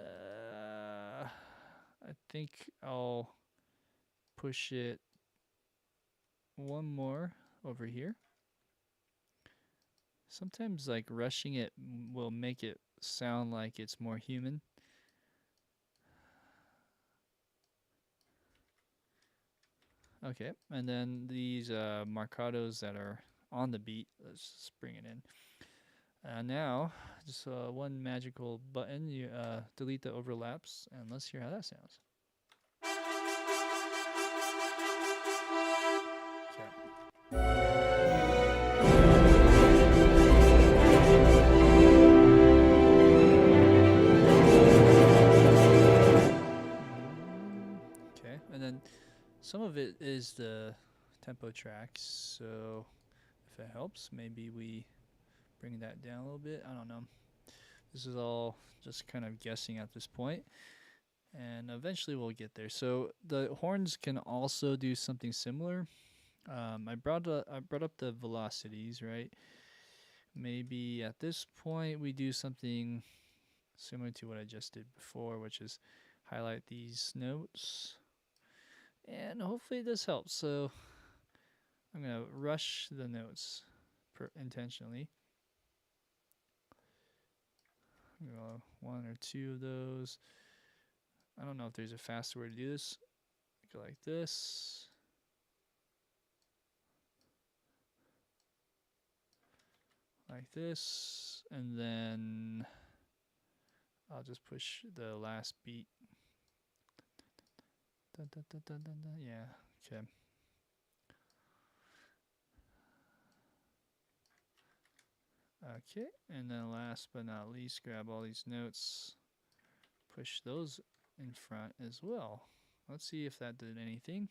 I think I'll push it one more over here. Sometimes like rushing it will make it sound like it's more human. Okay, and then these marcados that are on the beat, let's just bring it in. Now, just one magical button, you delete the overlaps, and let's hear how that sounds. Okay, and then some of it is the tempo tracks, so if it helps, maybe we bring that down a little bit. I don't know. This is all just kind of guessing at this point, and eventually we'll get there. So the horns can also do something similar. I brought up the velocities, right? Maybe at this point we do something similar to what I just did before, which is highlight these notes, and hopefully this helps. So I'm gonna rush the notes intentionally. One or two of those. I don't know if there's a faster way to do this. Go like this. Like this. And then I'll just push the last beat. Dun, dun, dun, dun, dun, dun. Yeah, okay. Okay, and then last but not least, grab all these notes, push those in front as well. Let's see if that did anything.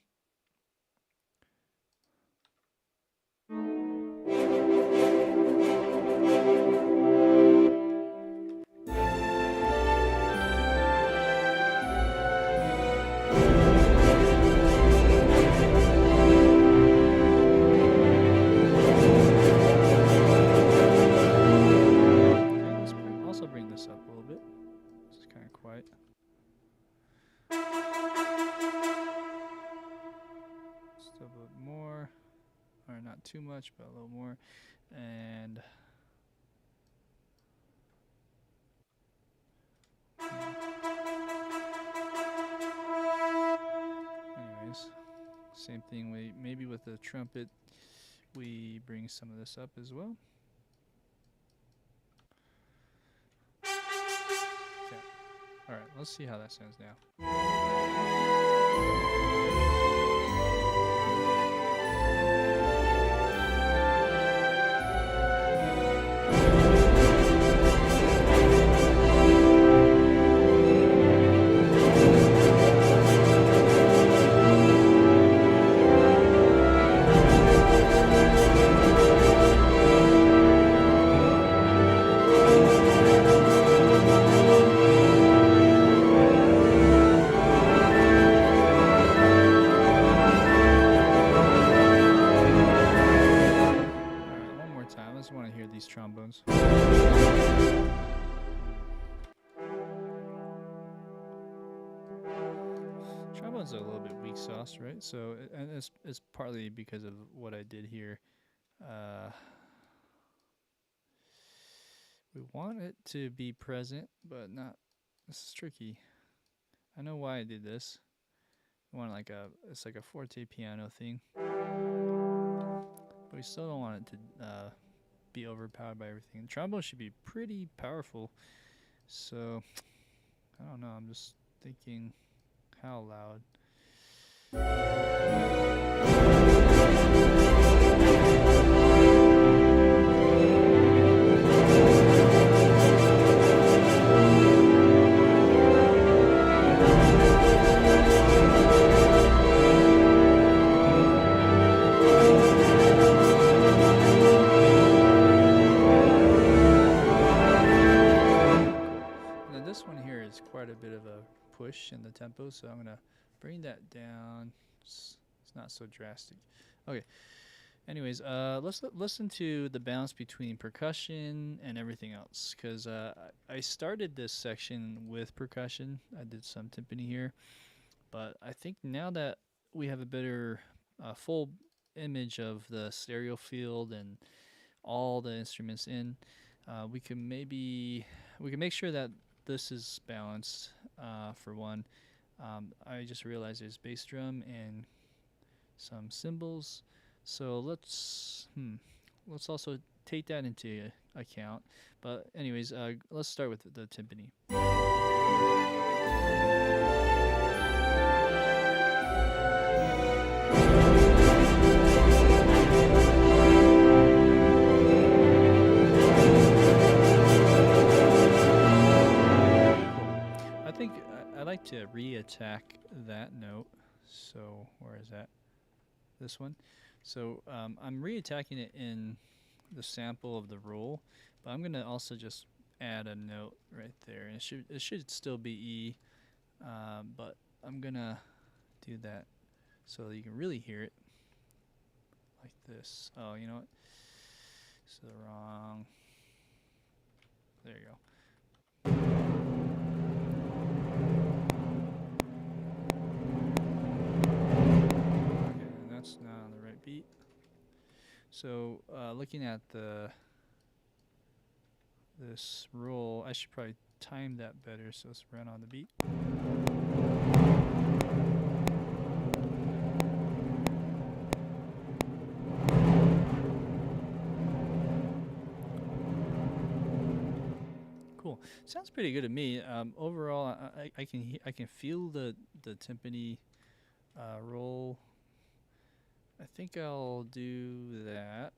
Too much, but a little more. And anyways, same thing. Maybe with the trumpet, we bring some of this up as well. Okay. All right. Let's see how that sounds now. Trombones. Trombones are a little bit weak sauce, right? So, and it's partly because of what I did here. We want it to be present, but not. This is tricky. I know why I did this. We want like it's like a forte piano thing, but we still don't want it to be overpowered by everything. The trombone should be pretty powerful, so I don't know. I'm just thinking how loud. This one here is quite a bit of a push in the tempo, so I'm gonna bring that down. It's not so drastic. Okay. Anyways, let's listen to the balance between percussion and everything else, because I started this section with percussion. I did some timpani here, but I think now that we have a better full image of the stereo field and all the instruments in, we can make sure that this is balanced. For one, I just realized there's bass drum and some cymbals, so let's also take that into account. But anyways, let's start with the timpani. I think I like to re-attack that note. So where is that? This one. So I'm re-attacking it in the sample of the roll, but I'm gonna also just add a note right there, and it should still be E, but I'm gonna do that so that you can really hear it like this. Oh, you know what? It's the wrong. There you go. That's not on the right beat. So looking at this roll, I should probably time that better so it's right on the beat. Cool. Sounds pretty good to me. Overall, I can feel the timpani roll. I think I'll do that.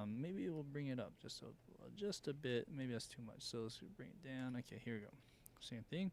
Maybe we'll bring it up just a bit. Maybe that's too much. So let's bring it down. Okay, here we go. Same thing.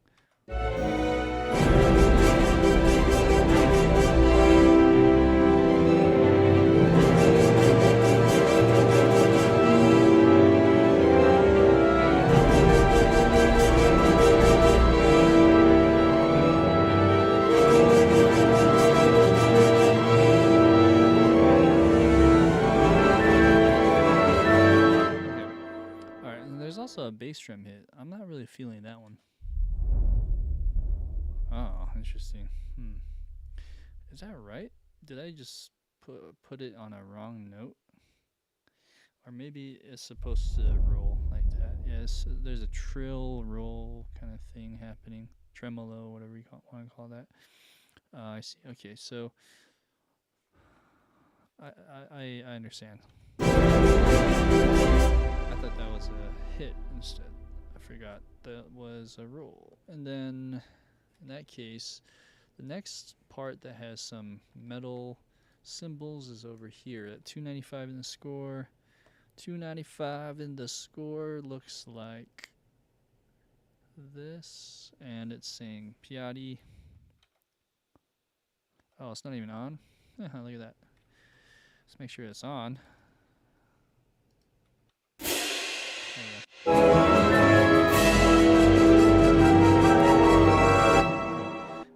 Also a bass drum hit. I'm not really feeling that one. Oh, interesting. Is that right? Did I just put it on a wrong note? Or maybe it's supposed to roll like that. Yes, there's a trill roll kind of thing happening. Tremolo, whatever you want to call that. I see. Okay, so I understand. I thought that was a hit instead. I forgot that was a roll. And then, in that case, the next part that has some metal cymbals is over here at 295 in the score. 295 in the score looks like this, and it's saying Piatti. Oh, it's not even on. Look at that. Let's make sure it's on.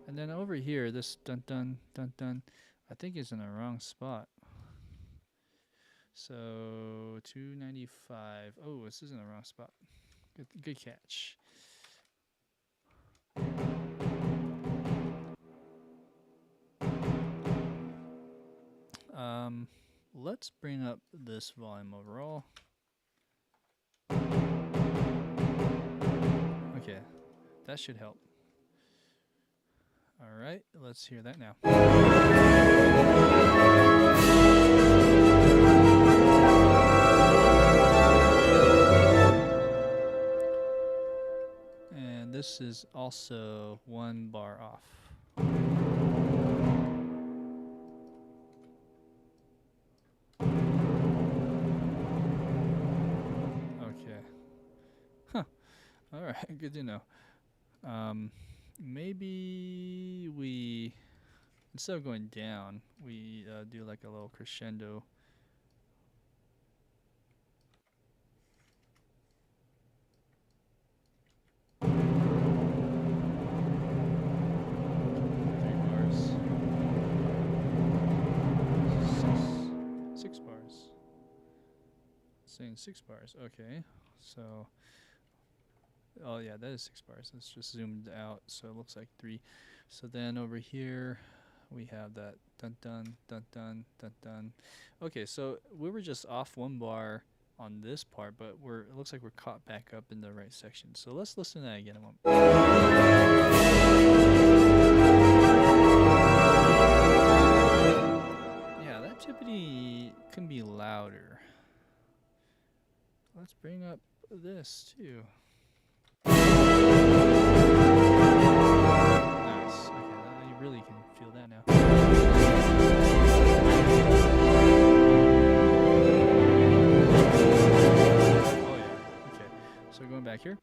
And then over here, this dun dun dun dun, I think is in the wrong spot. So 295. Oh, this is in the wrong spot. Good catch. Let's bring up this volume overall. Okay, that should help. All right, let's hear that now. And this is also 1 bar off. Okay. Huh. All right, good to know. Maybe we, instead of going down, we do like a little crescendo. Six bars. Saying 6 bars. Okay, so oh yeah, that is 6 bars. It's just zoomed out, so it looks like 3. So then over here we have that dun dun dun dun dun dun. Okay, so we were just off 1 bar on this part, but it looks like we're caught back up in the right section. So let's listen to that again a moment. Yeah, that timpani can be louder. Let's bring up this too. Nice. Okay, you really can feel that now. Oh yeah. Okay. So going back here.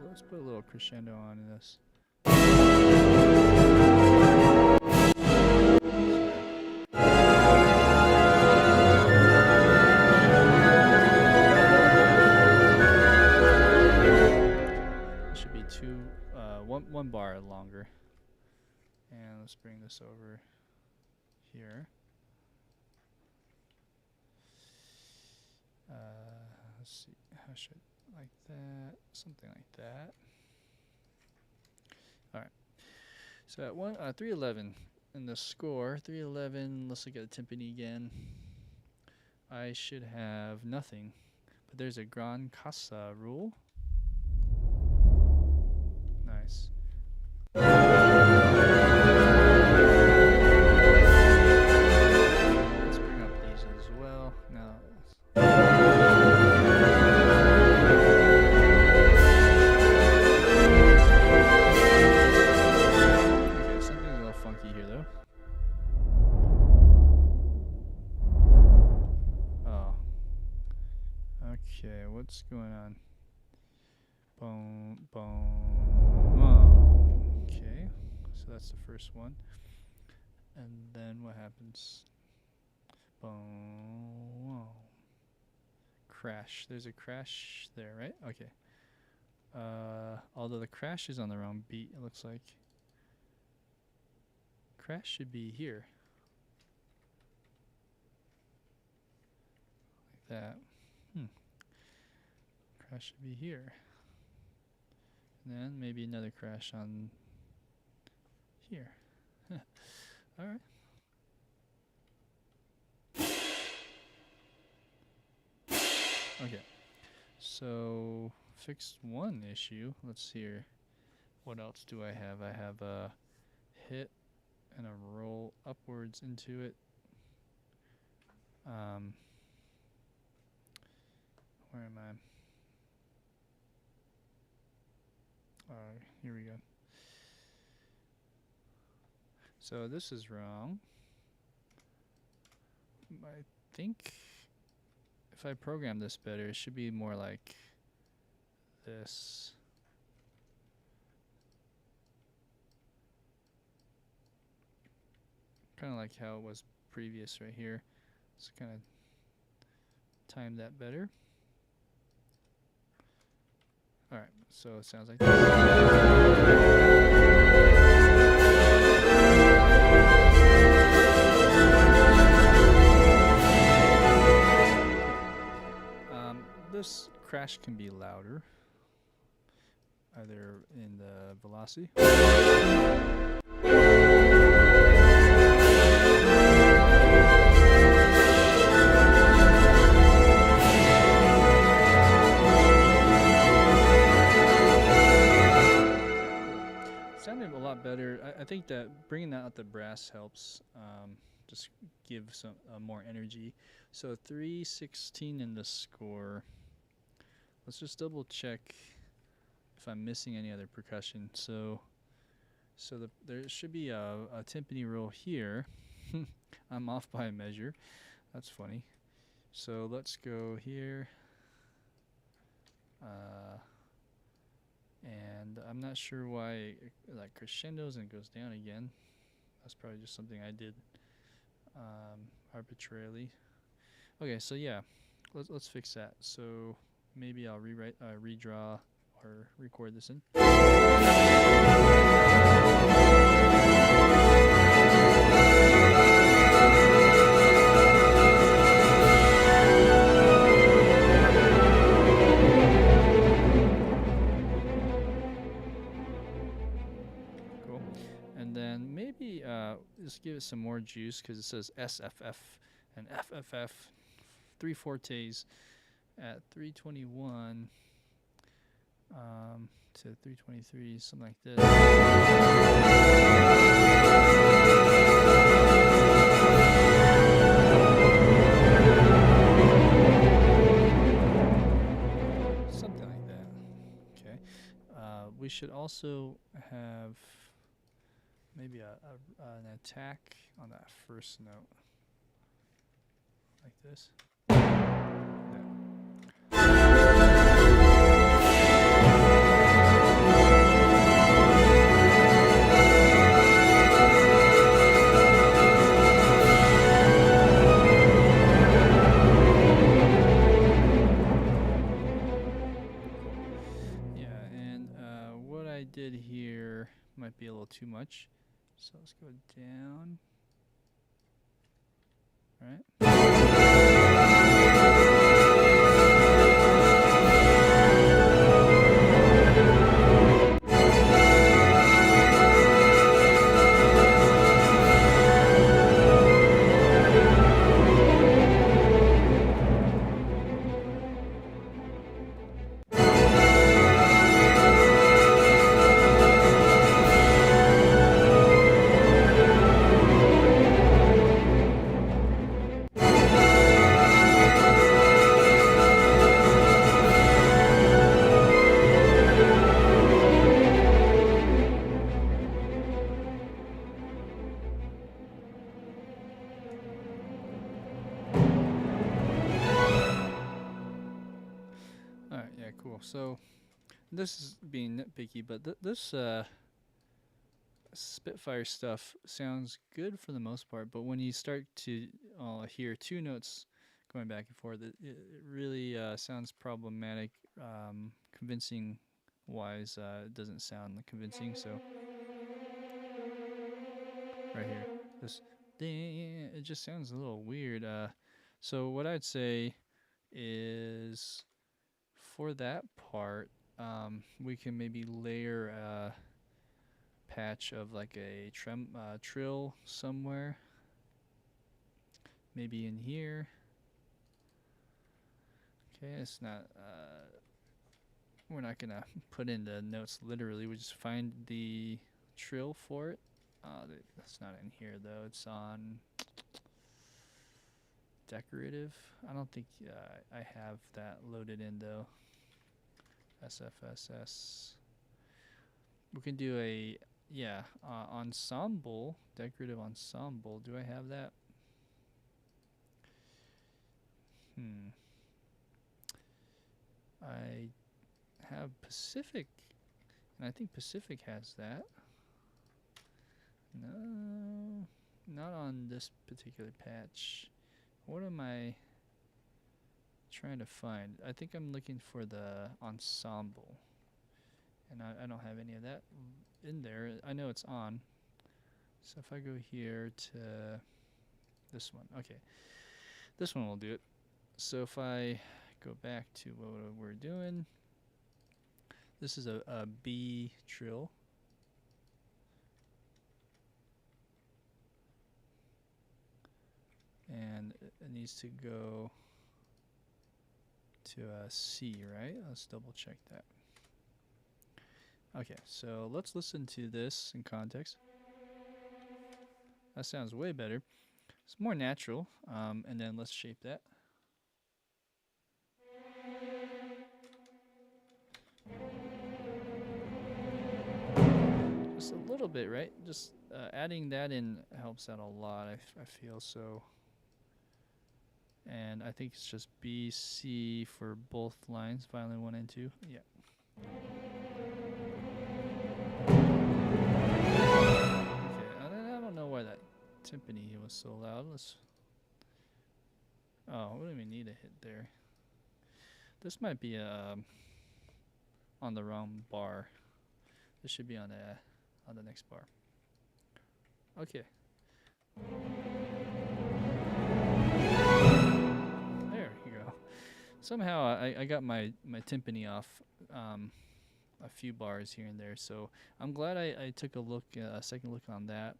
Let's put a little crescendo on in this. It should be one bar longer. And let's bring this over here. Let's see, how should like that, something like that. All right. So at 311 in the score, 311. Let's look at the timpani again. I should have nothing, but there's a gran casa rule. Nice. Let's bring up these as well. Now. Okay, what's going on? Boom, boom, oh. Okay, so that's the first one. And then what happens? Boom, whoa. Crash. There's a crash there, right? Okay. Although the crash is on the wrong beat, it looks like. Crash should be here. Like that. Crash should be here. And then maybe another crash on here. Alright. Okay. So fixed one issue. Let's see here. What else do I have? I have a hit and a roll upwards into it. Where am I? Here we go. So this is wrong. I think if I program this better, it should be more like this. Kind of like how it was previous right here. Let's kind of time that better. Alright, so it sounds like this. This crash can be louder. either in the velocity. Sounded a lot better. I think that bringing that out the brass helps just give some more energy. So 316 in the score. Let's just double check if I'm missing any other percussion. So there should be a timpani roll here. I'm off by a measure. That's funny. So let's go here. And I'm not sure why it like crescendos and goes down again. That's probably just something I did arbitrarily. Okay, so yeah, let's fix that. So maybe I'll redraw or record this in. Cool. And then maybe just give it some more juice because it says SFF and FFF, 3 fortes at 321 to 323, something like this. Something like that. Okay. We should also have maybe an attack on that first note, like this. Did here might be a little too much, so let's go down. All right. Cool. So this is being nitpicky, but this Spitfire stuff sounds good for the most part. But when you start to hear two notes going back and forth, it really sounds problematic. Convincing wise, it doesn't sound convincing. So right here, this it just sounds a little weird. So what I'd say is, for that part, we can maybe layer a patch of like a trill somewhere. Maybe in here. Okay, it's not, we're not gonna put in the notes literally, we just find the trill for it. That's not in here though, it's on decorative. I don't think I have that loaded in though. SFSS. We can do a ensemble, decorative ensemble. Do I have that? I have Pacific, and I think Pacific has that. No, not on this particular patch. What am I trying to find? I think I'm looking for the ensemble, and I don't have any of that in there. I know it's on. So if I go here to this one, okay, this one will do it. So if I go back to what we're doing, This is a B trill. And it needs to go to a C, right? Let's double check that. Okay, so let's listen to this in context. That sounds way better. It's more natural. And then let's shape that. Just a little bit, right? Just adding that in helps out a lot, I feel so. And I think it's just B, C for both lines, violin 1 and 2. Yeah. Okay, I don't know why that timpani was so loud. Oh, we don't even need a hit there. This might be on the wrong bar. This should be on the next bar. Okay. There you go. Somehow I got my timpani off a few bars here and there, so I'm glad I took a second look on that.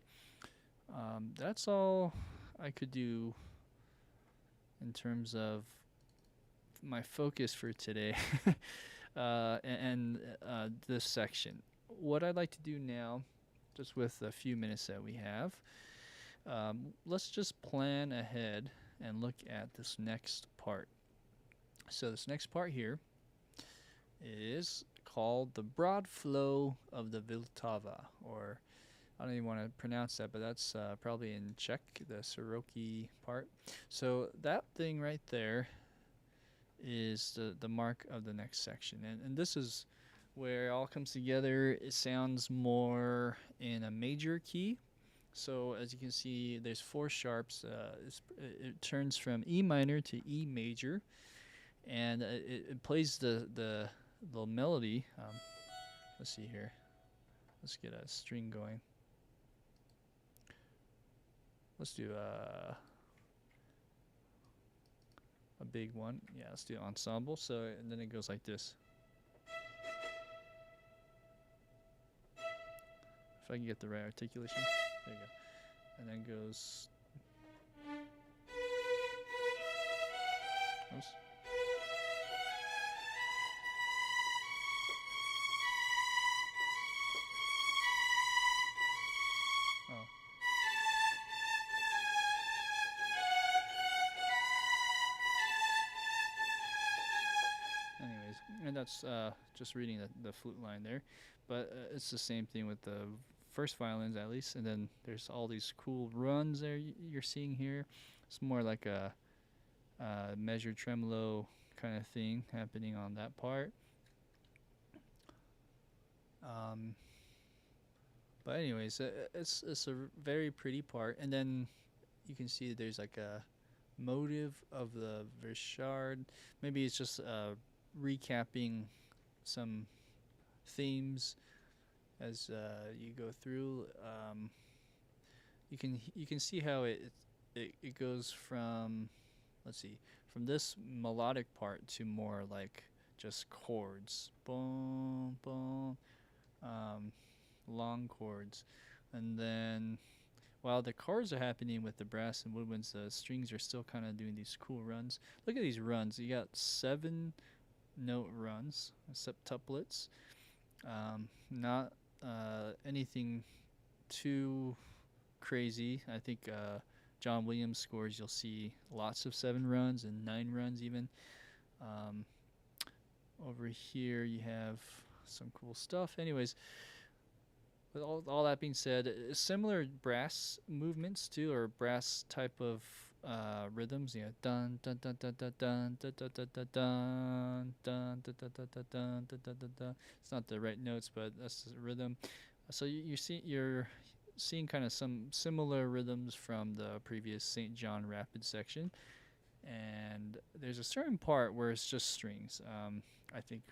That's all I could do in terms of my focus for today and this section. What I'd like to do now, just with a few minutes that we have, let's just plan ahead and look at this next part. So this next part here is called the broad flow of the Vltava, or I don't even want to pronounce that, but that's probably in Czech, the Soroki part. So that thing right there is the mark of the next section. And this is where it all comes together. It sounds more in a major key. So as you can see, there's 4 sharps. It turns from E minor to E major. And it plays the melody. Let's see here. Let's get a string going. Let's do a big one. Yeah, let's do ensemble. So, and then it goes like this. If I can get the right articulation. There you go. And then goes. Oops. Oh. Anyways, and that's just reading the flute line there, but it's the same thing with the first violins at least, and then there's all these cool runs there you're seeing here. It's more like a measured tremolo kind of thing happening on that part. But anyways, it's a very pretty part, and then you can see there's like a motive of the Richard. Maybe it's just recapping some themes as you go through. You can see how it goes from, let's see, from this melodic part to more like just chords, boom boom, long chords, and then while the chords are happening with the brass and woodwinds, the strings are still kind of doing these cool runs. Look at these runs. You got 7 note runs, septuplets. Not anything too crazy. I think John Williams scores, you'll see lots of 7 runs and 9 runs even. Over here you have some cool stuff. Anyways, with all that being said, similar brass movements too, or brass type of rhythms. Yeah, dun dun dun dun dun dun dun dun dun dun dun dun dun dun dun dun dun dun. It's not the right notes, but that's the rhythm. So you're seeing kind of some similar rhythms from the previous St. John Rapid section, and there's a certain part where it's just strings. I think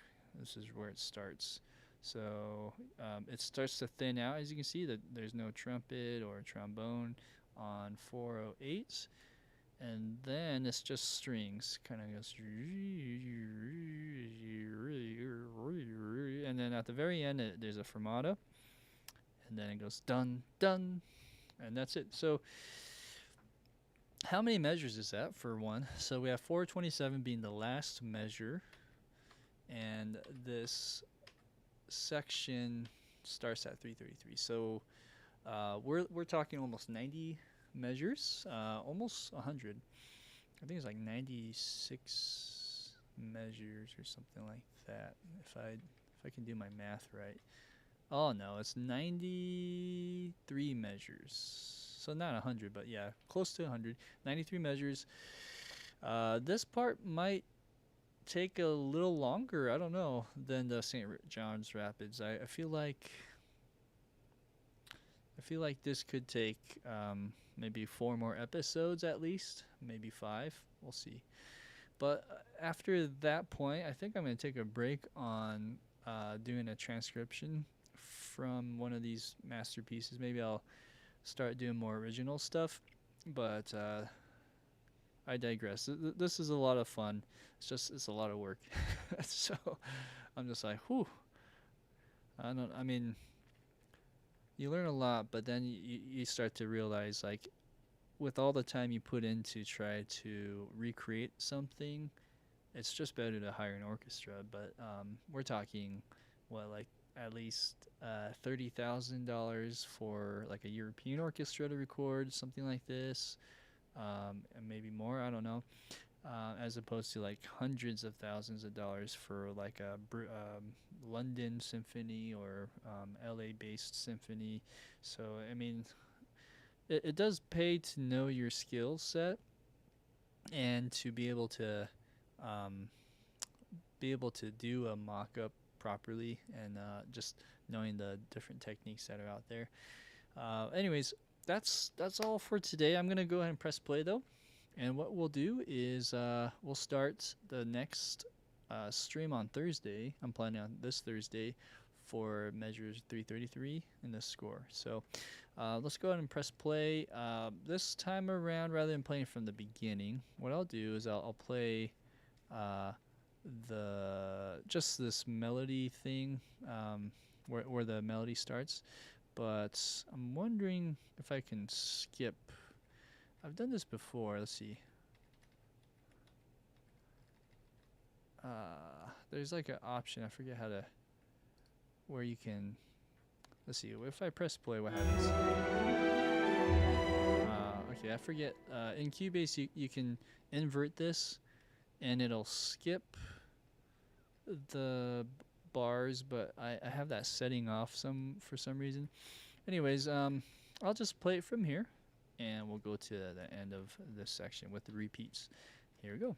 this is where it starts. So it starts to thin out. As you can see, that there's no trumpet or trombone on 408s, and then it's just strings. Kind of goes, and then at the very end, there's a fermata, and then it goes dun dun, and that's it. So, how many measures is that for one? So we have 427 being the last measure, and this section starts at 333. So we're talking almost 90 measures, almost 100. I think it's like 96 measures or something like that. If I can do my math right. Oh no, it's 93 measures. So not 100, but yeah, close to 100. 93 measures. This part might take a little longer, I don't know, than the St. John's Rapids. I feel like this could take maybe 4 more episodes at least, maybe 5. We'll see. But after that point, I think I'm going to take a break on doing a transcription from one of these masterpieces. Maybe I'll start doing more original stuff, but I digress. This is a lot of fun. It's a lot of work. So I'm just like, whew. I mean, you learn a lot, but then you start to realize, like, with all the time you put in to try to recreate something, it's just better to hire an orchestra. But we're talking, what, like at least $30,000 for like a European orchestra to record something like this, and maybe more. I don't know. As opposed to like hundreds of thousands of dollars for like a London symphony or LA-based symphony. So I mean, it does pay to know your skill set and to be able to do a mock-up properly, and just knowing the different techniques that are out there. Anyways, that's all for today. I'm gonna go ahead and press play though, and what we'll do is we'll start the next stream on Thursday. I'm planning on this Thursday for measures 333 in the score. So let's go ahead and press play. This time around, rather than playing from the beginning, what I'll do is I'll play just this melody thing, where the melody starts. But I'm wondering if I can skip. I've done this before. Let's see. There's like an option. I forget where you can. Let's see. If I press play, what happens? Okay, I forget. In Cubase, you can invert this, and it'll skip the bars, but I have that setting off for some reason. Anyways, I'll just play it from here, and we'll go to the end of this section with the repeats. Here we go.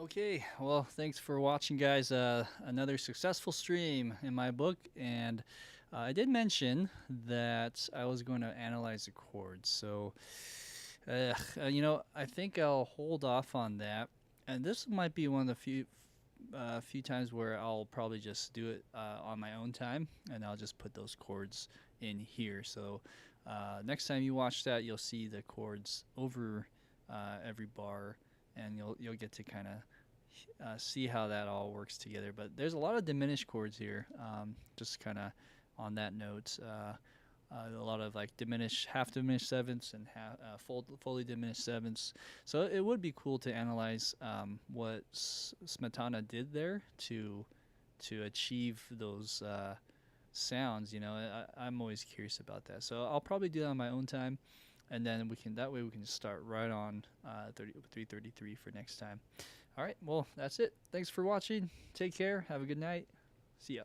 Okay, well, thanks for watching, guys. Another successful stream in my book, and I did mention that I was going to analyze the chords. So, I think I'll hold off on that. And this might be one of the few times where I'll probably just do it on my own time, and I'll just put those chords in here. So, next time you watch that, you'll see the chords over every bar, and you'll get to kind of see how that all works together. But there's a lot of diminished chords here. Just kind of on that note, a lot of like half diminished sevenths and fully diminished sevenths. So it would be cool to analyze what Smetana did there to achieve those sounds. I'm always curious about that. So I'll probably do that on my own time, and then we can just start right on 333 for next time. All right, well, that's it. Thanks for watching. Take care. Have a good night. See ya.